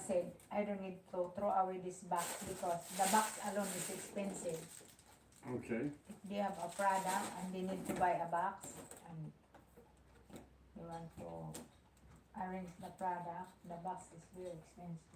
said, I don't need to throw away this box because the box alone is expensive. Okay. If they have a product and they need to buy a box and they want to arrange the product, the box is very expensive.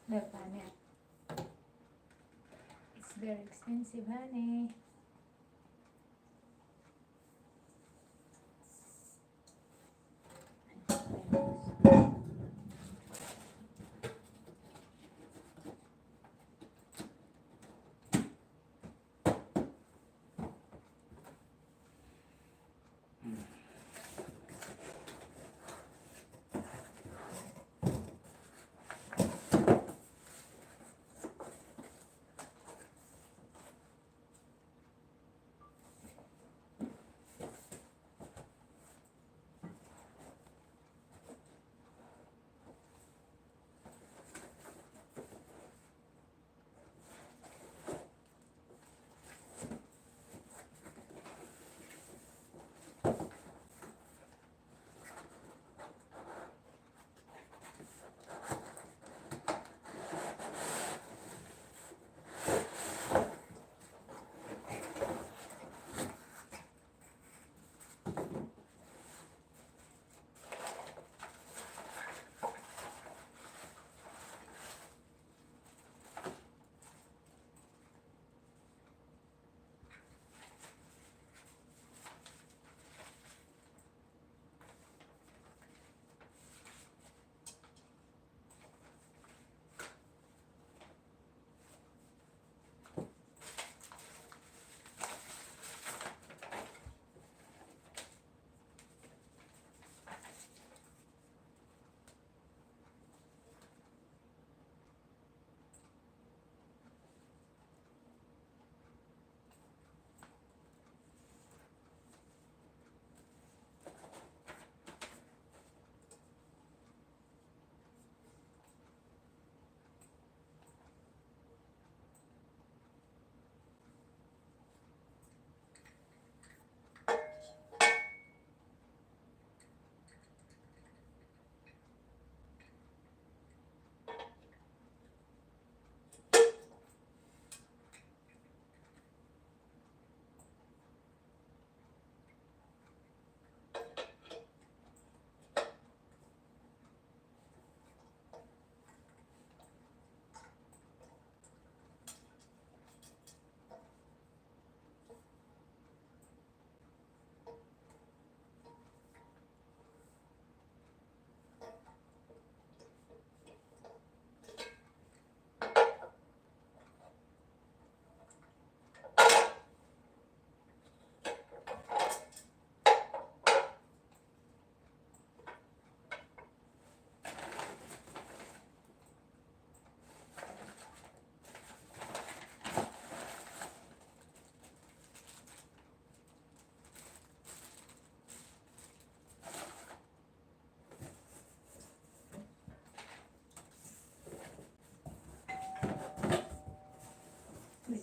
Look, Nanette. It's very expensive, honey.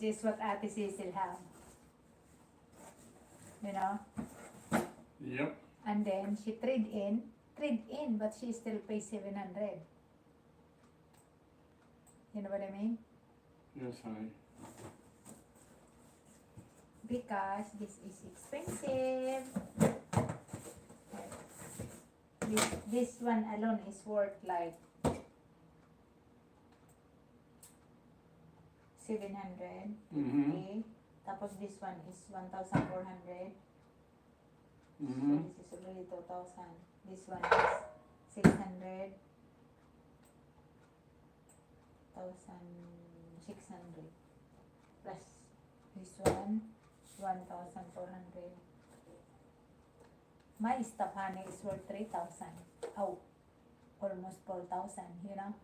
is what Ate Cecil have. You know? Yep. And then she trade in, but she still pays 700. You know what I mean? Yes, honey. Because this is expensive. This one alone is worth like 700. Okay. Tapos this one is 1,400. So this is already 2,000. This one is 600. 1,600 plus this one 1,400. My stuff honey is worth 3,000. Oh, almost 4,000, you know.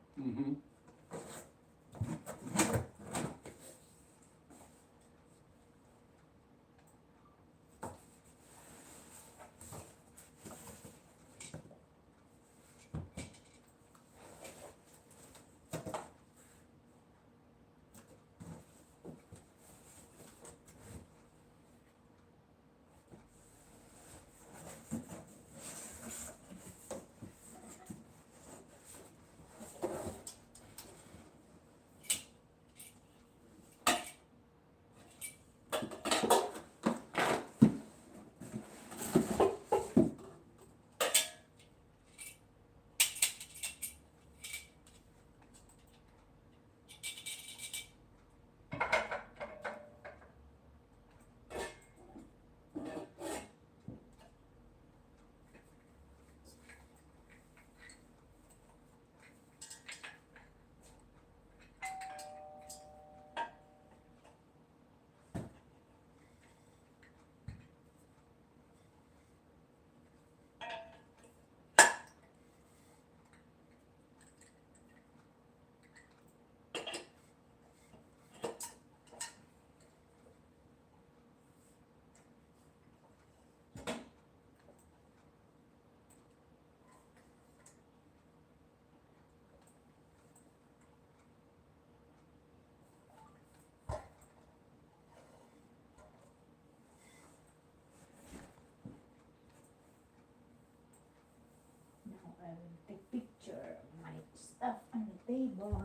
I will take picture of my stuff on the table.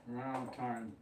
We're out of time.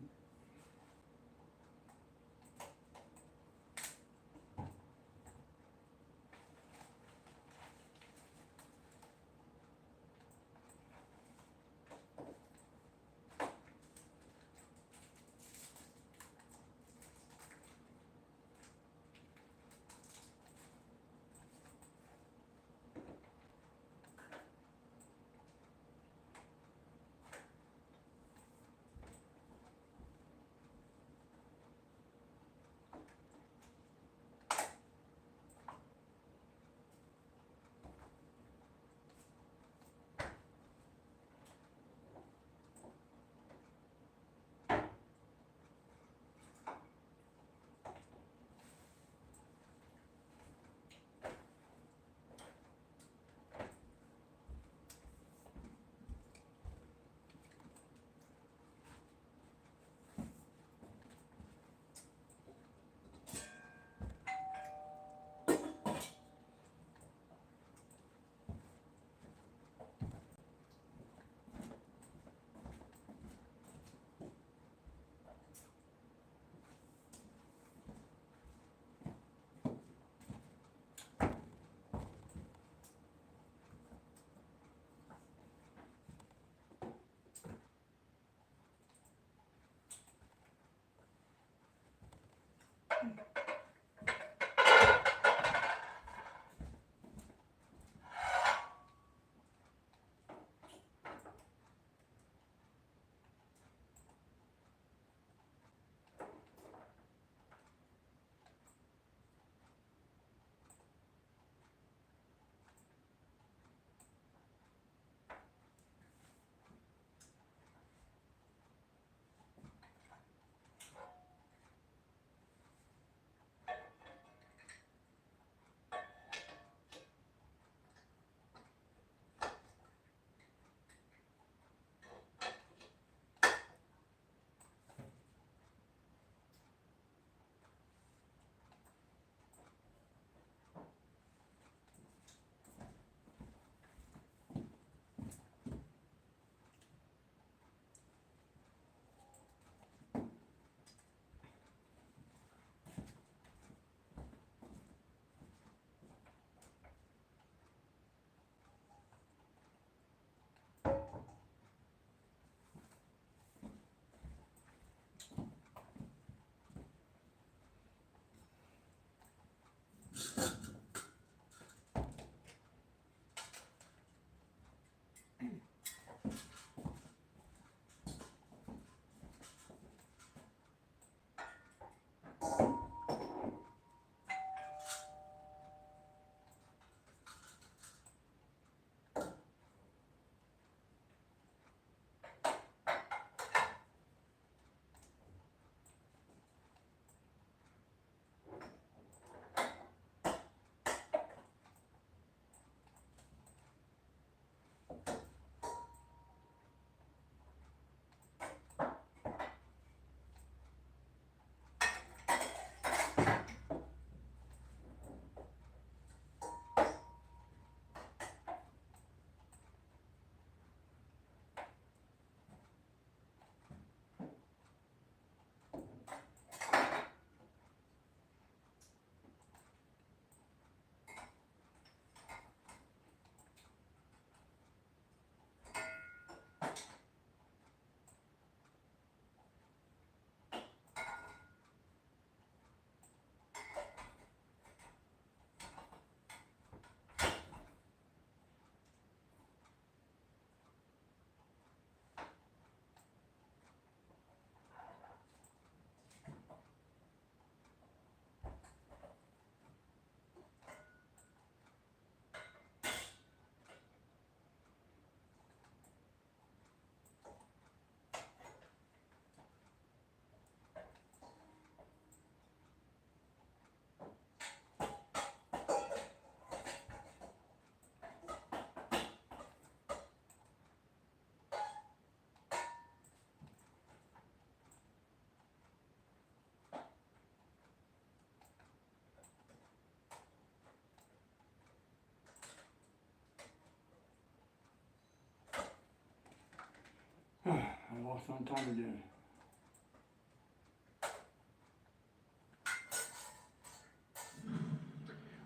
lost on time again.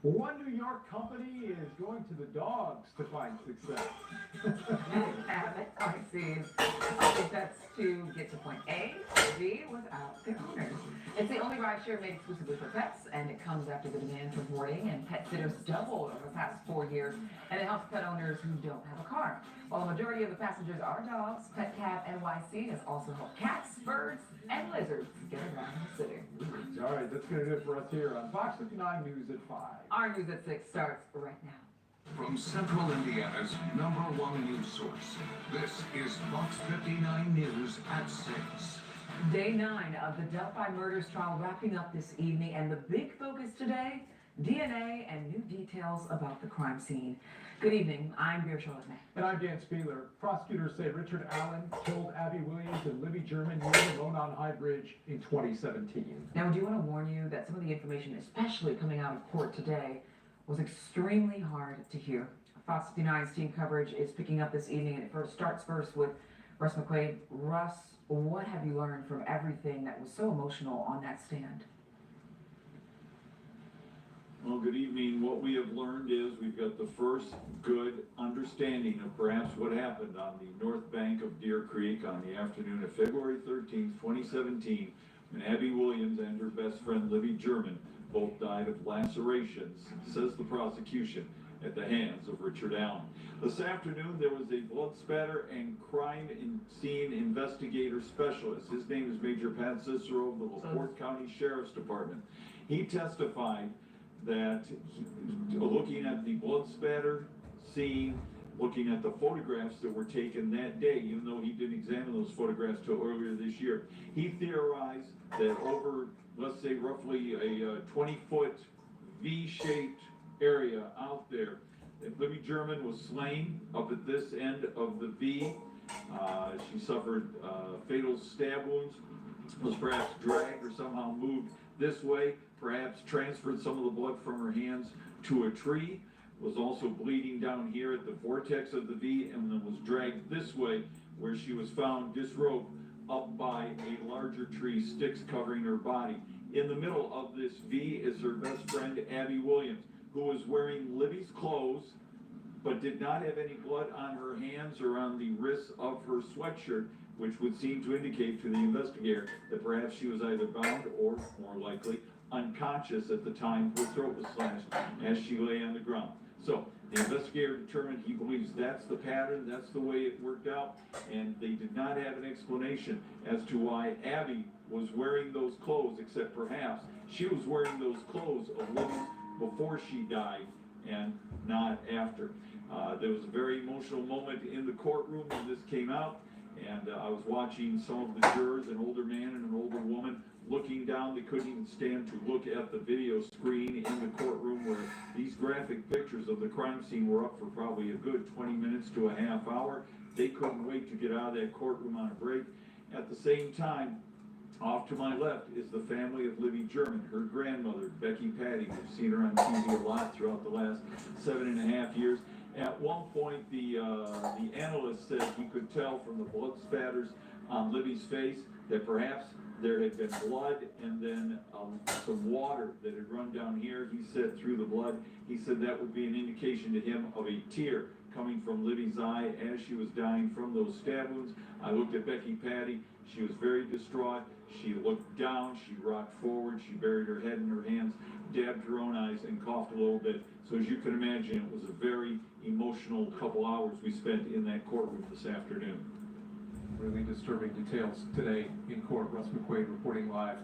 One New York company is going to the dogs to find success. I see. If that's to get to point A or B without their owners. It's the only rideshare made exclusively for pets, and it comes after the demand for boarding and pet sitters doubled over the past 4 years, and it helps pet owners who don't have a car. While the majority of the passengers are dogs, Pet Cat NYC has also helped cats, birds, and lizards get around the city. All right, that's going to do it for us here on Fox 59 News at 5. Our News at 6 starts right now. From Central Indiana's #1 news source, this is Fox 59 News at 6. Day 9 of the Delphi murders trial wrapping up this evening, and the big focus today, DNA and new details about the crime scene. Good evening, I'm Charlotte May. And I'm Dan Spieler. Prosecutors say Richard Allen killed Abby Williams and Libby German near the Monon High Bridge in 2017. Now, we do want to warn you that some of the information, especially coming out of court today, was extremely hard to hear. Fox 59's team coverage is picking up this evening, and it starts first with Russ McQuaid. Russ, what have you learned from everything that was so emotional on that stand? Well, good evening. What we have learned is we've got the first good understanding of perhaps what happened on the north bank of Deer Creek on the afternoon of February 13th, 2017, when Abby Williams and her best friend Libby German both died of lacerations, says the prosecution, at the hands of Richard Allen. This afternoon, there was a blood spatter and crime scene investigator specialist. His name is Major Pat Cicero of the LaPorte County Sheriff's Department. He testified that looking at the blood spatter scene, looking at the photographs that were taken that day, even though he didn't examine those photographs till earlier this year, he theorized that over, let's say, roughly a 20-foot V-shaped area out there, that Libby German was slain up at this end of the V. She suffered fatal stab wounds, was perhaps dragged or somehow moved this way, perhaps transferred some of the blood from her hands to a tree, was also bleeding down here at the vortex of the V, and then was dragged this way, where she was found disrobed up by a larger tree, sticks covering her body. In the middle of this V is her best friend, Abby Williams, who was wearing Libby's clothes, but did not have any blood on her hands or on the wrists of her sweatshirt, which would seem to indicate to the investigator that perhaps she was either bound or, more likely, unconscious at the time her throat was slashed as she lay on the ground. So the investigator determined he believes that's the pattern, that's the way it worked out, and they did not have an explanation as to why Abby was wearing those clothes, except perhaps she was wearing those clothes of Libby's before she died and not after. There was a very emotional moment in the courtroom when this came out, and I was watching some of the jurors, an older man and an older woman, looking down. They couldn't even stand to look at the video screen in the courtroom where these graphic pictures of the crime scene were up for probably a good 20 minutes to a half hour. They couldn't wait to get out of that courtroom on a break. At the same time, off to my left is the family of Libby German, her grandmother, Becky Patty. We've seen her on TV a lot throughout the last 7.5 years. At one point, the analyst said he could tell from the blood spatters on Libby's face that perhaps there had been blood and then some water that had run down here. He said through the blood, he said that would be an indication to him of a tear coming from Libby's eye as she was dying from those stab wounds. I looked at Becky Patty. She was very distraught. She looked down, she rocked forward, she buried her head in her hands, dabbed her own eyes, and coughed a little bit. So as you can imagine, it was a very emotional couple hours we spent in that courtroom this afternoon. Really disturbing details today in court. Russ McQuaid reporting live.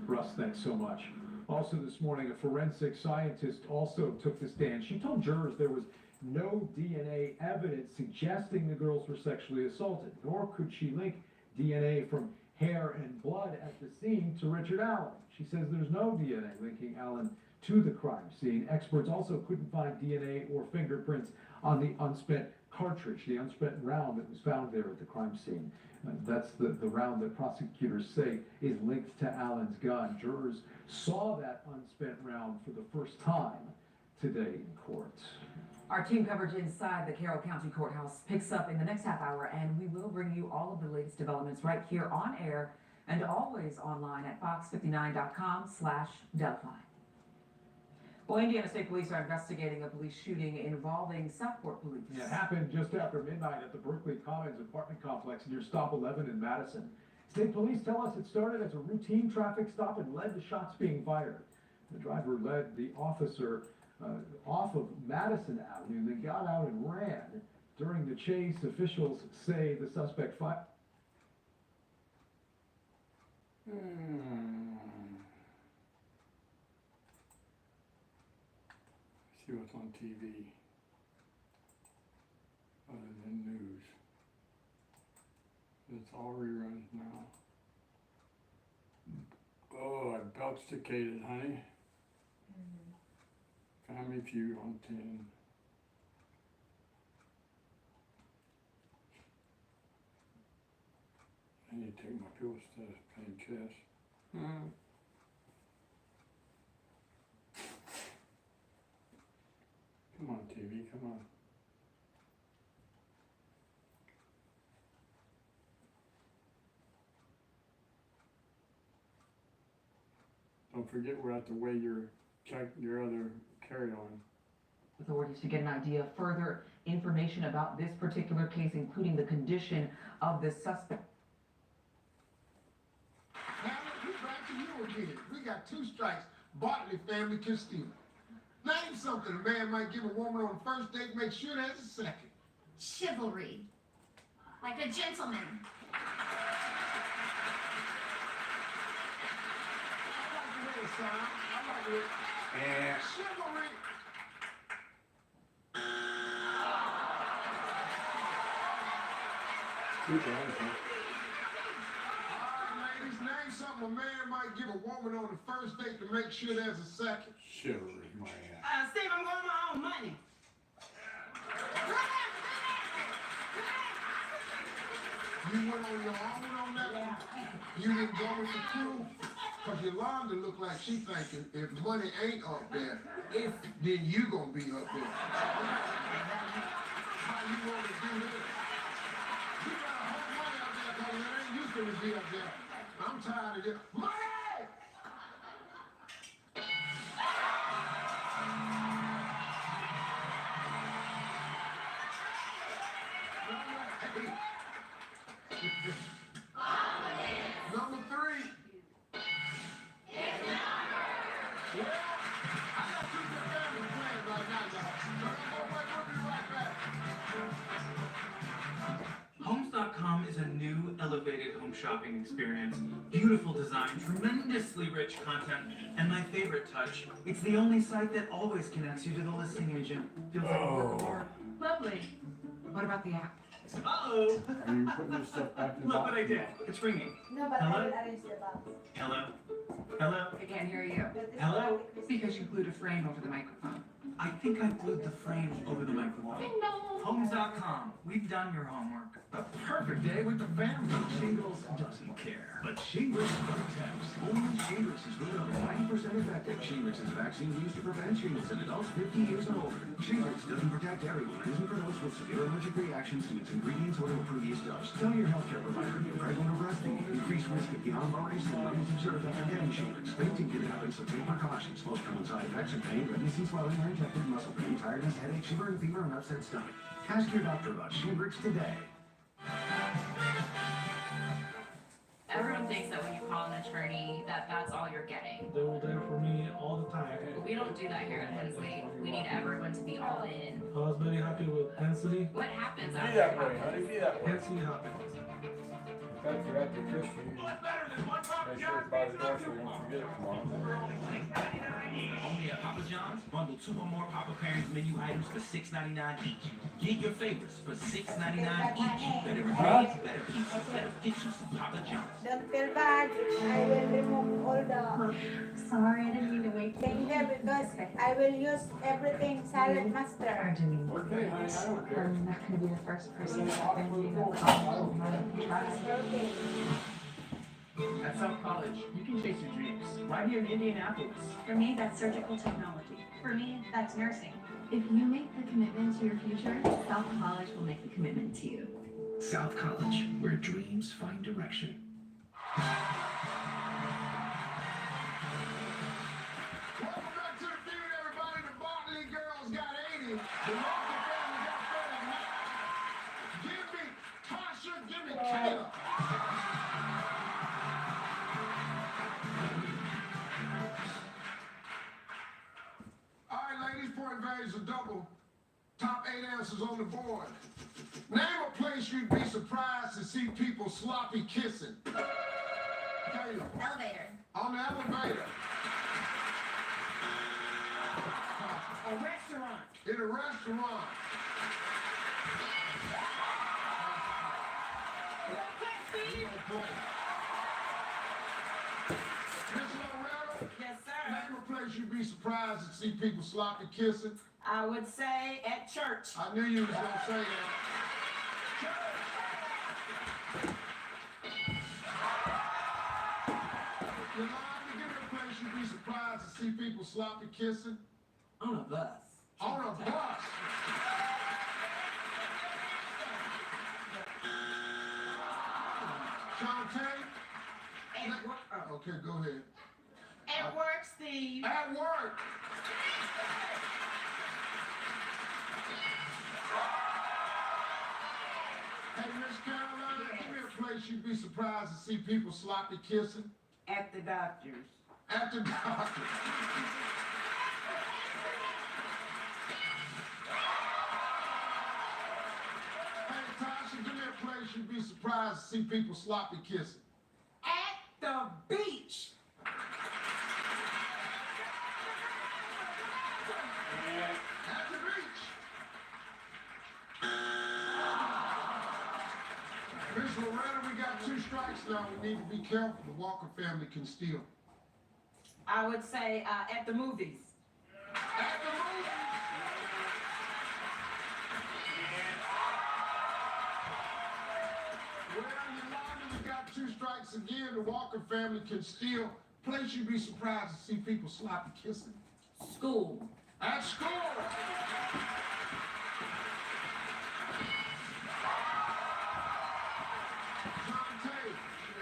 Russ, thanks so much. Also this morning, a forensic scientist also took the stand. She told jurors there was no DNA evidence suggesting the girls were sexually assaulted, nor could she link DNA from hair and blood at the scene to Richard Allen. She says there's no DNA linking Allen to the crime scene. Experts also couldn't find DNA or fingerprints on the unspent cartridge, the unspent round that was found there at the crime scene. That's the round that prosecutors say is linked to Allen's gun. Jurors saw that unspent round for the first time today in court. Our team coverage inside the Carroll County Courthouse picks up in the next half hour, and we will bring you all of the latest developments right here on air and always online at fox59.com/Delphi. Well, Indiana State Police are investigating a police shooting involving Southport Police. It happened just after midnight at the Berkeley Commons apartment complex near Stop 11 in Madison. State police tell us it started as a routine traffic stop and led to shots being fired. The driver led the officer off of Madison Avenue, then got out and ran. During the chase, officials say the suspect fired. See what's on TV other than news. It's all reruns now. Oh, I belchicated, honey. Family Feud on 10. I need to take my pills instead of playing chess. Come on, TV, come on. Don't forget we're at the way check your other carry-on. Authorities to get an idea of further information about this particular case, including the condition of the suspect. Now, we back to you again. We got 2 strikes. Bartley family can steal. Name something a man might give a woman on the first date, make sure there's a second. Chivalry. Like a gentleman. I like the way it sounds. I like it. Chivalry. Ladies, name something a man might give a woman on the first date to make sure there's a second. Chivalry, my ass. Steve, I'm going my own money. You went on your own on that one? You didn't go with the crew? Because Yolanda look like she thinking if money ain't up there, then you gonna be up there. How you want to do this? You gotta hold money up there because it ain't you gonna be up there. I'm tired of this. Money! Number 3. Homes.com is a new elevated home shopping experience. Beautiful design, tremendously rich content, and my favorite touch, it's the only site that always connects you to the listing agent. Feels like a work of art. Lovely. What about the app? Uh-oh! Are you putting this stuff back in the Look box? what I did. It's ringing. No, but Hello? I will arrange the box. Hello? Hello? I can't hear you. Hello? Because you glued a frame over the microphone. I think I glued the frame over the microphone. Homes.com. We've done your homework. A perfect day with the family. Shingles doesn't care, but Shingrix protects. Only Shingrix is ruled out 90% effective. Shingrix is a vaccine used to prevent shingles in adults 50 years and older. Shingrix doesn't protect everyone. It isn't for those with severe allergic reactions to its ingredients or to a previous dose. Tell your healthcare provider if you're pregnant or breastfeeding. Increased risk of Guillain-Barré syndrome is observed after getting Shingrix. Fainting can happen, so take precautions. Most common side effects are pain, redness and swelling, or injected muscle pain, tiredness, headache, shivering, fever, and upset stomach. Ask your doctor about Shingrix today. Everyone thinks that when you call an attorney that that's all you're getting. They were there for me all the time. But we don't do that here at Hensley. We need everyone to be all in. I was very happy with Hensley. What happens Be after that it way, honey, happens? be that way. Hensley happens. If you're at the Christian, make sure it's by the door so you won't forget it tomorrow. Only at Papa John's, bundle 2 or more Papa Pairings menu items for $6.99 each. Get your favorites for $6.99 each. Better remains, better pieces, better get you some Papa John's. Don't feel bad. I will remove all the... Sorry, I didn't mean to wait. Thank you, because I will use everything salad mustard. Okay, honey, I don't care. I'm not going to be the first person to At South College, you can chase your dreams. Right here in Indianapolis. For me, that's surgical technology. For me, that's nursing. If you make the commitment to your future, South College will make the commitment to you. South College, where dreams find direction. Welcome back to the feud, everybody. The Bartley girls got 80. The Walker family got 39. Give me Tasha, give me Kayla. All right, ladies, point values are double. Top 8 answers on the board. Name a place you'd be surprised to see people sloppy kissing. Kayla. Elevator. On the elevator. A restaurant. In a restaurant. Miss Loretta? Yes, sir. Name a place you'd be surprised to see people sloppy kissing. I would say at church. I knew you was gonna say that. Yolanda, give me a place you'd be surprised to see people sloppy kissing. On a bus. On a bus. Shantae? At work. Okay, go ahead. At work, Steve. At work. Hey, Miss Caroline, give me a place you'd be surprised to see people sloppy kissing. At the doctor's. At the doctor. Hey, Tasha, give me a place you'd be surprised to see people sloppy kissing. At the beach. At the beach. Miss Loretta, we got 2 strikes now. We need to be careful. The Walker family can steal. I would say at the movies. At the movies. Well, Yolanda, we got 2 strikes again. The Walker family can steal. Place you'd be surprised to see people sloppy kissing. School. At school. Shantae,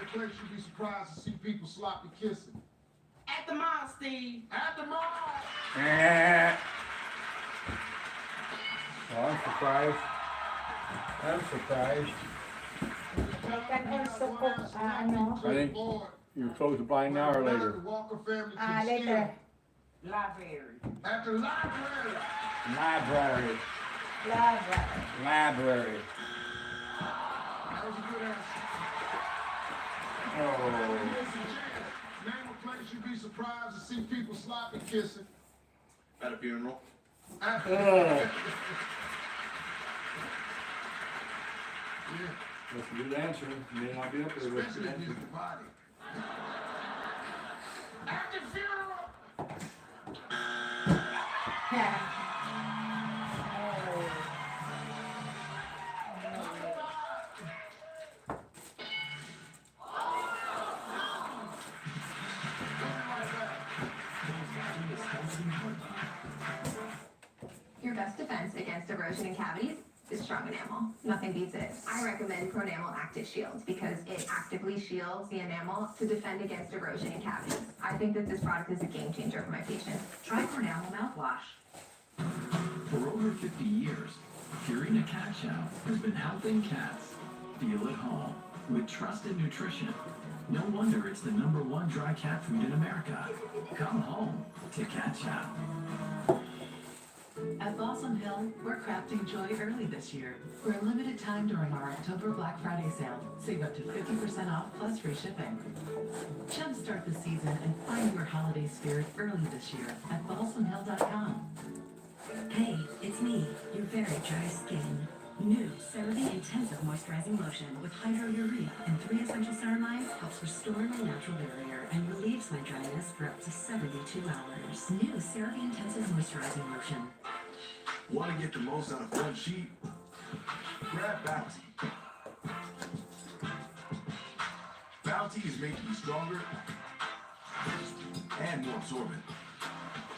a place you'd be surprised to see people sloppy kissing. At the mall, Steve. At the mall. Well, I'm surprised. I'm surprised. They can also cook, ano, I think you're close to buying now or later. The Walker family can later. steal. Library. At the library. Library. Library. That was a good answer. Oh. Name a place you'd be surprised to see people sloppy kissing. At a funeral. At Yeah. Yeah. That's a good answer. You may not be up there with Especially the if answer. it's the body. At the funeral. Your best defense against erosion and cavities is strong enamel. Nothing beats it. I recommend Pronamel Active Shield because it actively shields the enamel to defend against erosion and cavities. I think that this product is a game changer for my patients. Try Pronamel mouthwash. For over 50 years, Purina Cat Chow has been helping cats feel at home with trusted nutrition. No wonder it's the #1 dry cat food in America. Come home to Cat Chow. At Blossom Hill, we're crafting joy early this year. For a limited time during our October Black Friday sale, save up to 50% off plus free shipping. Jumpstart the season and find your holiday spirit early this year at balsamhill.com. Hey, it's me, your very dry skin. New CeraVe Intensive Moisturizing Lotion with hydrourea and 3 essential ceramides helps restore my natural barrier and relieves my dryness for up to 72 hours. New CeraVe Intensive Moisturizing Lotion. Want to get the most out of front sheet? Grab Bounty. Bounty is made to be stronger and more absorbent.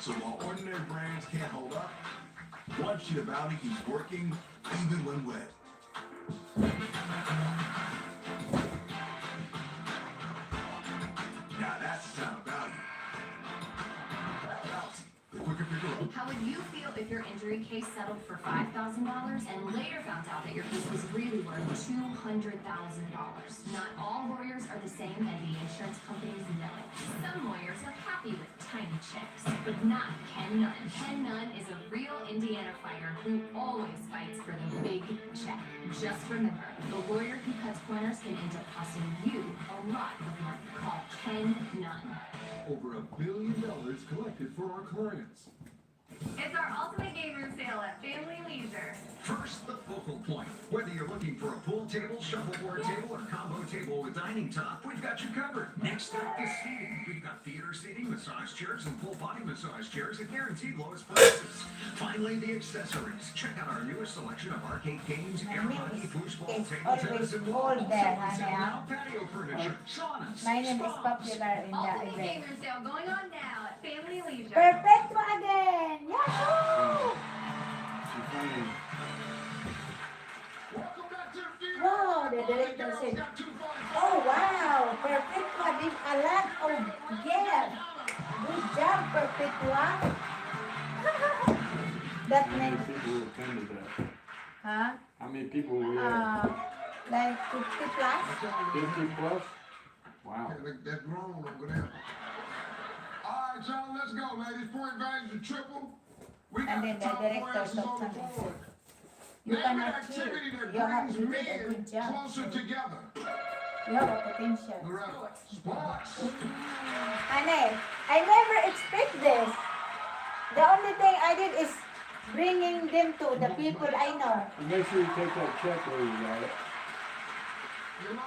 So while ordinary brands can't hold up, One sheet of bounty keeps working even when wet. Now that's the sound of bounty. The quicker picker up. How would you feel if your injury case settled for $5,000 and later found out that your case was really worth $200,000? Not all lawyers are the same, and the insurance companies know it. Some lawyers are happy with tiny checks, but not Ken Nunn. Ken Nunn is a real Indiana fighter who always fights for the big check. Just remember, the lawyer who cuts corners can end up costing you a lot of money. Call Ken Nunn. Over $1 billion collected for our clients. It's our ultimate game room sale at Family Leisure. First, the focal point. Whether you're looking for a pool table, shuffleboard table, or combo table with dining top, we've got you covered. Next up is seating. We've got theater seating, massage chairs, and full body massage chairs at guaranteed lowest prices. Finally, the accessories. Check out our newest selection of arcade games, air hockey, foosball, table tennis, and more. Cold there, honey. Patio furniture, saunas, My name is spas. popular in the Ultimate event. game room sale going on now at Family Leisure. Perfect again! Yahoo! Wow, the director said, oh wow, Perpetua did a lot of gifts. Good job, Perpetua. That How many means, people attended that? huh? How many people were there? Like 50 plus? 50 plus? Wow. That's grown over there. All right, y'all, let's go, ladies. Point values are triple. We got And then the the top director four answers told on the something. board. You Name cannot an activity cheat. that You have brings to do a men good job. closer together. You have a potential. Loretta, sports. Honey, I never expect this. The only thing I did is bringing them to the people I know. And make sure you take that check where you got it.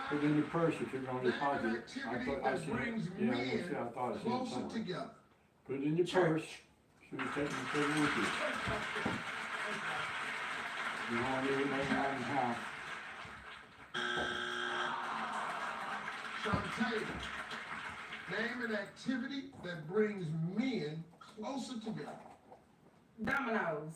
Put it in your purse if you're going to deposit it. I seen it. Yeah, I see, I thought I seen it Closer somewhere. together. Put it in your purse. So you take it and put it with you. You don't want to leave it laying around the house. Shantae, name an activity that brings men closer together. Dominoes.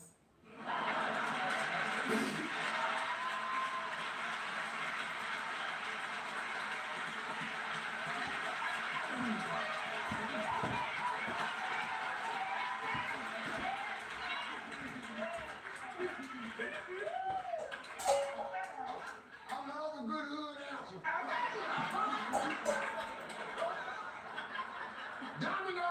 I love a good hood answer. Domino.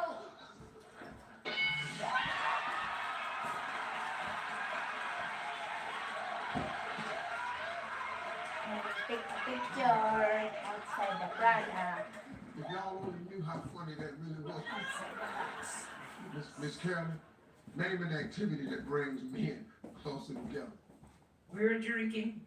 Take a picture outside the product. If y'all only knew how funny that really was. Outside the box. Miss Carolyn, name an activity that brings men closer together. We're drinking.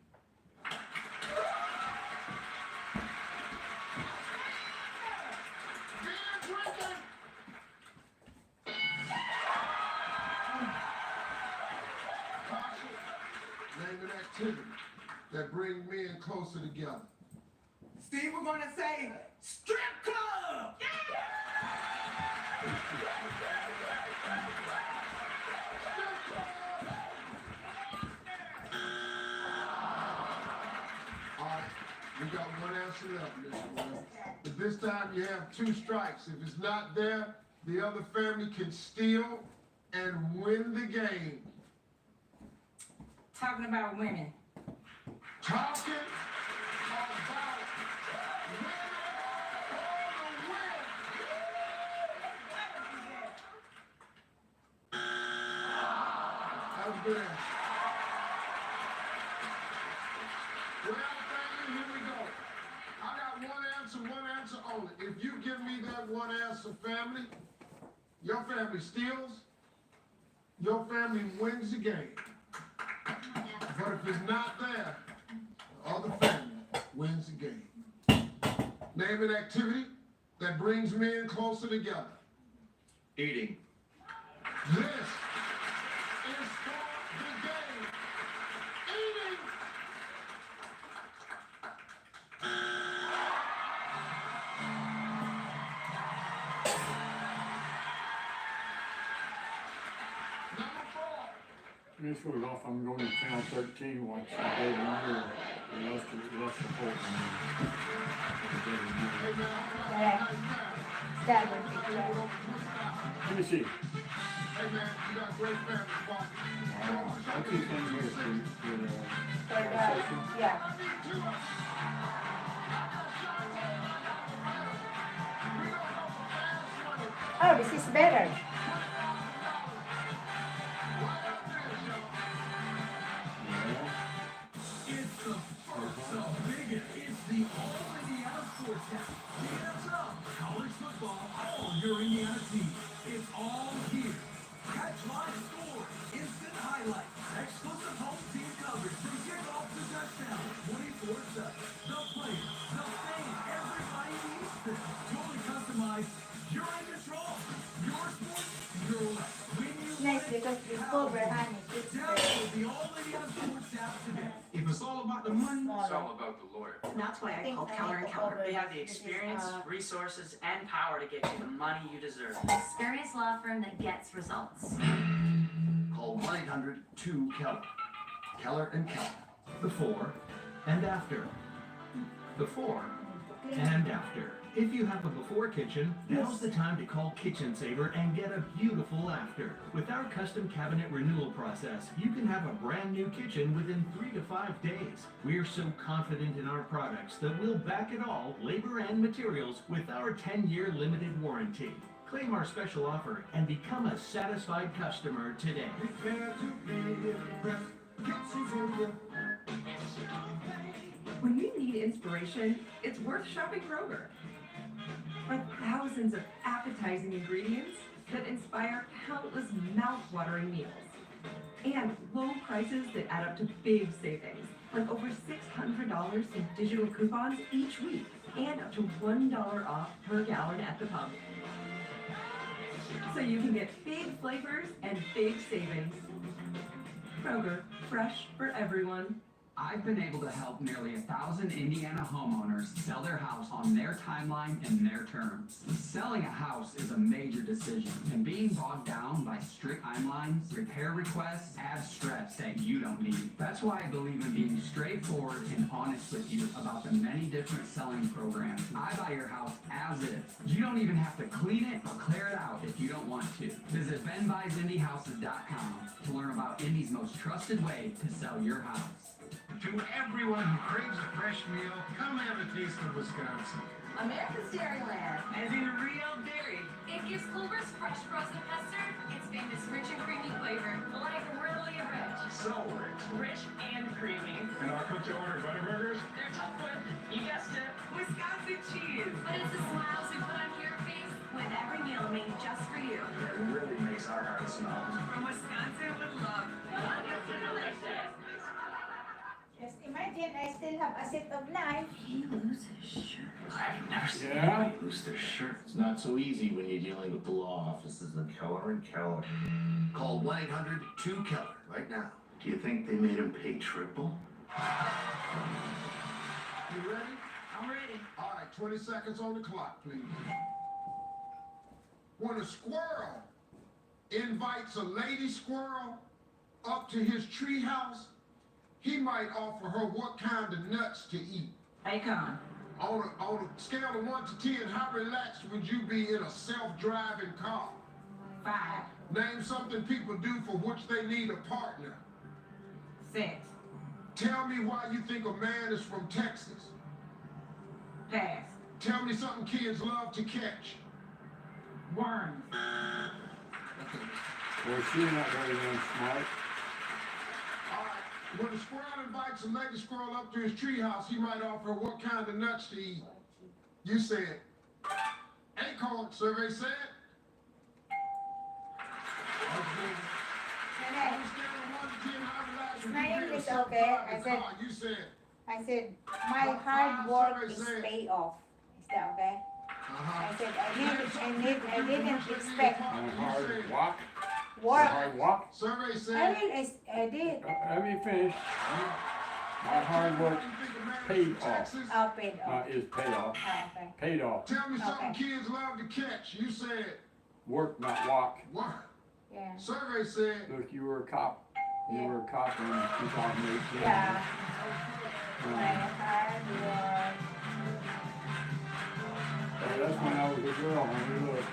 Name an activity that brings men closer together. Steve, we're gonna say strip club. All right, we got one answer left, Mr. Williams. But this time you have 2 strikes. If it's not there, the other family can steal and win the game. Talking about women. Talking about that was a good answer. Well, family, here we go. I got one answer only. If you give me that one answer, family, your family steals, your family wins the game. But if it's not there, the other family wins the game. Name an activity that brings men closer together. Eating. This is for the game. Eating. Number 4. this goes off, I'm going to channel 13, watch the baby mirror. Less support. Let me see. Hey man, you got a great family spot. Wow. What's this thing here, Steve? Yeah. Oh, this is better. It's the first of Bigot. It's the All-Indiana Sports Town. Hands up! College football, all your Indiana teams. It's all here. Catch live score, instant highlights, exclusive home team coverage from kickoff to touchdown. 24/7. The players, the fans, everybody needs this. Totally customized. You're in control. Your sport, your way. When you Nice because it's cover, honey. It's download the All-Indiana Sports Town today. If it's all about the money, It's all about the lawyer. That's why I call Keller & Keller. They have the experience, resources, and power to get you the money you deserve. Experienced law firm that gets results. Call 1-800-2-KELLER. Keller & Keller. Before and after. Before and after. If you have a before kitchen, now's the time to call Kitchen Saver and get a beautiful after. With our custom cabinet renewal process, you can have a brand new kitchen within 3 to 5 days. We're so confident in our products that we'll back it all, labor and materials, with our 10-year limited warranty. Claim our special offer and become a satisfied customer today. When you need inspiration, it's worth shopping Kroger. For thousands of appetizing ingredients that inspire countless mouth-watering meals. And low prices that add up to big savings, like over $600 in digital coupons each week, and up to $1 off per gallon at the pump. So you can get big flavors and big savings. Kroger, fresh for everyone. I've been able to help nearly 1,000 Indiana homeowners sell their house on their timeline and their terms. Selling a house is a major decision, and being bogged down by strict timelines, repair requests, adds stress that you don't need. That's why I believe in being straightforward and honest with you about the many different selling programs. I buy your house as is. You don't even have to clean it or clear it out if you don't want to. Visit BenBuysIndyHouses.com to learn about Indy's most trusted way to sell your house. To everyone who craves a fresh meal, come have a taste of Wisconsin. America's Dairyland, as in real dairy. It gives Clover's fresh frozen custard its famous rich and creamy flavor, like really rich. So rich. Rich and creamy. And our cooked-to-order Butterburgers? They're tough one. You guessed it. Wisconsin cheese. But it's the smiles we put on your face with every meal made just for you. It really makes our hearts smile. From Wisconsin with love. It's delicious. Just imagine I still have a set of knives. He loses his shirt. I've never seen Yeah? anybody lose their shirt. It's not so easy when you're dealing with the law offices of Keller & Keller. Call 1-800-2-KELLER right now. Do you think they made him pay triple? You ready? I'm ready. All right, 20 seconds on the clock, please. When a squirrel invites a lady squirrel up to his treehouse, he might offer her what kind of nuts to eat. Acorn. On a scale of 1 to 10, how relaxed would you be in a self-driving car? 5. Name something people do for which they need a partner. 6. Tell me why you think a man is from Texas. Pass. Tell me something kids love to catch. Worms. Well, she's not very damn smart. When a squirrel invites a lady squirrel up to his treehouse, he might offer her what kind of nuts to eat. You said acorn, survey said. My English okay. I said my hard work is pay off. Is that okay? I said I didn't expect. My hard walk. Work. Hard walk. Survey said. I did. Let me finish. My hard work paid off. Oh, paid off. Is paid off. Oh, okay. Paid off. Tell me something kids love to catch. You said work, not walk. work. Yeah. Survey said. Look, you were a cop. You were a cop in 2018. Yeah. My hard work. Hey, that's when I was a girl, honey, look.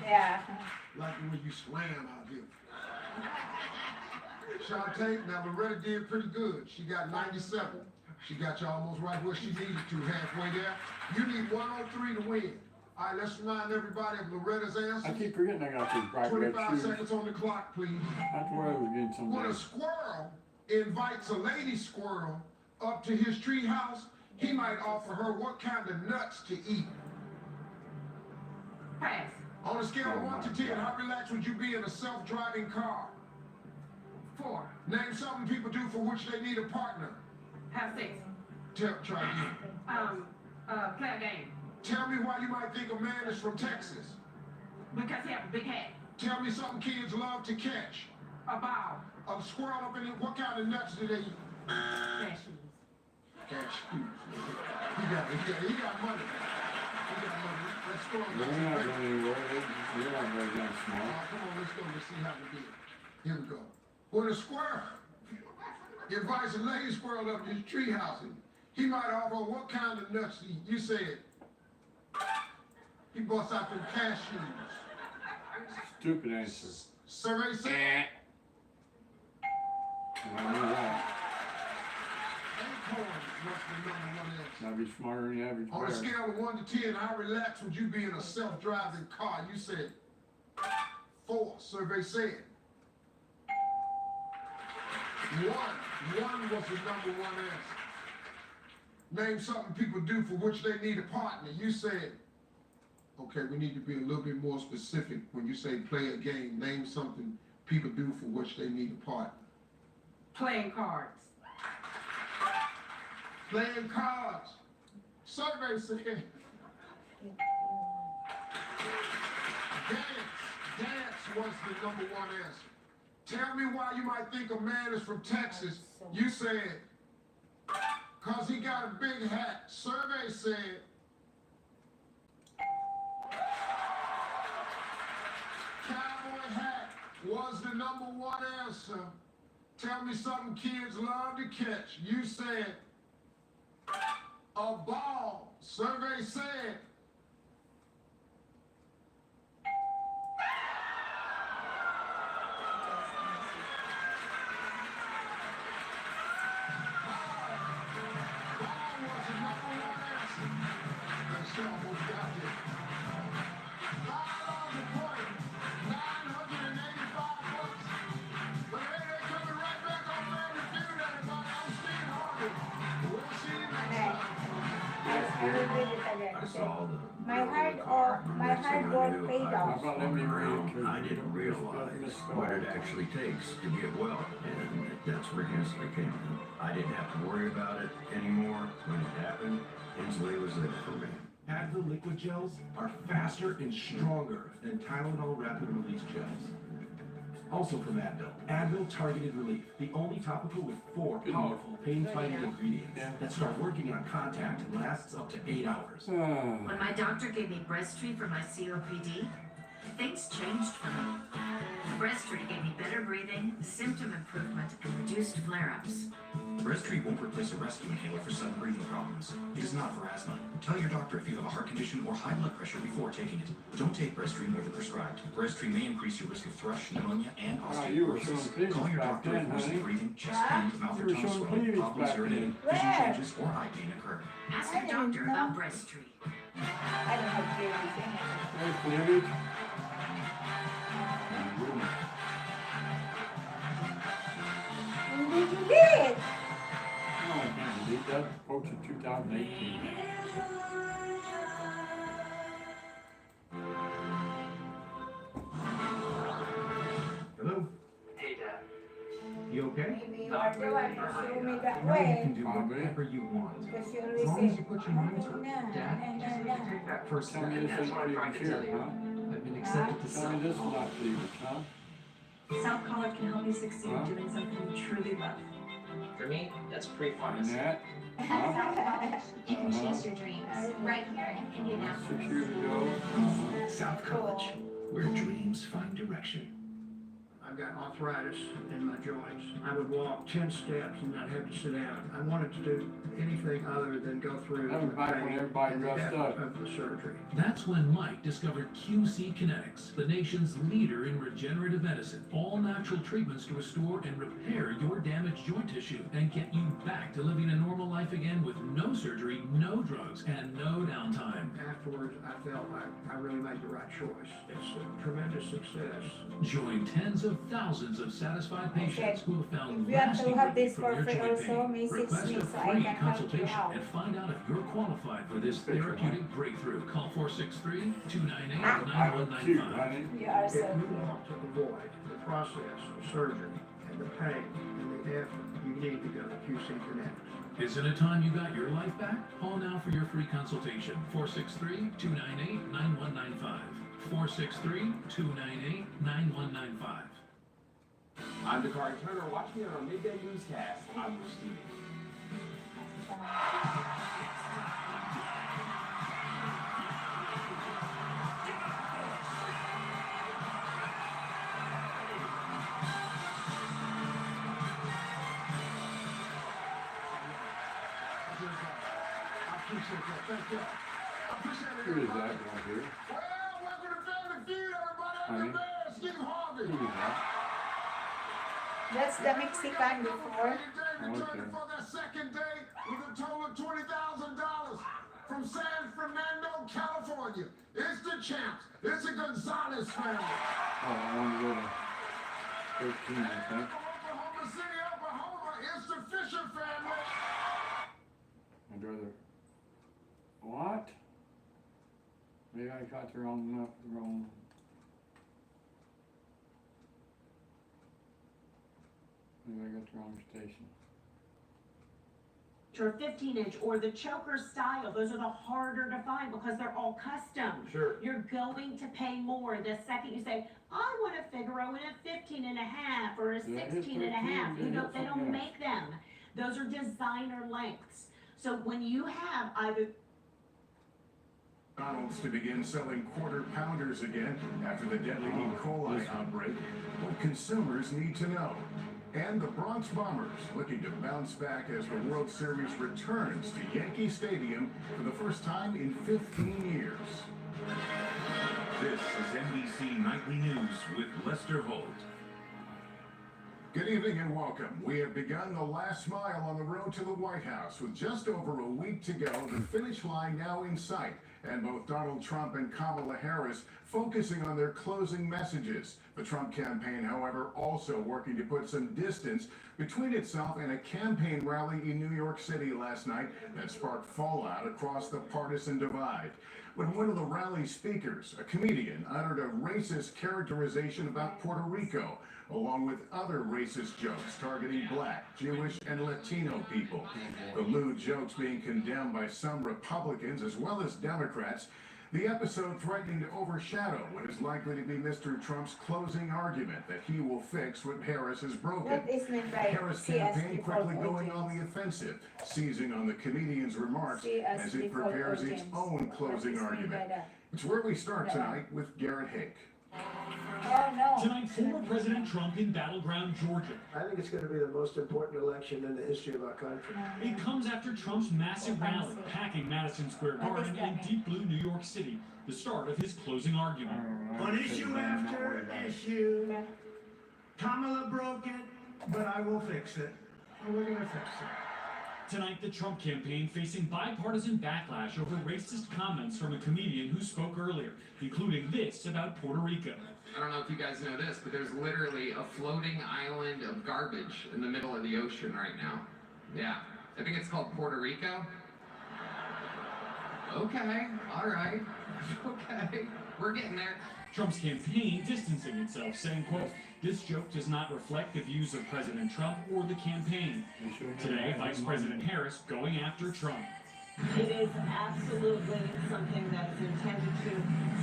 Yeah. Like the way you slam out here. Shantae, now Loretta did pretty good. She got 97. She got you almost right where she needed to, halfway there. You need 103 to win. All right, let's remind everybody of Loretta's answer. I keep forgetting I got these bright red 25 shoes. seconds on the clock, please. That's where I was getting some. When a squirrel invites a lady squirrel up to his tree house, he might offer her what kind of nuts to eat. Pass. On a scale of 1 to 10, how relaxed would you be in a self-driving car? 4. Name something people do for which they need a partner. Have sex. Try again. Play a game. Tell me why you might think a man is from Texas. Because he have a big head. Tell me something kids love to catch. A ball. A squirrel up in it, what kind of nuts do they eat? Cashews. Cashews. He got money. He got money. Let's go. They're not going anywhere. They're not very damn small. Come on, let's go. Let's see how we do it. Here we go. When a squirrel invites a lady squirrel up to his tree house, he might offer what kind of nuts to eat. You said he busts out them cashews. Stupid answer. Survey said. I know that. Acorn must be number 1 answer. I'd be smarter than the average On a bear. scale of 1 to 10, how relaxed would you be in a self-driving car? You said 4. Survey said 1. 1 was the number 1 answer. Name something people do for which they need a partner. You said, okay, we need to be a little bit more specific when you say play a game. Name something people do for which they need a partner. Playing cards. Playing cards. Survey said dance was the number 1 answer. Tell me why you might think a man is from Texas. You said, cause he got a big hat. Survey said, cowboy hat was the number 1 answer. Tell me something kids love to catch. You said, a ball. Survey said, I saw My hard work paid off. I didn't realize what it actually takes to get well, and that's where Hensley came in. I didn't have to worry about it anymore. When it happened, Hensley was there for me. Advil liquid gels are faster and stronger than Tylenol rapid release gels. Also from Advil, Advil Targeted Relief, the only topical with 4 powerful pain-fighting ingredients that start working on contact and lasts up to 8 hours. When my doctor gave me Breasttreat for my COPD, things changed for me. Breasttreat gave me better breathing, symptom improvement, and reduced flare-ups. Breasttreat won't replace a rescue inhaler for sudden breathing problems. It is not for asthma. Tell your doctor if you have a heart condition or high blood pressure before taking it. Don't take Breasttreat more than prescribed. Breasttreat may increase your risk of thrush, pneumonia, and You were showing osteoporosis. cleavage Call your back doctor then, if worsening honey. breathing, chest pain, mouth You or were tongue showing swelling, cleavage problems back urinating, then. vision Where? changes, or eye pain occur. Ask your doctor about Breasttreat. I don't have clearance. There's cleavage. When did you get it? No, I can't believe that. Folks in 2018. Hello? Hey, Dad. You okay? Maybe you are the one to show me that You know you way. can do whatever you want. Because you As always long say, as you put your mind to it. Dad, just need to take that first Tell step, me and this that's ain't what I'm trying to cleavage tell here, you. huh? I've been accepted to Tell me this is not cleavage, huh? Self-college can help you succeed Huh? doing something you truly love. For me, that's pre-pharmacy. Nanette? You can chase your dreams right here in Indianapolis. 6 years ago. South College, where dreams find direction. I I've got arthritis in my joints. I would walk 10 steps and not have to sit down. I wanted to do anything other than go through the pain and the effort of the surgery. That's when Mike discovered QC Kinetics, the nation's leader in regenerative medicine. All natural treatments to restore and repair your damaged joint tissue and get you back to living a normal life again with no surgery, no drugs, and no downtime. Afterwards, I felt like I really made the right choice. It's a tremendous success. Join tens of thousands of satisfied patients who have found If you have to lasting have relief this from for their free joint also, pain. message Request me a so I free can help you consultation out. and find out if you're qualified for this therapeutic breakthrough. Call 463-298-9195. You are If so you cute. want to avoid the process of surgery and the pain and the effort, you need to go to QC Kinetics. Isn't it time you got your life back? Call now for your free consultation. 463-298-9195. 463-298-9195. I'm Dakari Turner. Watch me on our midday newscast. I'm Bruce Stevens. Thank you. I appreciate it. Who is that right here? Well, welcome to Family Feud, everybody. I'm Honey? your man, Steve Harvey. Who is that? That's the Mexican before. Returning for their second day with a total of $20,000 from San Fernando, California. It's the champs. It's the Gonzalez family. Oh, I want to go to 13, I think. Oklahoma City, Oklahoma. It's the Fisher family. I'd rather. What? Maybe I got the wrong. Maybe I got the wrong station. Or 15-inch or the choker style, those are the harder to find because they're all custom. Sure. You're going to pay more the second you say, I want a Figaro in a 15 and a half or a 16 and a half. You know, they don't make them. Those are designer lengths. So when you have either McDonald's to begin selling quarter pounders again after the deadly E. coli outbreak. What consumers need to know. And the Bronx Bombers looking to bounce back as the World Series returns to Yankee Stadium for the first time in 15 years. This is NBC Nightly News with Lester Holt. Good evening and welcome. We have begun the last mile on the road to the White House with just over a week to go. The finish line now in sight, and both Donald Trump and Kamala Harris focusing on their closing messages. The Trump campaign, however, also working to put some distance between itself and a campaign rally in New York City last night that sparked fallout across the partisan divide. When one of the rally speakers, a comedian, uttered a racist characterization about Puerto Rico, along with other racist jokes targeting black, Jewish, and Latino people. The lewd jokes being condemned by some Republicans as well as Democrats. The episode threatening to overshadow what is likely to be Mr. Trump's closing argument that he will fix what Harris has broken. That is not The right. Harris campaign quickly going on the offensive, seizing on the comedian's remarks as it prepares its own closing argument. It's where we start tonight with Garrett Hake. Oh no. Tonight, former President Trump in battleground Georgia. I think it's going to be the most important election in the history of our country. It comes after Trump's massive rally, packing Madison Square Garden in deep blue New York City, the start of his closing argument. On issue after issue, Kamala broke it, but I will fix it. We're going to fix it. Tonight, the Trump campaign facing bipartisan backlash over racist comments from a comedian who spoke earlier, including this about Puerto Rico. I don't know if you guys know this, but there's literally a floating island of garbage in the middle of the ocean right now. Yeah, I think it's called Puerto Rico. Okay, all right, okay, we're getting there. Trump's campaign distancing itself, saying, quote, "This joke does not reflect the views of President Trump or the campaign." Today, Vice President Harris going after Trump. it is absolutely something that is intended to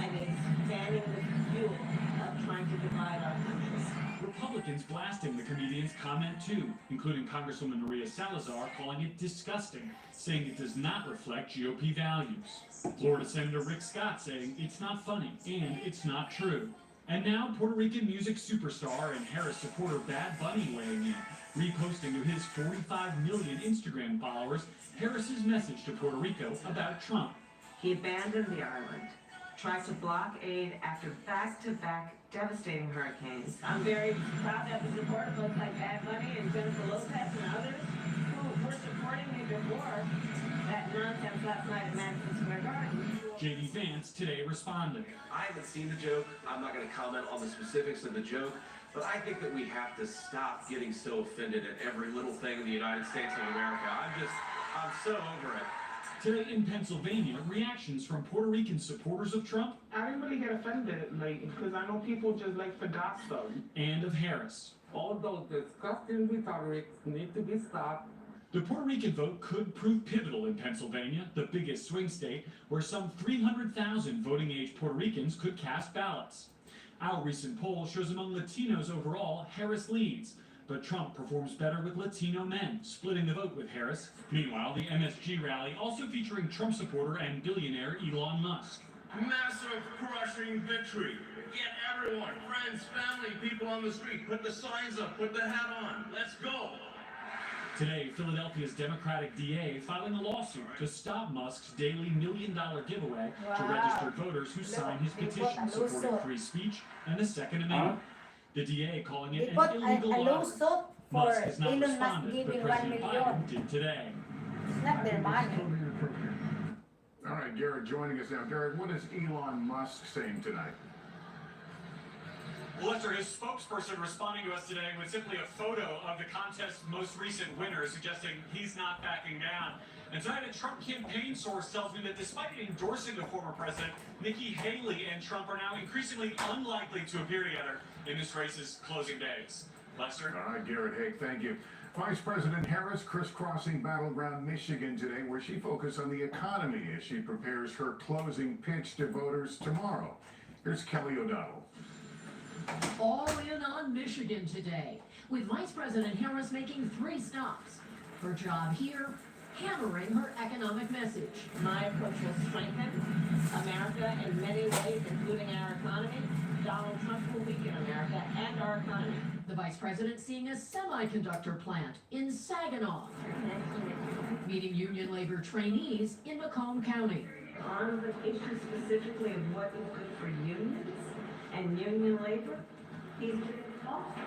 and is fanning the fuel of trying to divide our country. Republicans blasting the comedian's comment too, including Congresswoman Maria Salazar calling it disgusting, saying it does not reflect GOP values. Florida Senator Rick Scott saying it's not funny and it's not true. And now Puerto Rican music superstar and Harris supporter Bad Bunny weighing in, reposting to his 45 million Instagram followers Harris's message to Puerto Rico about Trump. He abandoned the island, tried to block aid after back-to-back devastating hurricanes. I'm very proud to have the support of folks like Bad Bunny and Jennifer Lopez and others who were supporting me before that nonsense last night at Madison Square Garden. J.D. Vance today responded. I haven't seen the joke. I'm not going to comment on the specifics of the joke, but I think that we have to stop getting so offended at every little thing in the United States of America. I'm so over it. Today in Pennsylvania, reactions from Puerto Rican supporters of Trump. I didn't really get offended lately because I know people just like to gossip. And of Harris. All those disgusting rhetorics need to be stopped. The Puerto Rican vote could prove pivotal in Pennsylvania, the biggest swing state, where some 300,000 voting-age Puerto Ricans could cast ballots. Our recent poll shows among Latinos overall, Harris leads. But Trump performs better with Latino men, splitting the vote with Harris. Meanwhile, the MSG rally also featuring Trump supporter and billionaire Elon Musk. Massive crushing victory. Get everyone, friends, family, people on the street. Put the signs up, put the hat on. Let's go. Today, Philadelphia's Democratic DA filing a lawsuit to stop Musk's daily $1 million giveaway to registered voters who signed his petition supporting free speech and the Second Amendment. The DA calling it an illegal lottery. Musk has not responded, but President Biden did today. It's not their money. All right, Garrett joining us now. Garrett, what is Elon Musk saying tonight? Well, Lester, his spokesperson responding to us today with simply a photo of the contest's most recent winner, suggesting he's not backing down. And tonight, a Trump campaign source tells me that despite endorsing the former president, Nikki Haley and Trump are now increasingly unlikely to appear together in this race's closing days. Lester? All right, Garrett Haig, thank you. Vice President Harris crisscrossing battleground Michigan today, where she focused on the economy as she prepares her closing pitch to voters tomorrow. Here's Kelly O'Donnell. All in on Michigan today, with Vice President Harris making 3 stops. Her job here, hammering her economic message. My approach will strengthen America in many ways, including our economy. Donald Trump will weaken America and our economy. The Vice President seeing a semiconductor plant in Saginaw, meeting union labor trainees in Macomb County. On the issue specifically of what is good for unions and union labor, he's getting involved.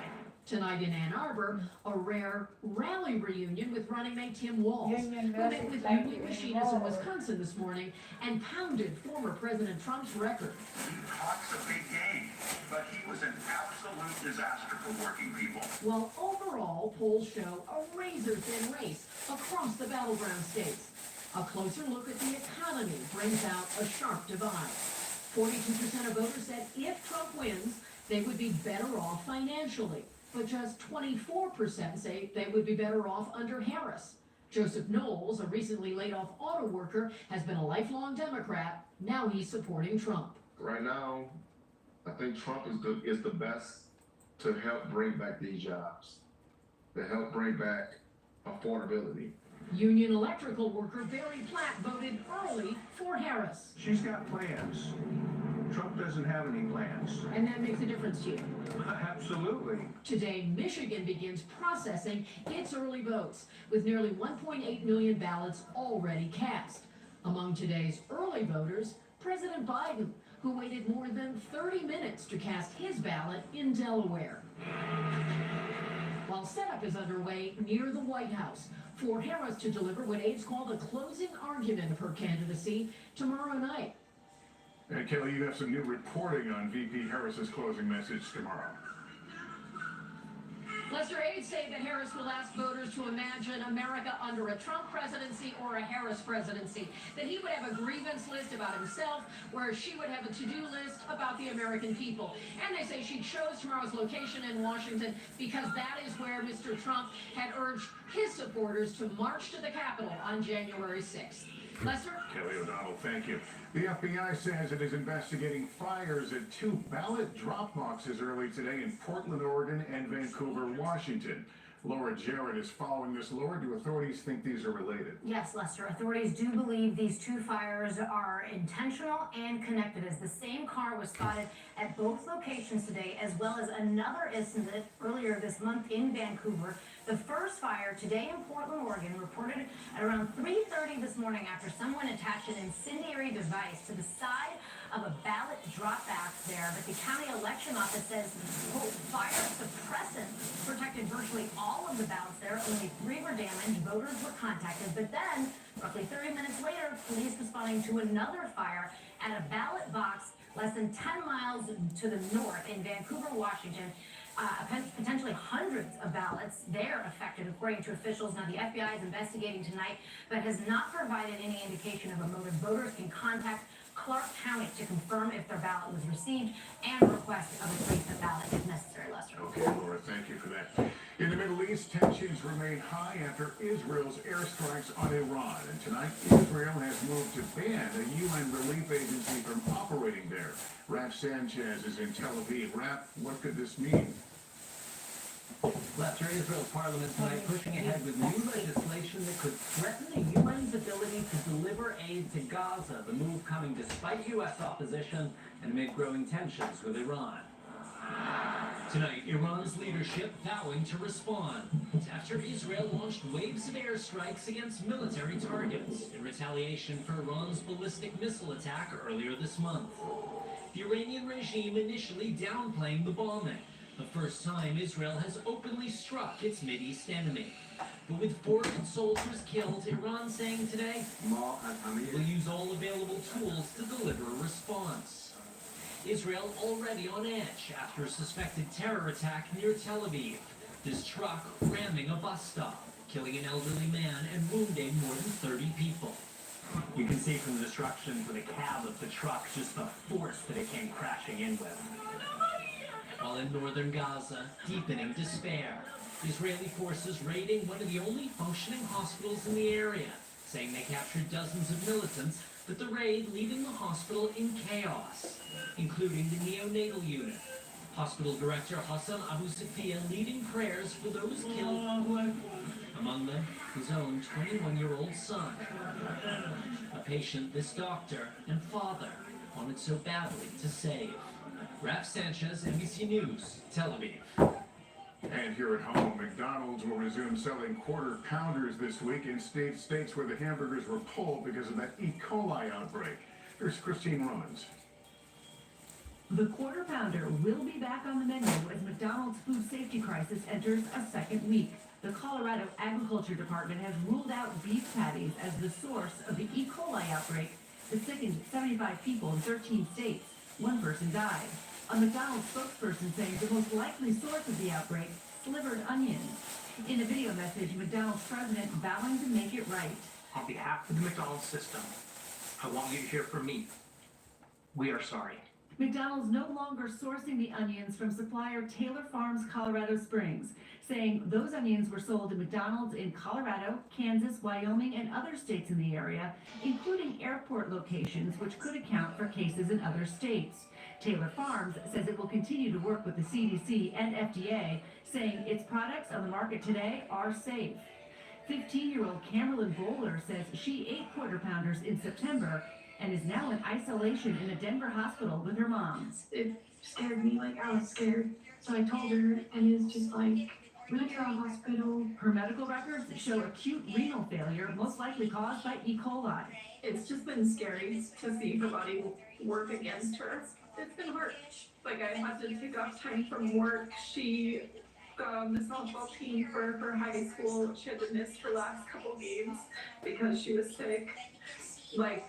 Tonight in Ann Arbor, a rare rally reunion with running mate Tim Walz, who met with union machinists in Wisconsin this morning and pounded former President Trump's record. He talks a big game, but he was an absolute disaster for working people. While overall polls show a razor-thin race across the battleground states, a closer look at the economy brings out a sharp divide. 42% of voters said if Trump wins, they would be better off financially. But just 24% say they would be better off under Harris. Joseph Knowles, a recently laid off auto worker, has been a lifelong Democrat. Now he's supporting Trump. Right now, I think Trump is the best to help bring back these jobs, to help bring back affordability. Union electrical worker Barry Platt voted early for Harris. She's got plans. Trump doesn't have any plans. And that makes a difference to you. Absolutely. Today, Michigan begins processing its early votes, with nearly 1.8 million ballots already cast. Among today's early voters, President Biden, who waited more than 30 minutes to cast his ballot in Delaware. While setup is underway near the White House for Harris to deliver what aides call the closing argument of her candidacy tomorrow night. And Kelly, you have some new reporting on VP Harris's closing message tomorrow. Lester, aides say that Harris will ask voters to imagine America under a Trump presidency or a Harris presidency. That he would have a grievance list about himself, whereas she would have a to-do list about the American people. And they say she chose tomorrow's location in Washington because that is where Mr. Trump had urged his supporters to march to the Capitol on January 6th. Lester? Kelly O'Donnell, thank you. The FBI says it is investigating fires at 2 ballot drop boxes early today in Portland, Oregon and Vancouver, Washington. Laura Jarrett is following this. Laura, do authorities think these are related? Yes, Lester. Authorities do believe these two fires are intentional and connected, as the same car was spotted at both locations today, as well as another incident earlier this month in Vancouver. The first fire today in Portland, Oregon, reported at around 3:30 this morning after someone attached an incendiary device to the side of a ballot drop box there. But the county election office says, quote, fire suppressant protected virtually all of the ballots there. Only 3 were damaged. Voters were contacted. But then, roughly 30 minutes later, police responding to another fire at a ballot box less than 10 miles to the north in Vancouver, Washington. Potentially hundreds of ballots there affected, according to officials. Now, the FBI is investigating tonight, but has not provided any indication of a motive. Voters can contact Clark County to confirm if their ballot was received and request a replacement ballot if necessary, Lester. Okay, Laura, thank you for that. In the Middle East, tensions remain high after Israel's airstrikes on Iran. And tonight, Israel has moved to ban a UN relief agency from operating there. Raf Sanchez is in Tel Aviv. Raf, what could this mean? Lester, Israel's parliament tonight pushing ahead with new legislation that could threaten the UN's ability to deliver aid to Gaza. The move coming despite U.S. opposition and amid growing tensions with Iran. Tonight, Iran's leadership vowing to respond after Israel launched waves of airstrikes against military targets in retaliation for Iran's ballistic missile attack earlier this month. The Iranian regime initially downplaying the bombing, the first time Israel has openly struck its Mideast enemy. But with 4 soldiers killed, Iran saying today, will use all available tools to deliver a response. Israel already on edge after a suspected terror attack near Tel Aviv. This truck ramming a bus stop, killing an elderly man and wounding more than 30 people. You can see from the destruction to the cab of the truck just the force that it came crashing in with. While in northern Gaza, deepening despair. Israeli forces raiding one of the only functioning hospitals in the area, saying they captured dozens of militants, but the raid leaving the hospital in chaos, including the neonatal unit. Hospital director Hassan Abu Safia leading prayers for those killed, among them his own 21-year-old son. A patient this doctor and father wanted so badly to save. Raf Sanchez, NBC News, Tel Aviv. And here at home, McDonald's will resume selling quarter pounders this week in states where the hamburgers were pulled because of that E. coli outbreak. Here's Christine Romans. The quarter pounder will be back on the menu as McDonald's food safety crisis enters a second week. The Colorado Agriculture Department has ruled out beef patties as the source of the E. coli outbreak that sickened 75 people in 13 states. 1 person died. A McDonald's spokesperson saying the most likely source of the outbreak, slivered onions. In a video message, McDonald's president vowing to make it right. On behalf of the McDonald's system, I want you to hear from me. We are sorry. McDonald's no longer sourcing the onions from supplier Taylor Farms, Colorado Springs, saying those onions were sold to McDonald's in Colorado, Kansas, Wyoming, and other states in the area, including airport locations, which could account for cases in other states. Taylor Farms says it will continue to work with the CDC and FDA, saying its products on the market today are safe. 15-year-old Camerlyn Bowler says she ate quarter pounders in September and is now in isolation in a Denver hospital with her mom. It scared me, like I was scared. So I told her, and it was just like, went to the hospital. Her medical records show acute renal failure, most likely caused by E. coli. It's just been scary to see her body work against her. It's been hard. Like, I had to take off time from work. She got on the softball team for her high school. She had to miss her last couple games because she was sick. Like,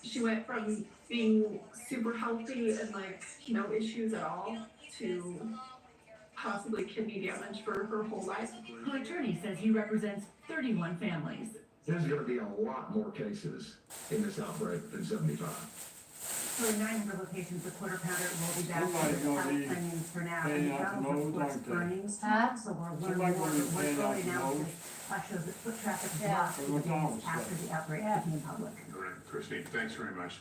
she went from being super healthy and like no issues at all to possibly kidney damage for her whole life. Her attorney says he represents 31 families. There's going to be a lot more cases in this outbreak than 75. So in 900 locations, the quarter pounder will be back with onions for now. And McDonald's reports burnings tomorrow, so we're learning more. What's early analysis shows that foot traffic dropped after the outbreak became public. All right, Christine, thanks very much.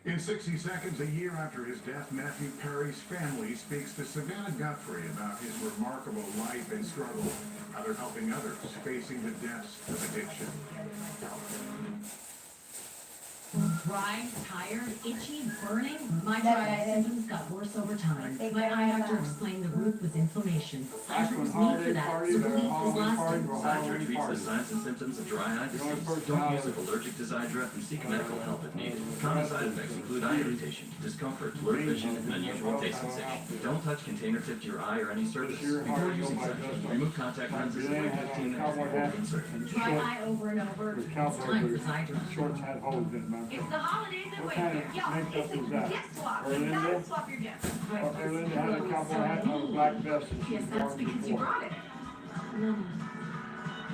In 60 seconds, a year after his death, Matthew Perry's family speaks to Savannah Guthrie about his remarkable life and struggle, how they're helping others facing the depths of addiction. Dry, tired, itchy, burning. My dry eye symptoms got worse over time. My eye doctor explained the root was inflammation. Cider was needed for that, so relief was lasting. Cidra treats the signs and symptoms of dry eye disease. Don't use if allergic to Cidra and seek medical help if needed. Common side effects include eye irritation, discomfort, blurred vision, and unusual taste sensation. Don't touch container tipped to your eye or any surface. Before using Cidra, remove contact lenses and wait 15 minutes before insert. Dry eye over and over. It's time for Cidra. Shorts had holes in them. It's the holidays and What winter. kind of Y'all, makeup it's a is that? gift swap. Or You Linda? gotta swap your gifts. Okay, Linda had a cowboy hat and a black vest. and she Yes, was that's born because you before. brought it.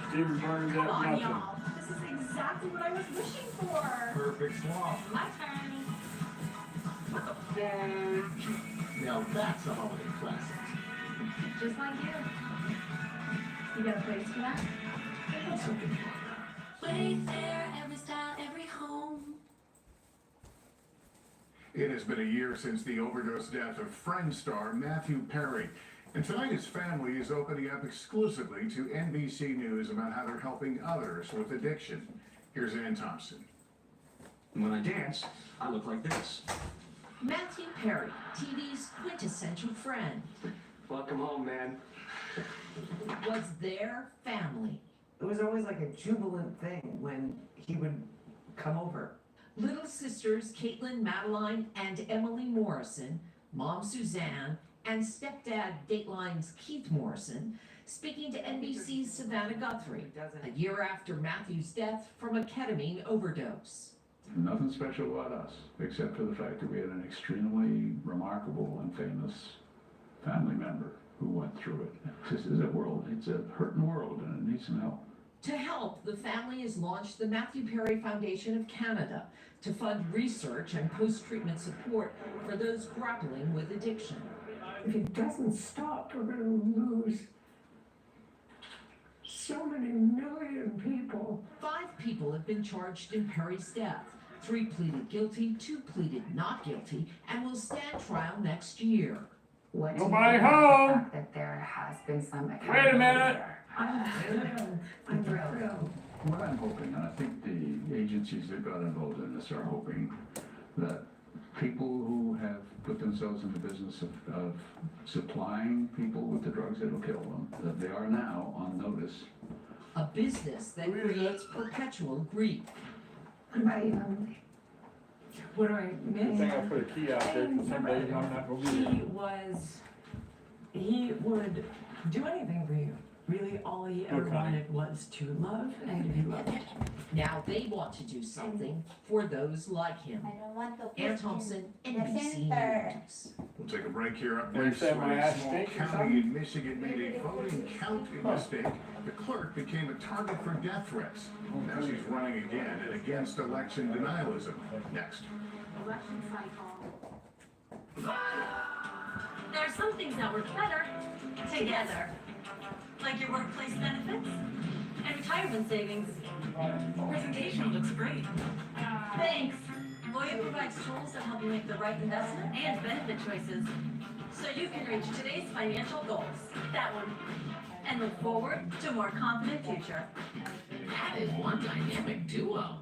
Stephen Byrne Come got on, nothing. y'all. This is exactly what I was wishing for. Perfect swap. My turn. Now that's a holiday classic. Just like you. You got a place for that? That's something fun. Wayfair, every style, every home. It has been a year since the overdose death of Friends star Matthew Perry. And tonight his family is opening up exclusively to NBC News about how they're helping others with addiction. Here's Ann Thompson. When I dance, I look like this. Matthew Perry, TV's quintessential friend, Welcome home, man. was their family. It was always like a jubilant thing when he would come over. Little sisters Caitlin, Madeline, and Emily Morrison, Mom Suzanne, and stepdad Dateline's Keith Morrison, speaking to NBC's Savannah Guthrie, a year after Matthew's death from a ketamine overdose. Nothing special about us, except for the fact that we had an extremely remarkable and famous family member who went through it. This is a world, it's a hurting world and it needs some help. To help, the family has launched the Matthew Perry Foundation of Canada to fund research and post-treatment support for those grappling with addiction. If it doesn't stop, we're gonna lose so many million people. 5 people have been charged in Perry's death. 3 pleaded guilty, 2 pleaded not guilty, and will stand trial next year. Nobody home. That there has been some Wait a minute. I'm thrilled. What I'm hoping, and I think the agencies that got involved in this are hoping that people who have put themselves in the business of supplying people with the drugs that will kill them, that they are now on notice. A business that creates perpetual grief. What do I Good miss? thing I put a key out there, because some days I'm not gonna be there. He would do anything for you. Really, all he ever Okay. wanted was to love and to be loved. Now they want to do something for those like him. I don't want to put Ann Thompson, in the NBC center. News. We'll take a break here. Up What, you next, said my when a ass small stinks or county something? in Michigan made a voting counting mistake. The clerk became a target for death threats. Now she's running again and against election denialism. Next. Election cycle. There are some things that work better together. Like your workplace benefits and retirement savings. Presentation looks great. Thanks. Voya provides tools that help you make the right investment and benefit choices so you can reach today's financial goals. That one. And look forward to a more confident future. That is one dynamic duo.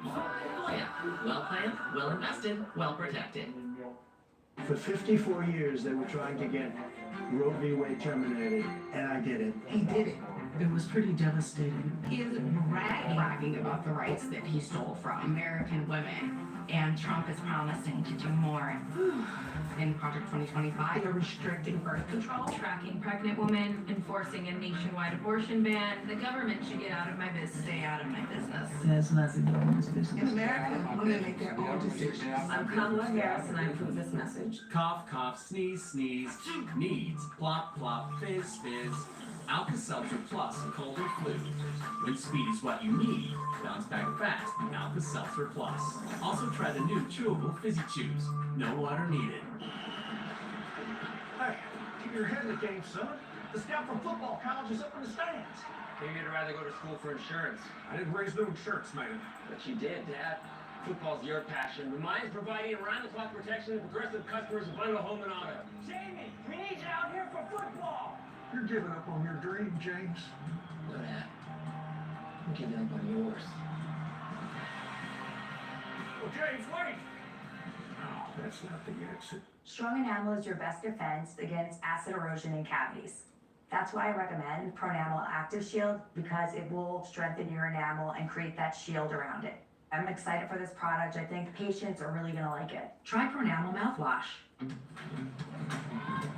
Voya, well planned, well invested, well protected. For 54 years, they were trying to get Roe v. Wade terminated, and I did it. He did it. It was pretty devastating. He is bragging about the rights that he stole from American women. And Trump is promising to do more in Project 2025. They're restricting birth control. Tracking pregnant women, enforcing a nationwide abortion ban. The government should get out of my business. Stay out of my business. It has nothing to do with his business. In America, women make their own decisions. I'm Kamala Harris and I approve this message. Cough, cough, sneeze, sneeze. Needs, plop, plop, fizz, fizz. Alka-Seltzer Plus, a cold and flu. When speed is what you need, bounce back fast with Alka-Seltzer Plus. Also try the new chewable Fizzy Chews. No water needed. Hey, keep your head in the game, son. The scout from football college is up in the stands. Maybe you'd rather go to school for insurance. I didn't raise no insurance, man. But you did, Dad. football's your passion. But mine's providing around-the-clock protection to progressive customers of Bundle Home and Auto. Jamie, we need you out here for football. You're giving up on your dream, James. Look at that. I'm giving up on yours. Well, James, wait. Oh, that's not the exit. Strong enamel is your best defense against acid erosion and cavities. That's why I recommend Pronamel Active Shield, because it will strengthen your enamel and create that shield around it. I'm excited for this product. I think patients are really gonna like it. Try Pronamel mouthwash.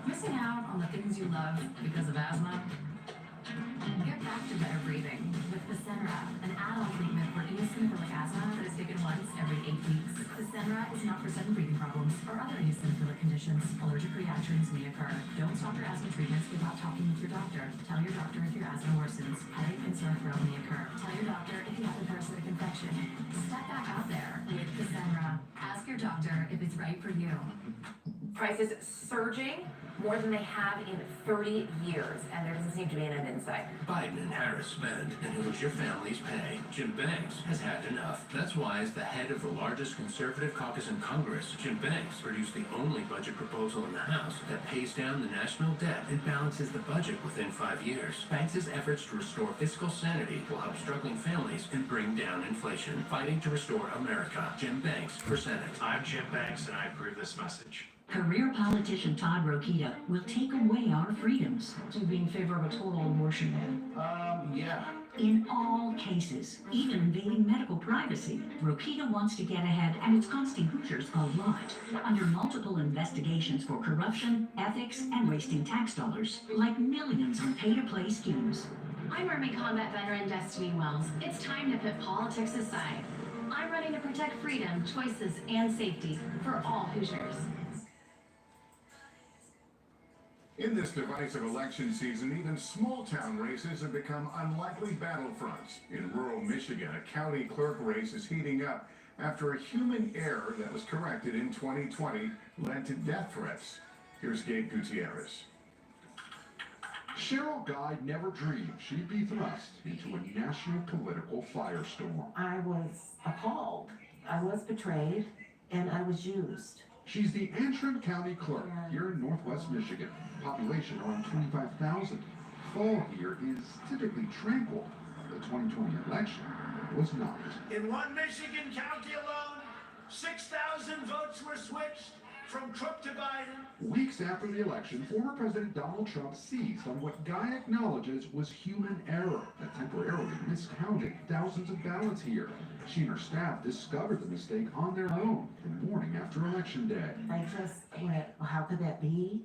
Missing out on the things you love because of asthma? Get back to better breathing with Fasenra, an add-on treatment for eosinophilic asthma that is taken once every 8 weeks. Fasenra is not for sudden breathing problems or other eosinophilic conditions. Allergic reactions may occur. Don't stop your asthma treatments without talking with your doctor. Tell your doctor if your asthma worsens. Headache and sore throat may occur. Tell your doctor if you have a parasitic infection. Step back out there with Fasenra. Ask your doctor if it's right for you. Prices surging more than they have in 30 years, and there doesn't seem to be an end in sight. Biden and Harris spend, and it was your family's pay. Jim Banks has had enough. That's why, as the head of the largest conservative caucus in Congress, Jim Banks produced the only budget proposal in the House that pays down the national debt and balances the budget within 5 years. Banks' efforts to restore fiscal sanity will help struggling families and bring down inflation. Fighting to restore America. Jim Banks for Senate. I'm Jim Banks, and I approve this message. Career politician Todd Rokita will take away our freedoms. So be in favor of a total abortion ban? Yeah. In all cases, even invading medical privacy. Rokita wants to get ahead, and it's costing Hoosiers a lot. Under multiple investigations for corruption, ethics, and wasting tax dollars, like millions on pay-to-play schemes. I'm Army Combat Veteran Destiny Wells. It's time to put politics aside. I'm running to protect freedom, choices, and safety for all Hoosiers. In this divisive election season, even small-town races have become unlikely battlefronts. In rural Michigan, a county clerk race is heating up after a human error that was corrected in 2020 led to death threats. Here's Gabe Gutierrez. Cheryl Guy never dreamed she'd be thrust into a national political firestorm. I was appalled. I was betrayed, and I was used. She's the Antrim County Clerk here in Northwest Michigan. Population around 25,000. Fall here is typically tranquil. The 2020 election was not. In one Michigan county alone, 6,000 votes were switched from Trump to Biden. Weeks after the election, former President Donald Trump seized on what Guy acknowledges was human error that temporarily miscounted thousands of ballots here. She and her staff discovered the mistake on their own the morning after Election Day. I just went, well, how could that be?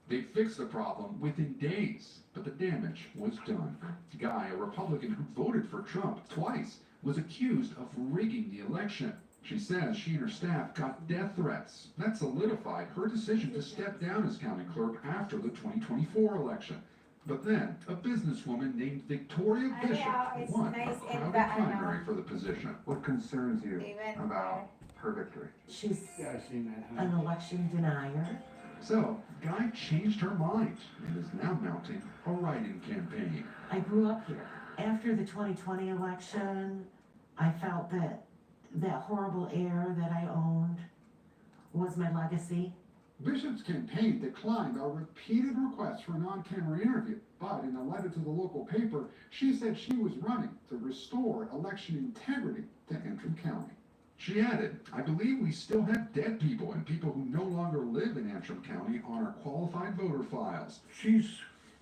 They fixed the problem within days, but the damage was done. Guy, a Republican who voted for Trump twice, was accused of rigging the election. She says she and her staff got death threats. That solidified her decision to step down as county clerk after the 2024 election. But then, a businesswoman named Victoria Bishop won a crowded primary for the position. What concerns you about her victory? She's an election denier. So, Guy changed her mind and is now mounting a write-in campaign. I grew up here. After the 2020 election, I felt that that horrible air that I owned was my legacy. Bishop's campaign declined our repeated requests for an on-camera interview, but in a letter to the local paper, she said she was running to restore election integrity to Antrim County. She added, I believe we still have dead people and people who no longer live in Antrim County on our qualified voter files. She's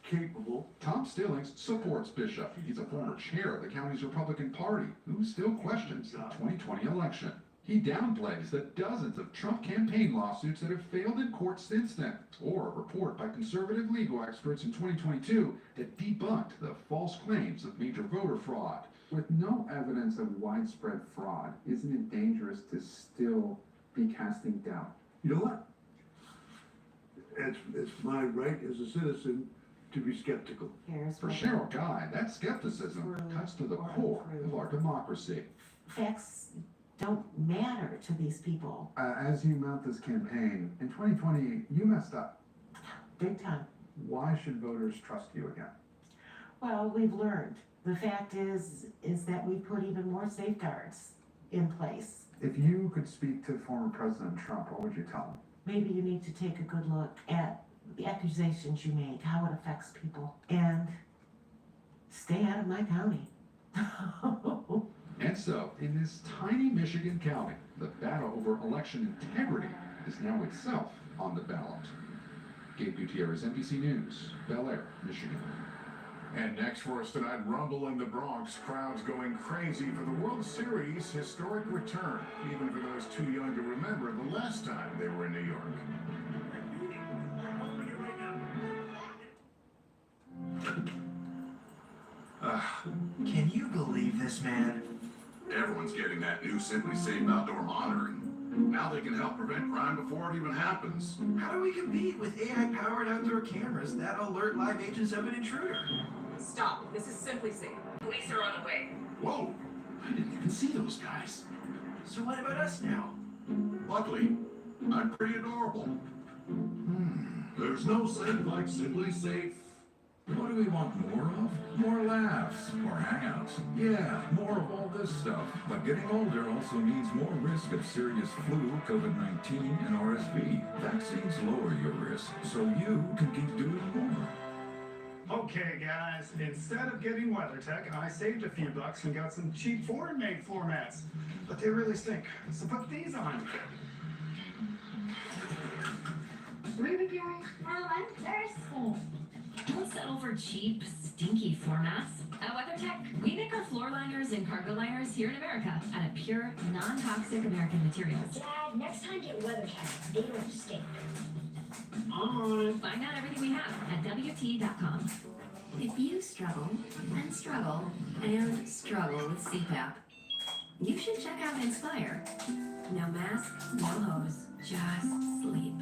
capable. Tom Stillings supports Bishop. He's a former chair of the county's Republican Party who still questions the 2020 election. He downplays the dozens of Trump campaign lawsuits that have failed in court since then, or a report by conservative legal experts in 2022 that debunked the false claims of major voter fraud. With no evidence of widespread fraud, isn't it dangerous to still be casting doubt? You know what? It's my right as a citizen to be skeptical. For Cheryl Guy, that skepticism cuts to the core of our democracy. Facts don't matter to these people. As you mount this campaign, in 2020, you messed up. Big time. Why should voters trust you again? Well, we've learned. The fact is that we've put even more safeguards in place. If you could speak to former President Trump, what would you tell him? Maybe you need to take a good look at the accusations you make, how it affects people, and stay out of my county. And so, in this tiny Michigan county, the battle over election integrity is now itself on the ballot. Gabe Gutierrez, NBC News, Bel Air, Michigan. And next for us tonight, rumble in the Bronx. Crowds going crazy for the World Series historic return, even for those too young to remember the last time they were in New York. Can you believe this, man? Everyone's getting that new SimplySafe outdoor monitoring. Now they can help prevent crime before it even happens. How do we compete with AI-powered outdoor cameras that alert live agents of an intruder? Stop. This is SimplySafe. Police are on the way. Whoa, I didn't even see those guys. So what about us now? Luckily, I'm pretty adorable. There's no safe like SimplySafe. What do we want more of? More laughs, more hangouts. Yeah, more of all this stuff. But getting older also means more risk of serious flu, COVID-19, and RSV. Vaccines lower your risk, so you can keep doing more. Okay, guys, instead of getting WeatherTech, I saved a few bucks and got some cheap foreign-made floor mats. But they really stink, so put these on. Ruby Berry, Merlin, there's... Don't settle for cheap, stinky floor mats. At WeatherTech, we make our floor liners and cargo liners here in America out of pure, non-toxic American materials. Dad, next time get WeatherTech. They don't stink. Find out everything we have at WT.com. If you struggle and struggle and struggle with CPAP, you should check out Inspire. No mask, no hose, just sleep.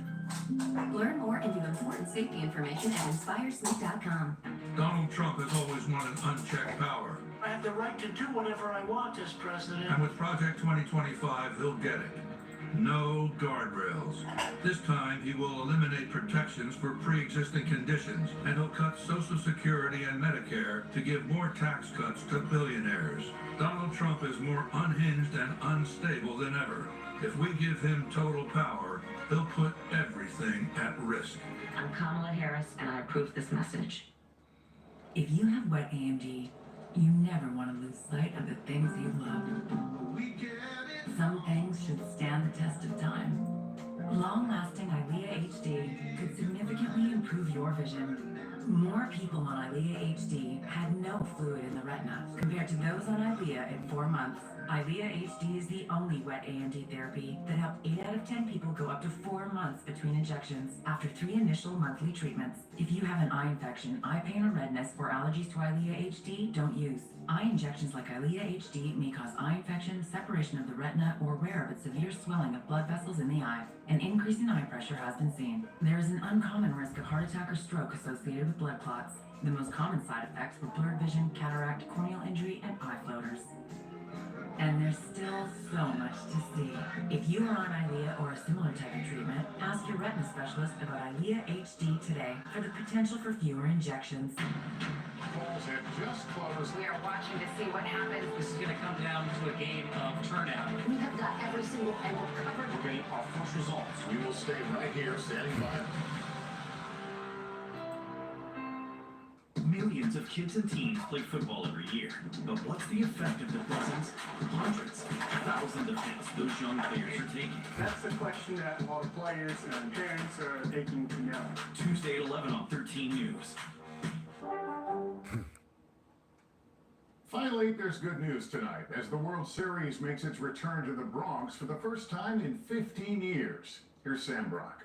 Learn more and view important safety information at InspireSleep.com. Donald Trump has always wanted unchecked power. I have the right to do whatever I want as president. And with Project 2025, he'll get it. No guardrails. This time, he will eliminate protections for pre-existing conditions, and he'll cut Social Security and Medicare to give more tax cuts to billionaires. Donald Trump is more unhinged and unstable than ever. If we give him total power, he'll put everything at risk. I'm Kamala Harris, and I approve this message. If you have wet AMD, you never want to lose sight of the things you love. Some things should stand the test of time. Long-lasting EYLEA HD could significantly improve your vision. More people on EYLEA HD had no fluid in the retina compared to those on EYLEA in 4 months. EYLEA HD is the only wet AMD therapy that helped 8 out of 10 people go up to 4 months between injections after 3 initial monthly treatments. If you have an eye infection, eye pain or redness, or allergies to EYLEA HD, don't use. Eye injections like EYLEA HD may cause eye infection, separation of the retina, or rare but severe swelling of blood vessels in the eye. An increase in eye pressure has been seen. There is an uncommon risk of heart attack or stroke associated with blood clots. The most common side effects were blurred vision, cataract, corneal injury, and eye floaters. And there's still so much to see. If you are on EYLEA or a similar type of treatment, ask your retina specialist about EYLEA HD today for the potential for fewer injections. Polls have just closed. We are watching to see what happens. This is going to come down to a game of turnout. We have got every single angle covered. We're getting our first results. We will stay right here, standing by. Millions of kids and teens play football every year. But what's the effect of the dozens, hundreds, thousands of hits those young players are taking? That's the question that a lot of players and parents are taking to know. Tuesday at 11 on 13 News. Finally, there's good news tonight as the World Series makes its return to the Bronx for the first time in 15 years. Here's Sam Brock.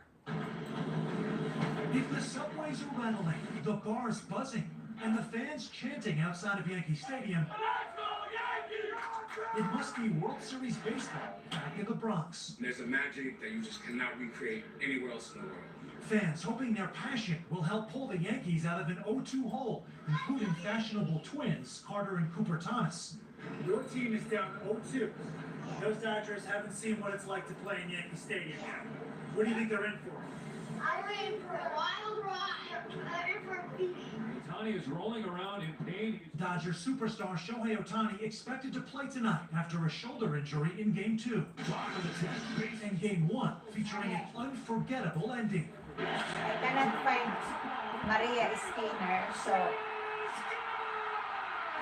If the subways are rattling, the bars buzzing, and the fans chanting outside of Yankee Stadium, it must be World Series baseball back in the Bronx. There's a magic that you just cannot recreate anywhere else in the world. Fans hoping their passion will help pull the Yankees out of an 0-2 hole, including fashionable twins Carter and Cooper Thomas. Your team is down 0-2. Those Dodgers haven't seen what it's like to play in Yankee Stadium. What do you think they're in for? I'm in for a wild ride. I'm in for a beat. Ohtani is rolling around in pain. Dodger superstar Shohei Ohtani expected to play tonight after a shoulder injury in Game 2. And Game 1 featuring an unforgettable ending. I cannot find Maria Skinner, so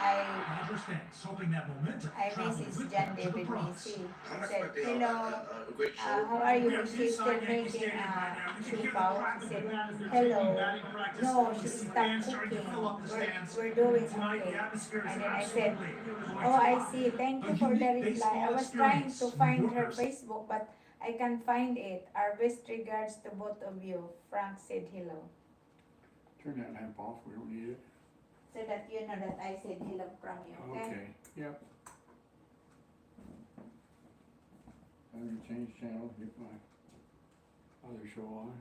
Dodgers fans hoping that momentum I travels messaged with John them to the David Bronx. Macy. He said, hello, how are you? She's still making sipaw. He said, hello. No, she's stuck cooking. We're doing okay. And then I said, oh, I see. Thank you for the reply. I was trying to find her Facebook, but I can't find it. Our best regards to both of you. Frank said hello. Turn that lamp off, we don't need it. So that you know that I said hello from you, okay? Yep. I'm gonna change channel, get my other show on.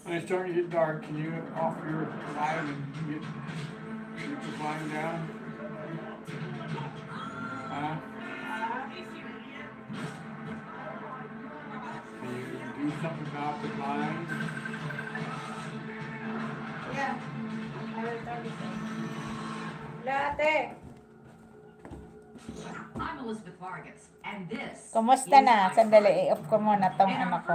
When it's starting to get dark, can you off your light and get the volume down? Huh? Can you do something about the line? Yeah, I will tell you. Dati, I'm Elizabeth Vargas, and this kumusta na? Sandali, i-off ko muna tong ano ko.